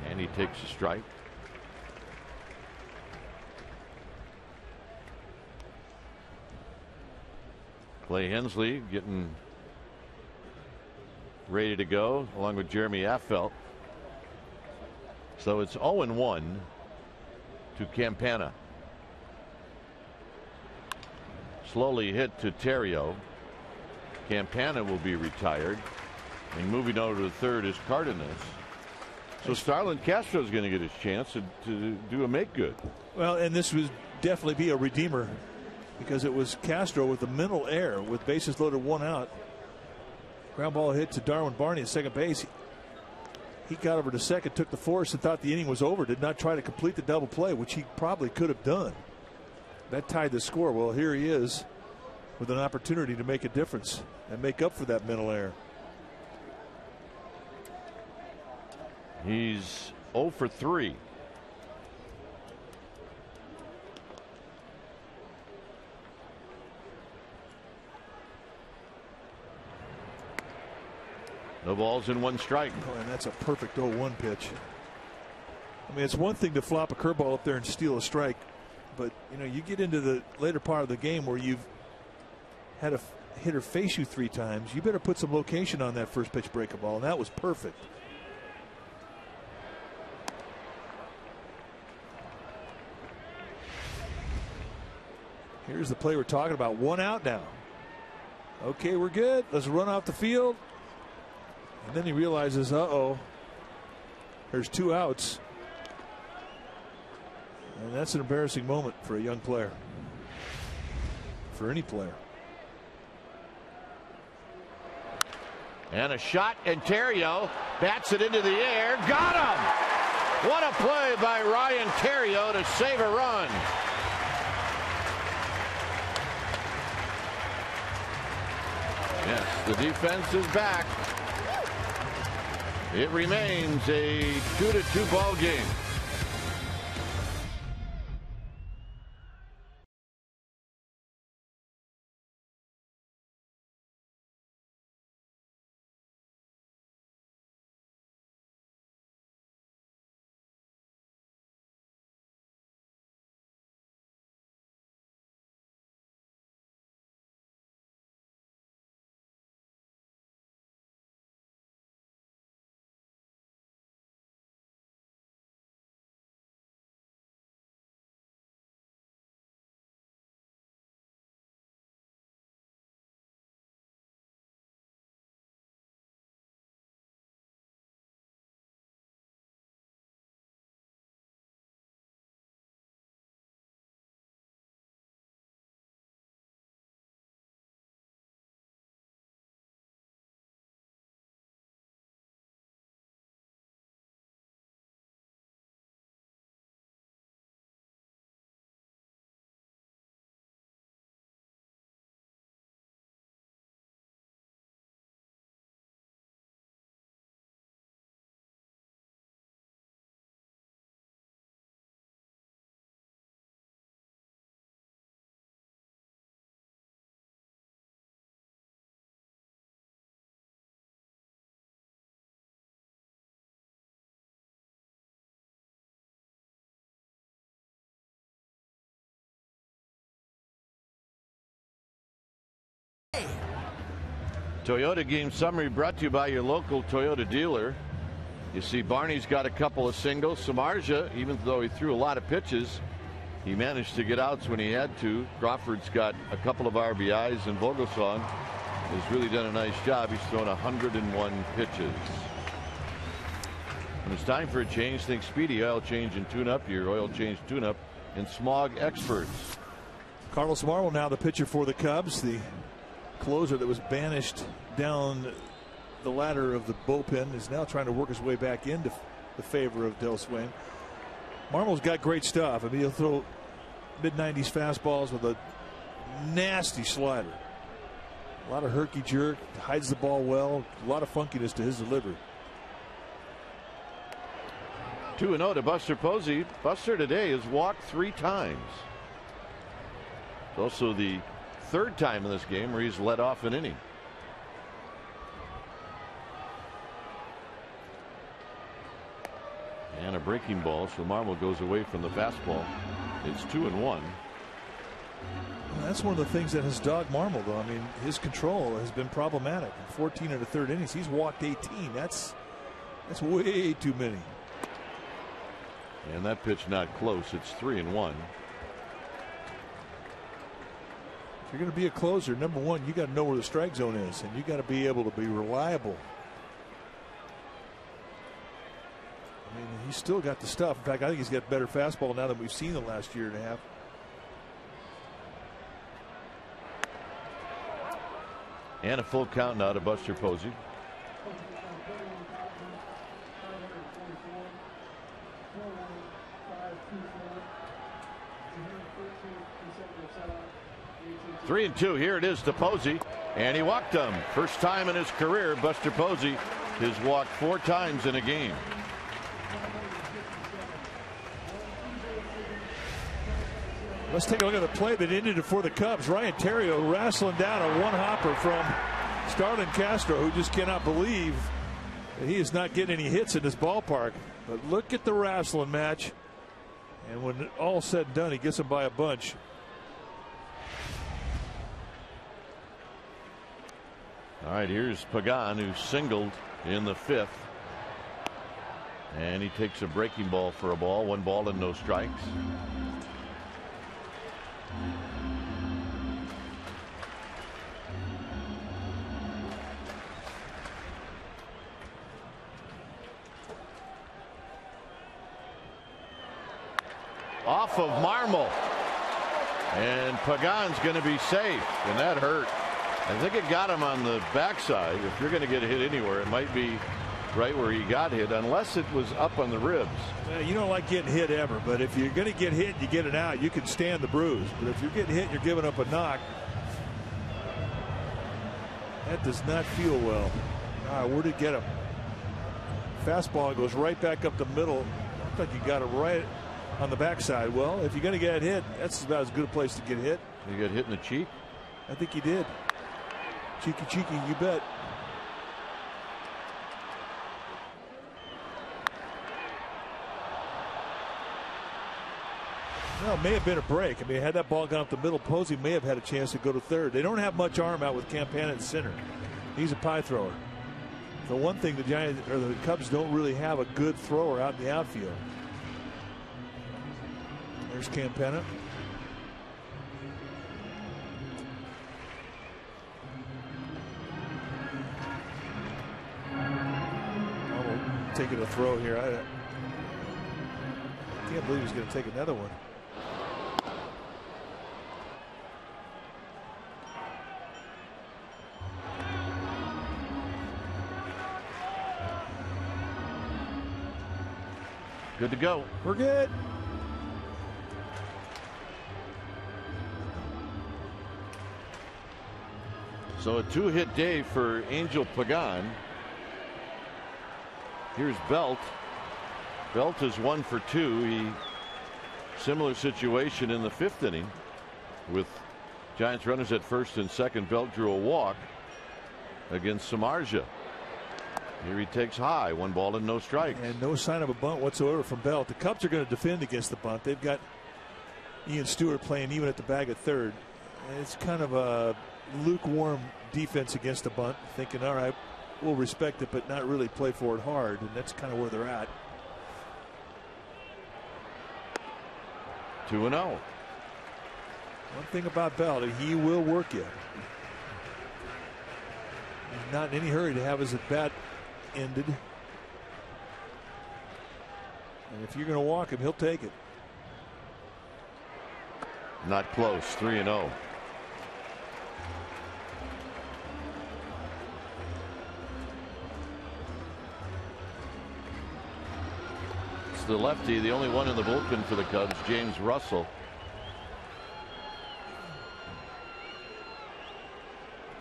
And he takes a strike. Clay Hensley getting ready to go along with Jeremy Affeldt. So it's 0-1 to Campana. Slowly hit to Terrio. Campana will be retired. And moving over to the third is Cardenas. So Starlin Castro is going to get his chance to do a make good. Well, and this would definitely be a redeemer, because it was Castro with the mental error with bases loaded, one out. Ground ball hit to Darwin Barney at second base. He got over to second, took the force, and thought the inning was over. Did not try to complete the double play, which he probably could have done. That tied the score. Well, here he is with an opportunity to make a difference and make up for that mental error. He's 0 for 3. No balls and 1 strike. Oh, and that's a perfect 0-1 pitch. I mean, it's one thing to flop a curveball up there and steal a strike, but you know, you get into the later part of the game where you've had a hitter face you 3 times. You better put some location on that first pitch breaking ball, and that was perfect. Here's the play we're talking about. 1 out now. Okay, we're good. Let's run off the field. And then he realizes, uh-oh, there's 2 outs. And that's an embarrassing moment for a young player. For any player. And a shot, and Terrio bats it into the air. Got him! What a play by Ryan Terrio to save a run. Yes, the defense is back. It remains a 2-2 ball game. Toyota game summary brought to you by your local Toyota dealer. You see Barney's got a couple of singles. Samardzija, even though he threw a lot of pitches, he managed to get outs when he had to. Crawford's got a couple of RBIs, and Vogelsong has really done a nice job. He's thrown 101 pitches. When it's time for a change, think Speedy Oil Change and Tune Up, your oil change tune-up and Smog experts. Carlos Marmol now the pitcher for the Cubs, the closer that was banished down the ladder of the bullpen, is now trying to work his way back into the favor of Del Swain. Marmol's got great stuff. I mean, he'll throw mid-90s fastballs with a nasty slider. A lot of herky jerk, hides the ball well, a lot of funkiness to his delivery. 2-0 to Buster Posey. Buster today has walked 3 times. It's also the 3rd time in this game where he's led off an inning. And a breaking ball, so Marmol goes away from the fastball. It's 2-1. That's one of the things that has dogged Marmol, though. I mean, his control has been problematic. In 14 of the 3rd innings, he's walked 18. That's way too many. And that pitch not close. It's 3-1. If you're going to be a closer, number one, you got to know where the strike zone is, and you got to be able to be reliable. I mean, he's still got the stuff. In fact, I think he's got better fastball now than we've seen the last year and a half. And a full count now to Buster Posey. Three and two. Here it is to Posey, and he walked him. First time in his career, Buster Posey has walked 4 times in a game. Let's take a look at the play that ended it for the Cubs. Ryan Theriot wrestling down a one-hopper from Starlin Castro, who just cannot believe that he is not getting any hits in this ballpark. But look at the wrestling match. And when all's said and done, he gets him by a bunch. All right, here's Pagan, who singled in the 5th. And he takes a breaking ball for a ball. 1 ball and no strikes. Off of Marmol, and Pagan's going to be safe, and that hurt. I think it got him on the backside. If you're going to get hit anywhere, it might be right where he got hit, unless it was up on the ribs. You don't like getting hit ever, but if you're going to get hit and you get it out, you can stand the bruise. But if you're getting hit and you're giving up a knock, that does not feel well. Where'd it get him? Fastball goes right back up the middle. Looks like you got it right on the backside. Well, if you're going to get hit, that's about as good a place to get hit. You got hit in the cheek? I think he did. Cheeky, you bet. Well, it may have been a break. I mean, had that ball gone up the middle, Posey may have had a chance to go to 3rd. They don't have much arm out with Campana at center. He's a pie thrower. The one thing the Giants or the Cubs don't really have a good thrower out in the outfield. There's Campana. Taking a throw here. I can't believe he's going to take another one. Good to go. We're good. So a 2-hit day for Angel Pagan. Here's Belt. Belt is 1 for 2. Similar situation in the 5th inning with Giants runners at 1st and 2nd. Belt drew a walk against Samardzija. Here he takes high. 1 ball and no strikes. And no sign of a bunt whatsoever from Belt. The Cubs are going to defend against the bunt. They've got Ian Stewart playing even at the bag at 3rd. It's kind of a lukewarm defense against the bunt, thinking, all right, we'll respect it, but not really play for it hard, and that's kind of where they're at. 2-0. One thing about Belt, he will work you. He's not in any hurry to have his at bat ended. And if you're going to walk him, he'll take it. Not close. 3-0. It's the lefty, the only one in the bullpen for the Cubs, James Russell.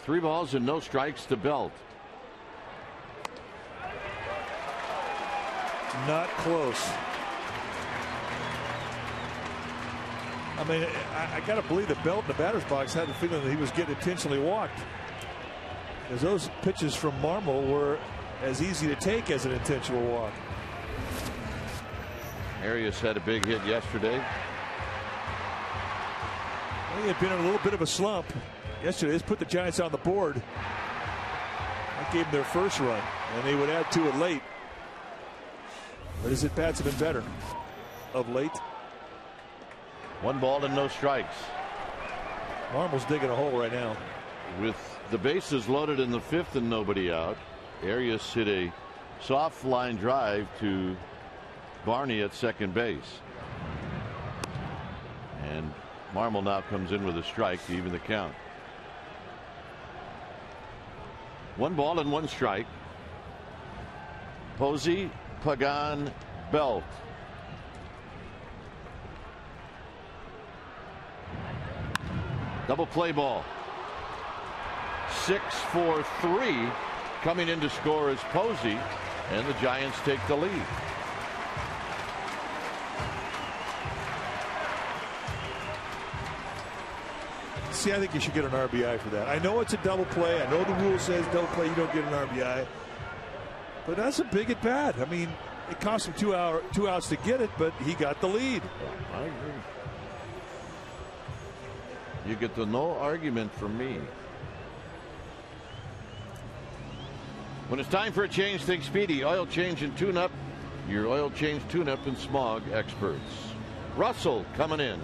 3 balls and no strikes to Belt. Not close. I mean, I got to believe that Belt in the batter's box had the feeling that he was getting intentionally walked, because those pitches from Marmol were as easy to take as an intentional walk. Arias had a big hit yesterday. Well, he had been in a little bit of a slump yesterday. This put the Giants on the board. That gave them their first run, and they would add to it late. But his at-bats have been better of late. 1 ball and no strikes. Marmol's digging a hole right now. With the bases loaded in the 5th and nobody out, Arias hit a soft line drive to Barney at second base. And Marmol now comes in with a strike to even the count. 1 ball and 1 strike. Posey, Pagan, Belt. Double play ball. 6-4-3. Coming in to score is Posey, and the Giants take the lead. See, I think you should get an RBI for that. I know it's a double play. I know the rule says double play, you don't get an RBI. But that's a big at bat. I mean, it cost him 2 outs to get it, but he got the lead. I agree. You get the no argument from me. When it's time for a change, think Speedy. Oil change and tune-up. Your oil change, tune-up, and smog experts. Russell coming in.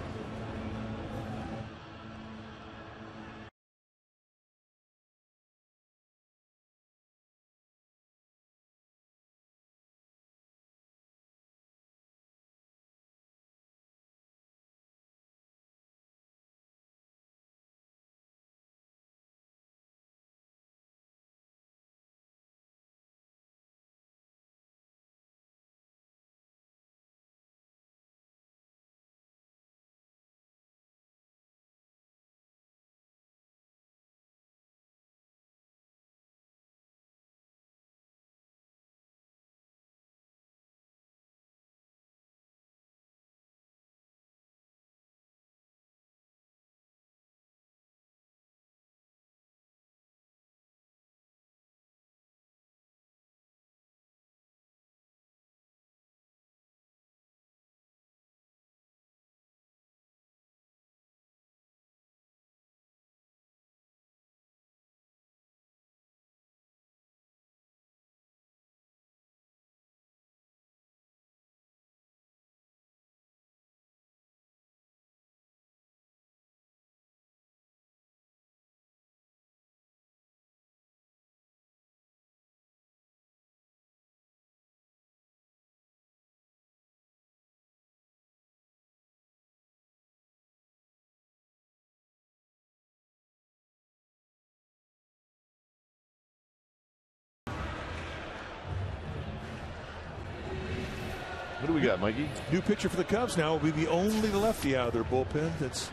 What do we got, Mikey? New pitcher for the Cubs now will be the only lefty out of their bullpen. That's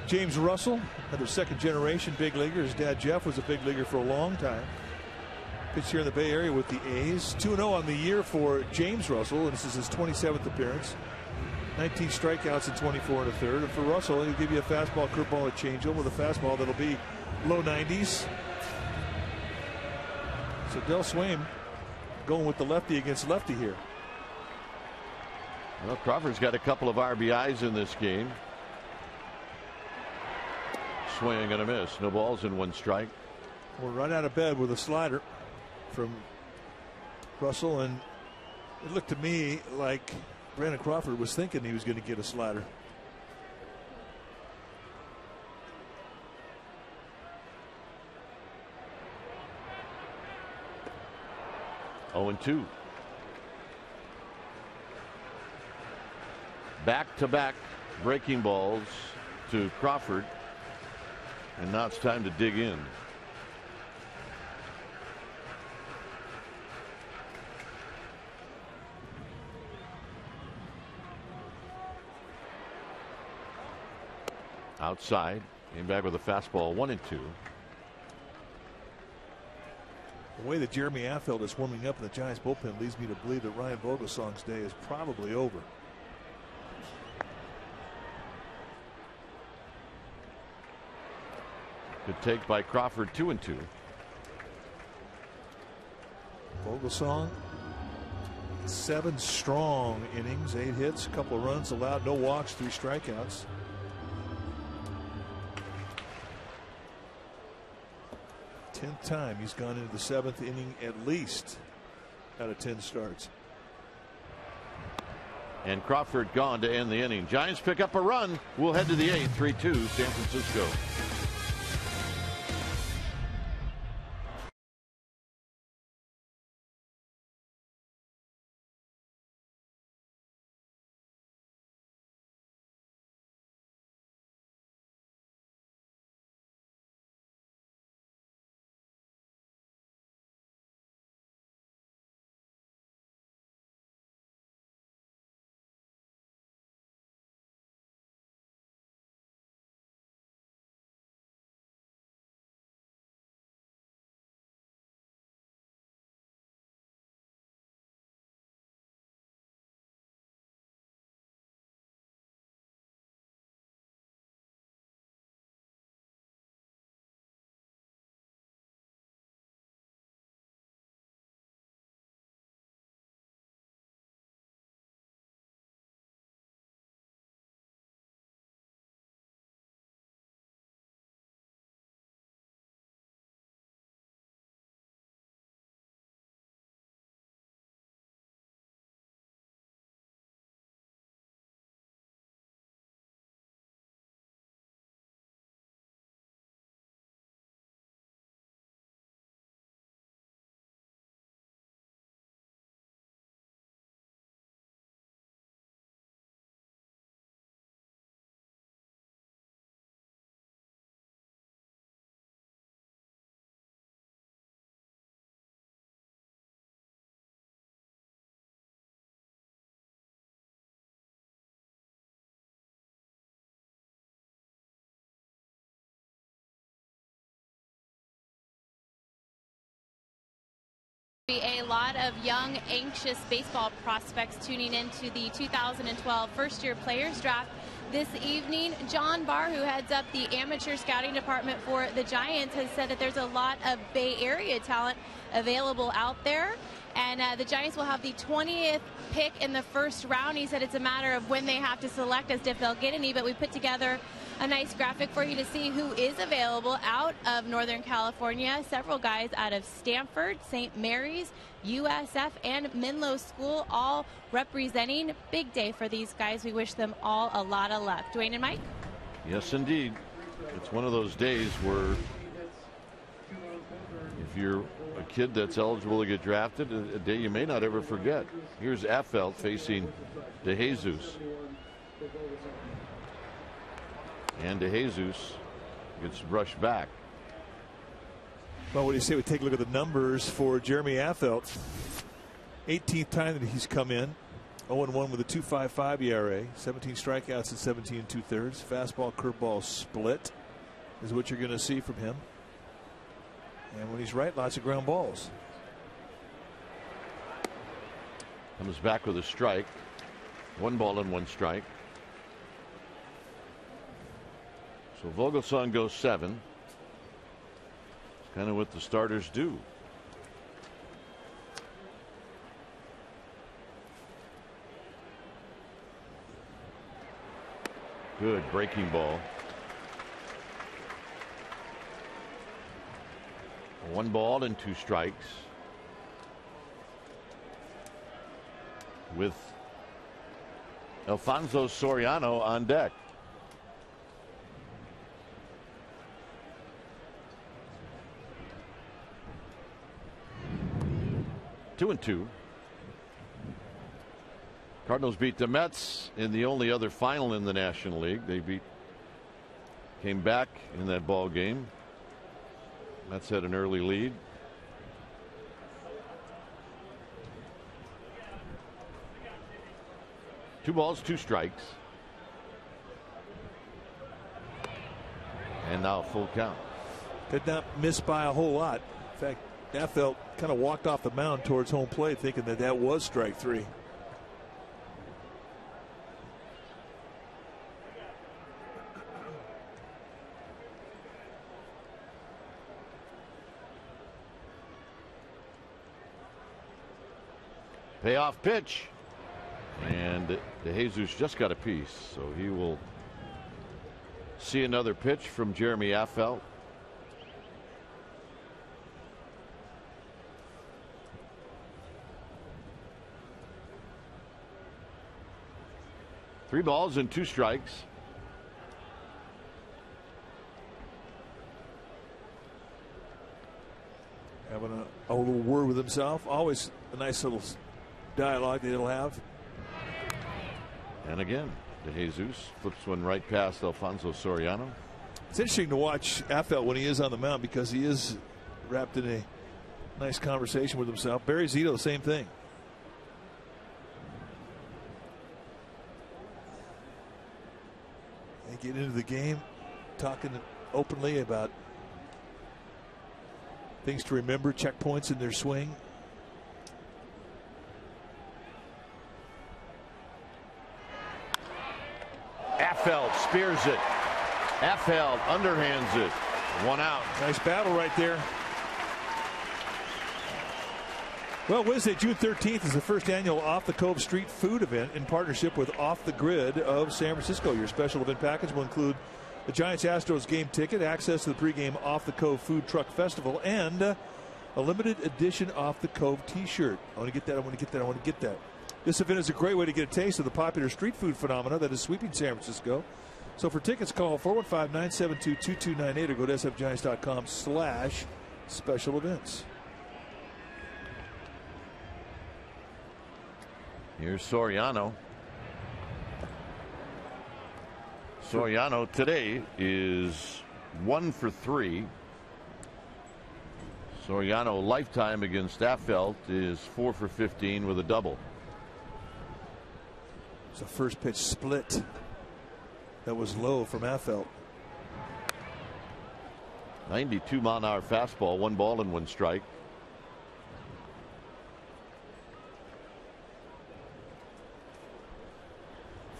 James Russell, another second-generation big leaguer. His dad, Jeff, was a big leaguer for a long time. Pitched here in the Bay Area with the A's. 2-0 on the year for James Russell, and this is his 27th appearance. 19 strikeouts in 24 and a third. And for Russell, he'll give you a fastball, curveball, a changeup with a fastball that'll be low 90s. So Del Swaim going with the lefty against lefty here. Well, Crawford's got a couple of RBIs in this game. Swing and a miss. No balls and 1 strike. We're right out of bed with a slider from Russell, and it looked to me like Brandon Crawford was thinking he was going to get a slider. Oh, 0-2. Back-to-back breaking balls to Crawford. And now it's time to dig in. Outside, came back with a fastball, 1-2. The way that Jeremy Affeldt is warming up in the Giants bullpen leads me to believe that Ryan Vogelsong's day is probably over. Good take by Crawford, 2-2. Vogelsong, 7 strong innings, 8 hits, a couple of runs allowed, no walks, 3 strikeouts. Tenth time he's gone into the 7th inning at least out of 10 starts. And Crawford gone to end the inning. Giants pick up a run. We'll head to the 8th, 3-2 San Francisco. A lot of young, anxious baseball prospects tuning into the 2012 first-year players draft this evening. John Barr, who heads up the amateur scouting department for the Giants, has said that there's a lot of Bay Area talent available out there. And the Giants will have the 20th pick in the first round. He said it's a matter of when they have to select as if they'll get any, but we put together a nice graphic for you to see who is available out of Northern California. Several guys out of Stanford, St. Mary's, USF, and Menlo School, all representing. Big day for these guys. We wish them all a lot of luck. Dwayne and Mike? Yes, indeed. It's one of those days where if you're a kid that's eligible to get drafted, a day you may not ever forget. Here's Affeldt facing DeJesus. And DeJesus gets brushed back. Well, what do you say we take a look at the numbers for Jeremy Affeldt? 18th time that he's come in. 0-1 with a 2.55 ERA. 17 strikeouts and 17 2/3. Fastball, curveball split is what you're going to see from him. And when he's right, lots of ground balls. Comes back with a strike. 1 ball and 1 strike. So Vogelsong goes 7. It's kind of what the starters do. Good breaking ball. 1 ball and 2 strikes. With Alfonso Soriano on deck. Two and 2. Cardinals beat the Mets in the only other final in the National League. They beat came back in that ball game. Mets had an early lead. Two balls, two strikes. And now full count. Did not miss by a whole lot. In fact, Affeldt kind of walked off the mound towards home plate thinking that that was strike three. Payoff pitch. And DeJesus just got a piece, so he will see another pitch from Jeremy Affeldt. Three balls and two strikes. Having a little word with himself. Always a nice little dialogue that he'll have. And again, DeJesus flips one right past Alfonso Soriano. It's interesting to watch Affeldt when he is on the mound because he is wrapped in a nice conversation with himself. Barry Zito, the same thing. They get into the game talking openly about things to remember, checkpoints in their swing. Affeldt spears it. Affeldt underhands it. One out. Nice battle right there. Well, Wednesday, June 13th is the first annual Off the Cove Street Food event in partnership with Off the Grid of San Francisco. Your special event package will include the Giants-Astros game ticket, access to the pregame Off the Cove Food Truck Festival, and a limited edition Off the Cove t-shirt. I want to get that, I want to get that, I want to get that. This event is a great way to get a taste of the popular street food phenomena that is sweeping San Francisco. So for tickets, call 415-972-2298 or go to sfgiants.com/special events. Here's Soriano. Soriano today is 1 for 3. Soriano lifetime against Affeldt is 4 for 15 with a double. It's a first pitch split that was low from Affeldt. 92-mile-an-hour fastball, 1 ball and 1 strike.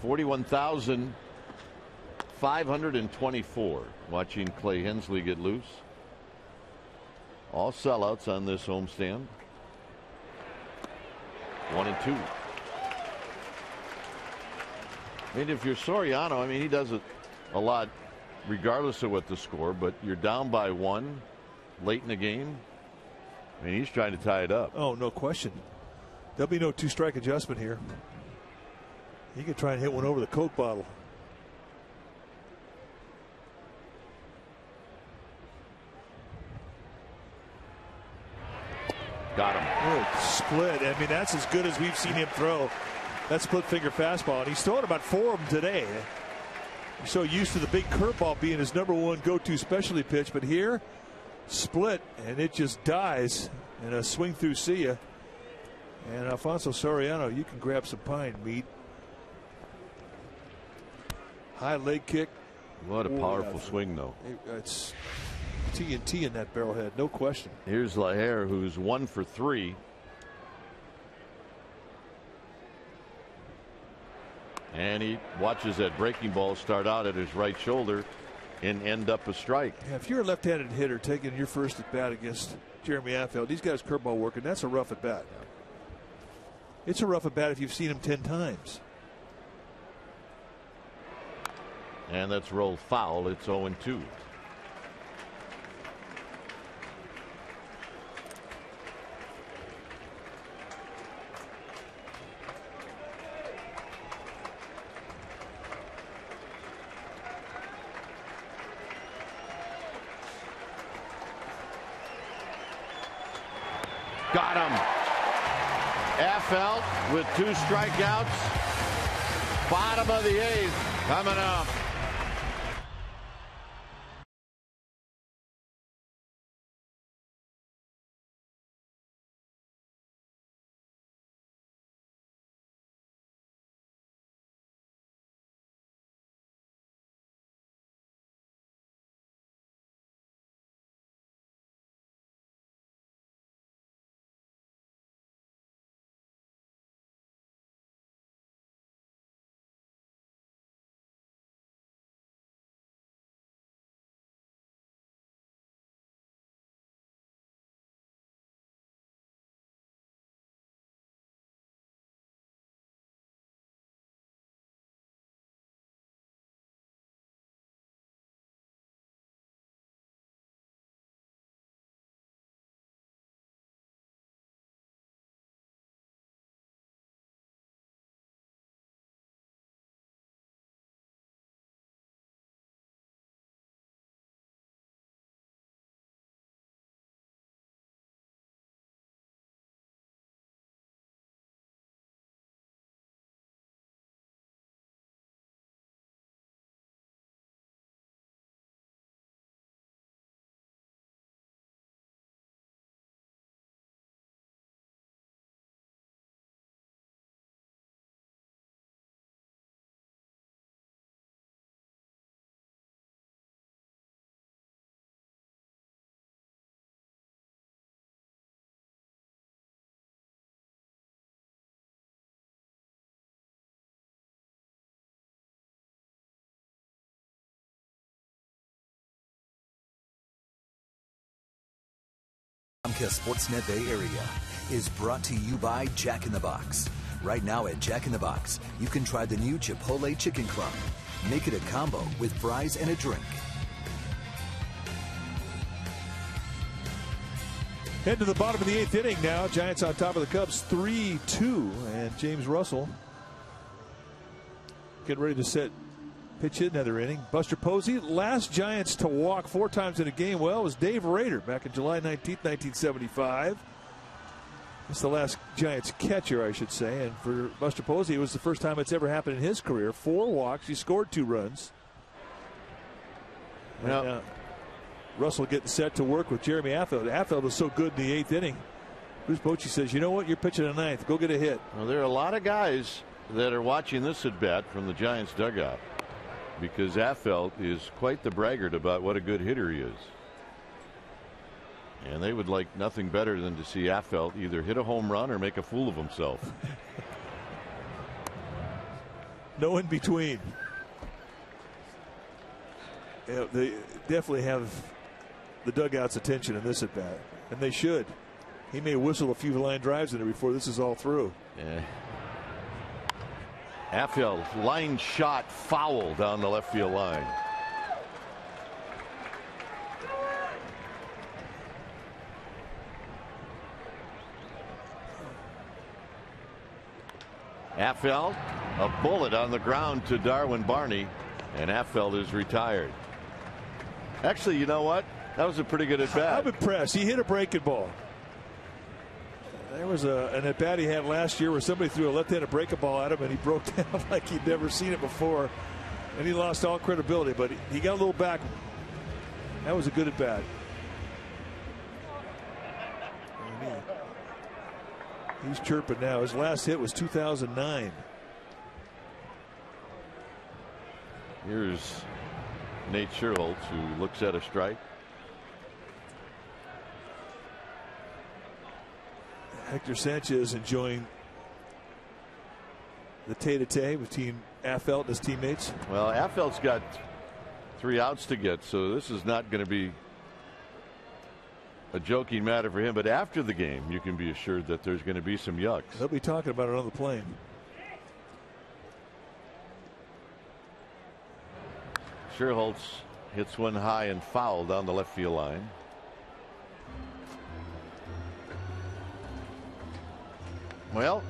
$41,524 watching Clay Hensley get loose. All sellouts on this homestand. 1 and 2. I mean, if you're Soriano, I mean, he does it a lot regardless of what the score, but you're down by 1 late in the game. I mean, he's trying to tie it up. Oh, no question. There'll be no 2-strike adjustment here. He could try and hit one over the Coke bottle. Got him. Good split. I mean, that's as good as we've seen him throw. That split finger fastball. And he's throwing about 4 of them today. He's so used to the big curveball being his #1 go-to specialty pitch. But here, split, and it just dies in a swing through see ya. And Alfonso Soriano, you can grab some pine meat. High leg kick. What a powerful swing, though. It's TNT in that barrelhead, no question. Here's Laher, who's 1 for 3. And he watches that breaking ball start out at his right shoulder and end up a strike. Yeah, if you're a left-handed hitter taking your first at bat against Jeremy Affeldt, he's got his curveball working. That's a rough at bat. It's a rough at bat if you've seen him 10 times. And that's rolled foul. It's 0 and 2. Got him. Affeldt with 2 strikeouts. Bottom of the 8th coming up. Comcast Sportsnet Bay Area is brought to you by Jack in the Box. Right now at Jack in the Box, you can try the new Chipotle Chicken Club. Make it a combo with fries and a drink. Head to the bottom of the 8th inning now. Giants on top of the Cubs 3-2. And James Russell getting ready to pitch hit another inning. Buster Posey, last Giants to walk 4 times in a game, well, was Dave Rader back in July 19th, 1975. It's the last Giants catcher, I should say. And for Buster Posey, it was the first time it's ever happened in his career. 4 walks. He scored 2 runs. And, Russell getting set to work with Jeremy Affeldt. Affeldt was so good in the 8th inning. Bruce Bochy says, you know what? You're pitching a 9th. Go get a hit. Well, there are a lot of guys that are watching this at bat from the Giants dugout, because Affeldt is quite the braggart about what a good hitter he is. And they would like nothing better than to see Affeldt either hit a home run or make a fool of himself. No in between. Yeah, they definitely have the dugout's attention in this at bat, and they should. He may whistle a few line drives in there before this is all through. Yeah. Affeldt line shot foul down the left field line. Affeldt, a bullet on the ground to Darwin Barney, and Affeldt is retired. Actually, you know what? That was a pretty good at bat. I'm impressed. He hit a breaking ball. There was an at bat he had last year where somebody threw a left-handed breaking ball at him and he broke down like he'd never seen it before, and he lost all credibility. But he got a little back. That was a good at bat. He's chirping now. His last hit was 2009. Here's Nate Sherholtz, who looks at a strike. Hector Sanchez enjoying the tete-a-tete between Affeldt and his teammates. Well, Affeldt's got 3 outs to get, so this is not going to be a joking matter for him. But after the game, you can be assured that there's going to be some yucks. They'll be talking about it on the plane. Sherholtz hits one high and foul down the left field line. Well,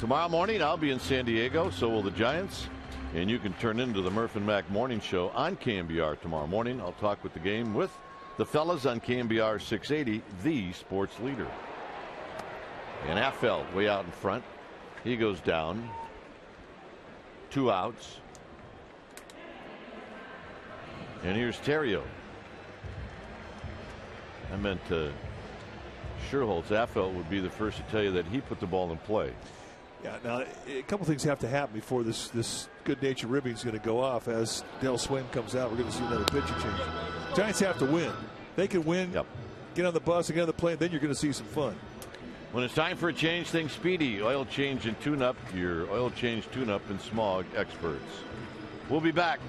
tomorrow morning I'll be in San Diego, so will the Giants, and you can turn into the Murph and Mac morning show on KMBR tomorrow morning. I'll talk with the game with the fellas on KMBR 680, the sports leader. And Affeldt way out in front. He goes down. 2 outs. And here's Terrio. I meant Sherholtz. Affeldt would be the first to tell you that he put the ball in play. Yeah, now a couple things have to happen before this good natured ribbing is going to go off. As Del Swain comes out, we're going to see another pitcher change. Giants have to win. They can win, get on the bus and get on the plane, then you're going to see some fun. When it's time for a change, think Speedy. Oil change and tune-up. Your oil change tune-up and smog experts. We'll be back.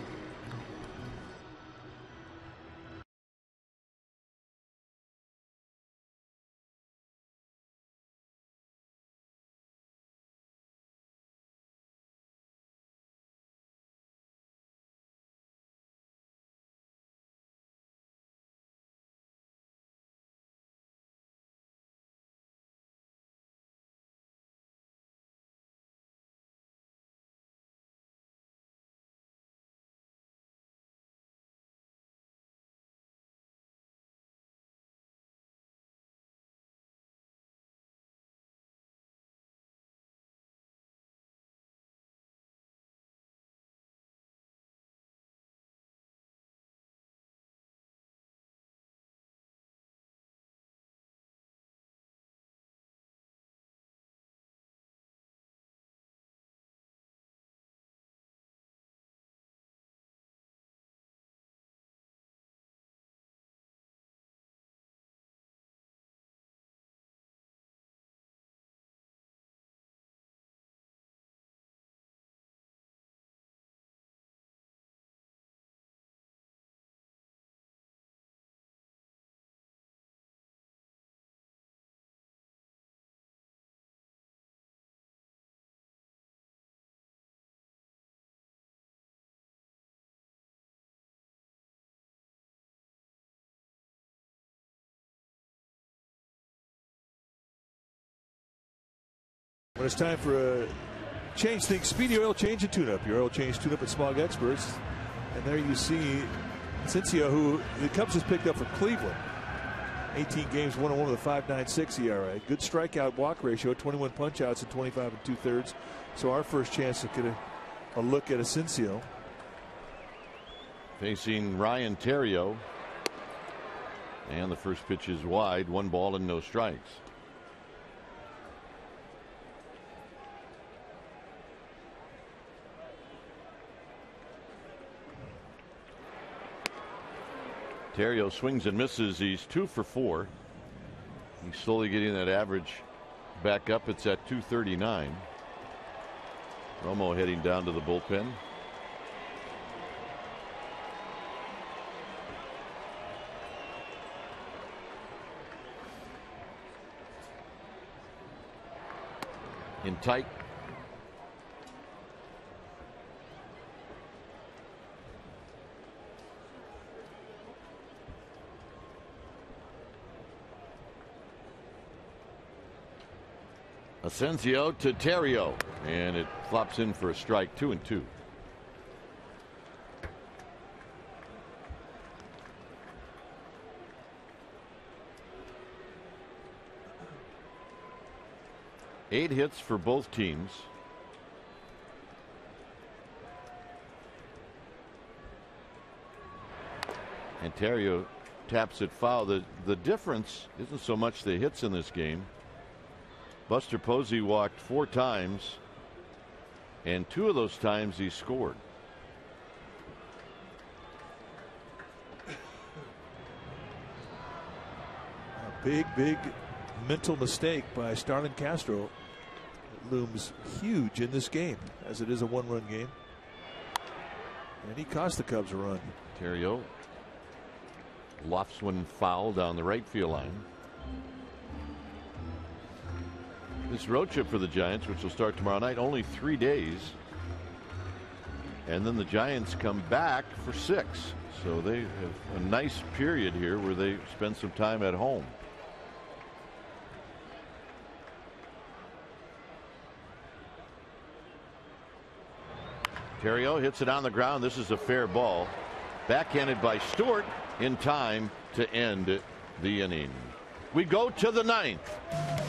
When it's time for a change, think Speedy Oil Change and Tune-Up. Your oil change tune-up at Smog Experts. And there you see Cincio, who the Cubs just picked up from Cleveland. 18 games, 1-1 with a 5.96 ERA. Good strikeout walk ratio, 21 punch-outs in 25 2/3. So our first chance to get a look at Asensio. Facing Ryan Theriot. And the first pitch is wide, 1 ball and no strikes. Theriot swings and misses. He's 2 for 4. He's slowly getting that average back up. It's at 239. Romo heading down to the bullpen. In tight. Asensio to Theriot, and it flops in for a strike. 2-2. Eight hits for both teams. And Theriot taps it foul. The difference isn't so much the hits in this game. Buster Posey walked 4 times, and 2 of those times he scored. A big mental mistake by Starlin Castro. It looms huge in this game, as it is a 1-run game. And he cost the Cubs a run. Theriot lofts one foul down the right field line. This road trip for the Giants, which will start tomorrow night, only 3 days. And then the Giants come back for 6. So they have a nice period here where they spend some time at home. Theriot hits it on the ground. This is a fair ball. Backhanded by Stewart in time to end the inning. We go to the 9th.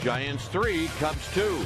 Giants 3, Cubs 2.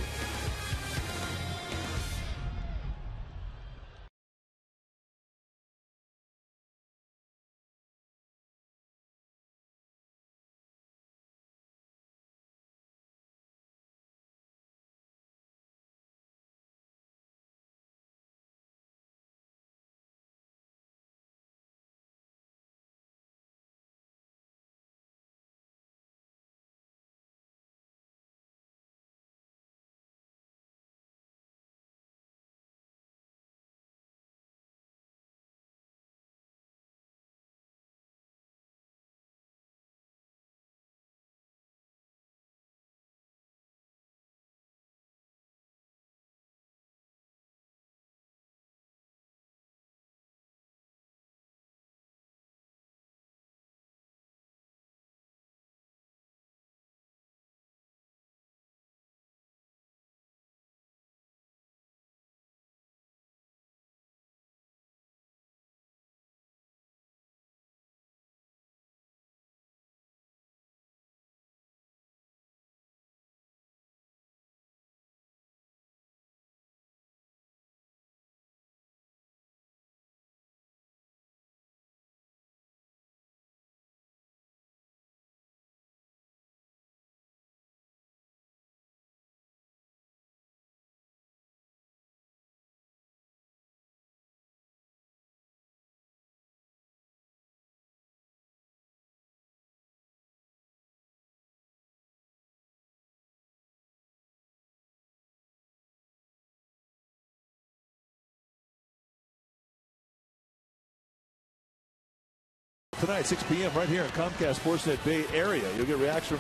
Tonight, 6 p.m. right here in Comcast Sportsnet Bay Area. You'll get reaction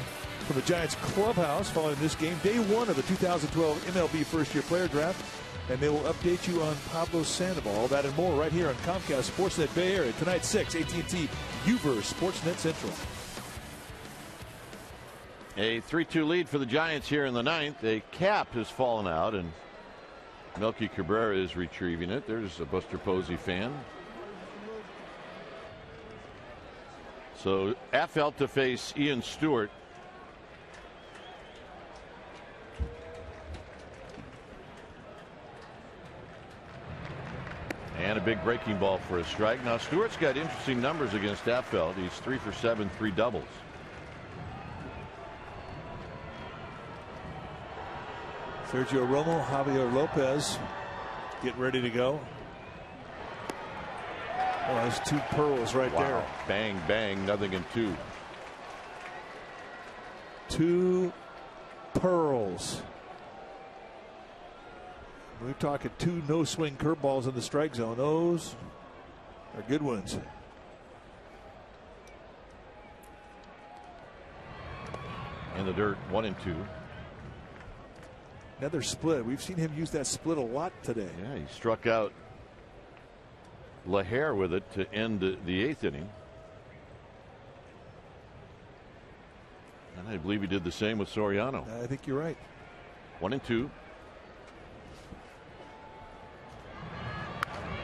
from the Giants clubhouse following this game. Day 1 of the 2012 MLB first-year player draft. And they will update you on Pablo Sandoval. All that and more right here on Comcast Sportsnet Bay Area. Tonight, 6, AT&T UVerse Sportsnet Central. A 3-2 lead for the Giants here in the ninth. A cap has fallen out, and Melky Cabrera is retrieving it. There's a Buster Posey fan. So Affeldt to face Ian Stewart. And a big breaking ball for a strike. Now Stewart's got interesting numbers against Affeldt. He's 3 for 7, 3 doubles. Sergio Romo, Javier Lopez getting ready to go. Oh, that's 2 pearls right there. Bang, bang, nothing in 2. 2 pearls. We're talking 2 no-swing curveballs in the strike zone. Those are good ones. In the dirt, 1 and 2. Another split. We've seen him use that split a lot today. Yeah, he struck out LaHare with it to end the 8th inning. And I believe he did the same with Soriano. I think you're right. 1 and 2.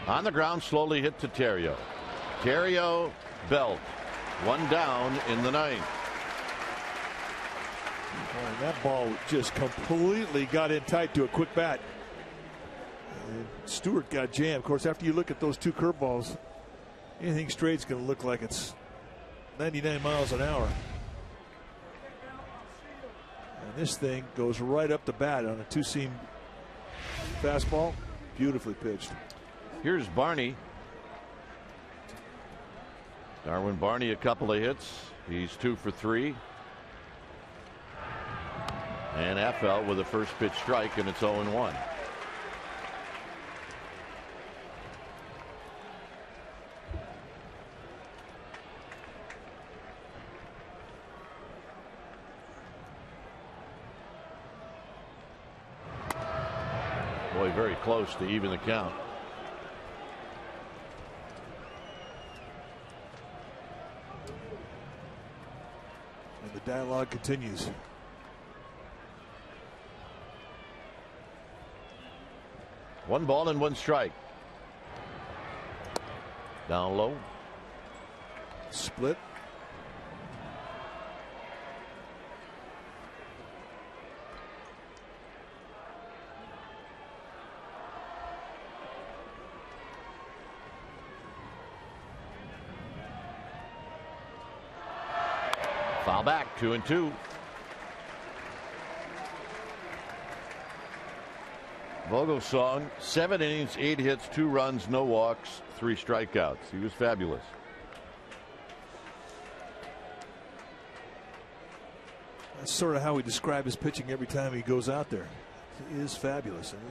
On the ground, slowly hit to Terrio. Terrio, belt. 1 down in the 9th. And that ball just completely got in tight to a quick bat. And Stewart got jammed. Of course, after you look at those 2 curveballs, anything straight's going to look like it's 99 miles an hour. And this thing goes right up the bat on a 2-seam fastball. Beautifully pitched. Here's Barney. Darwin Barney, a couple of hits. He's 2 for 3. And Affeldt with a first pitch strike, and it's 0-1. Boy, very close to even the count. And the dialogue continues. One ball and 1 strike. Down low. Split. Foul back, 2 and 2. Vogelsong, 7 innings, 8 hits, 2 runs, no walks, 3 strikeouts. He was fabulous. That's sort of how we describe his pitching every time he goes out there. He is fabulous. And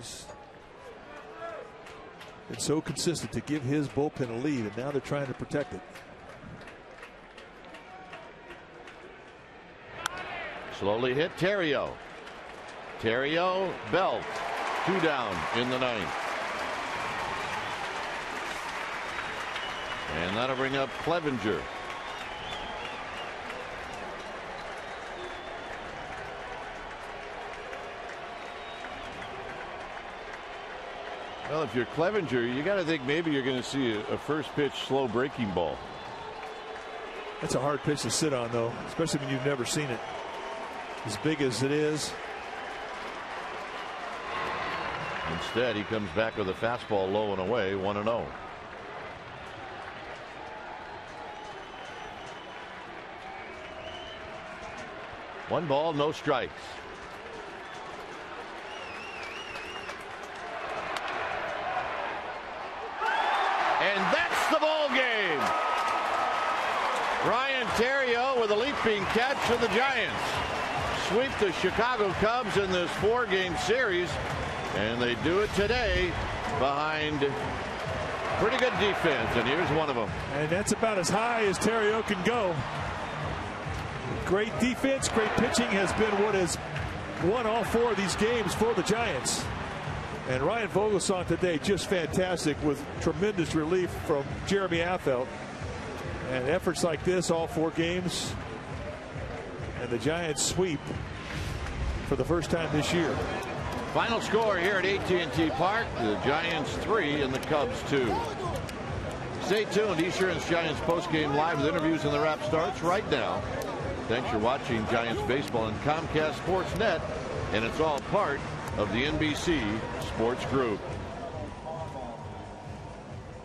it's so consistent to give his bullpen a lead, and now they're trying to protect it. Slowly hit Terrio. Terrio, belt. 2 down in the 9th. And that'll bring up Clevenger. Well, if you're Clevenger, you got to think maybe you're going to see a first pitch slow breaking ball. That's a hard pitch to sit on, though, especially when you've never seen it. As big as it is. Instead, he comes back with a fastball low and away, 1-0. One ball, no strikes. And that's the ball game. Ryan Terrio with a leaping catch for the Giants. Sweep the Chicago Cubs in this 4-game series. And they do it today behind pretty good defense. And here's one of them. And that's about as high as Terrio can go. Great defense, great pitching has been what has won all 4 of these games for the Giants. And Ryan Vogelsong today just fantastic with tremendous relief from Jeremy Affeldt. And efforts like this all 4 games and the Giants sweep for the first time this year. Final score here at AT&T Park, the Giants 3 and the Cubs 2. Stay tuned. Esurance Giants postgame live with interviews, and the wrap starts right now. Thanks for watching Giants baseball on Comcast Sportsnet, and it's all part of the NBC Sports Group.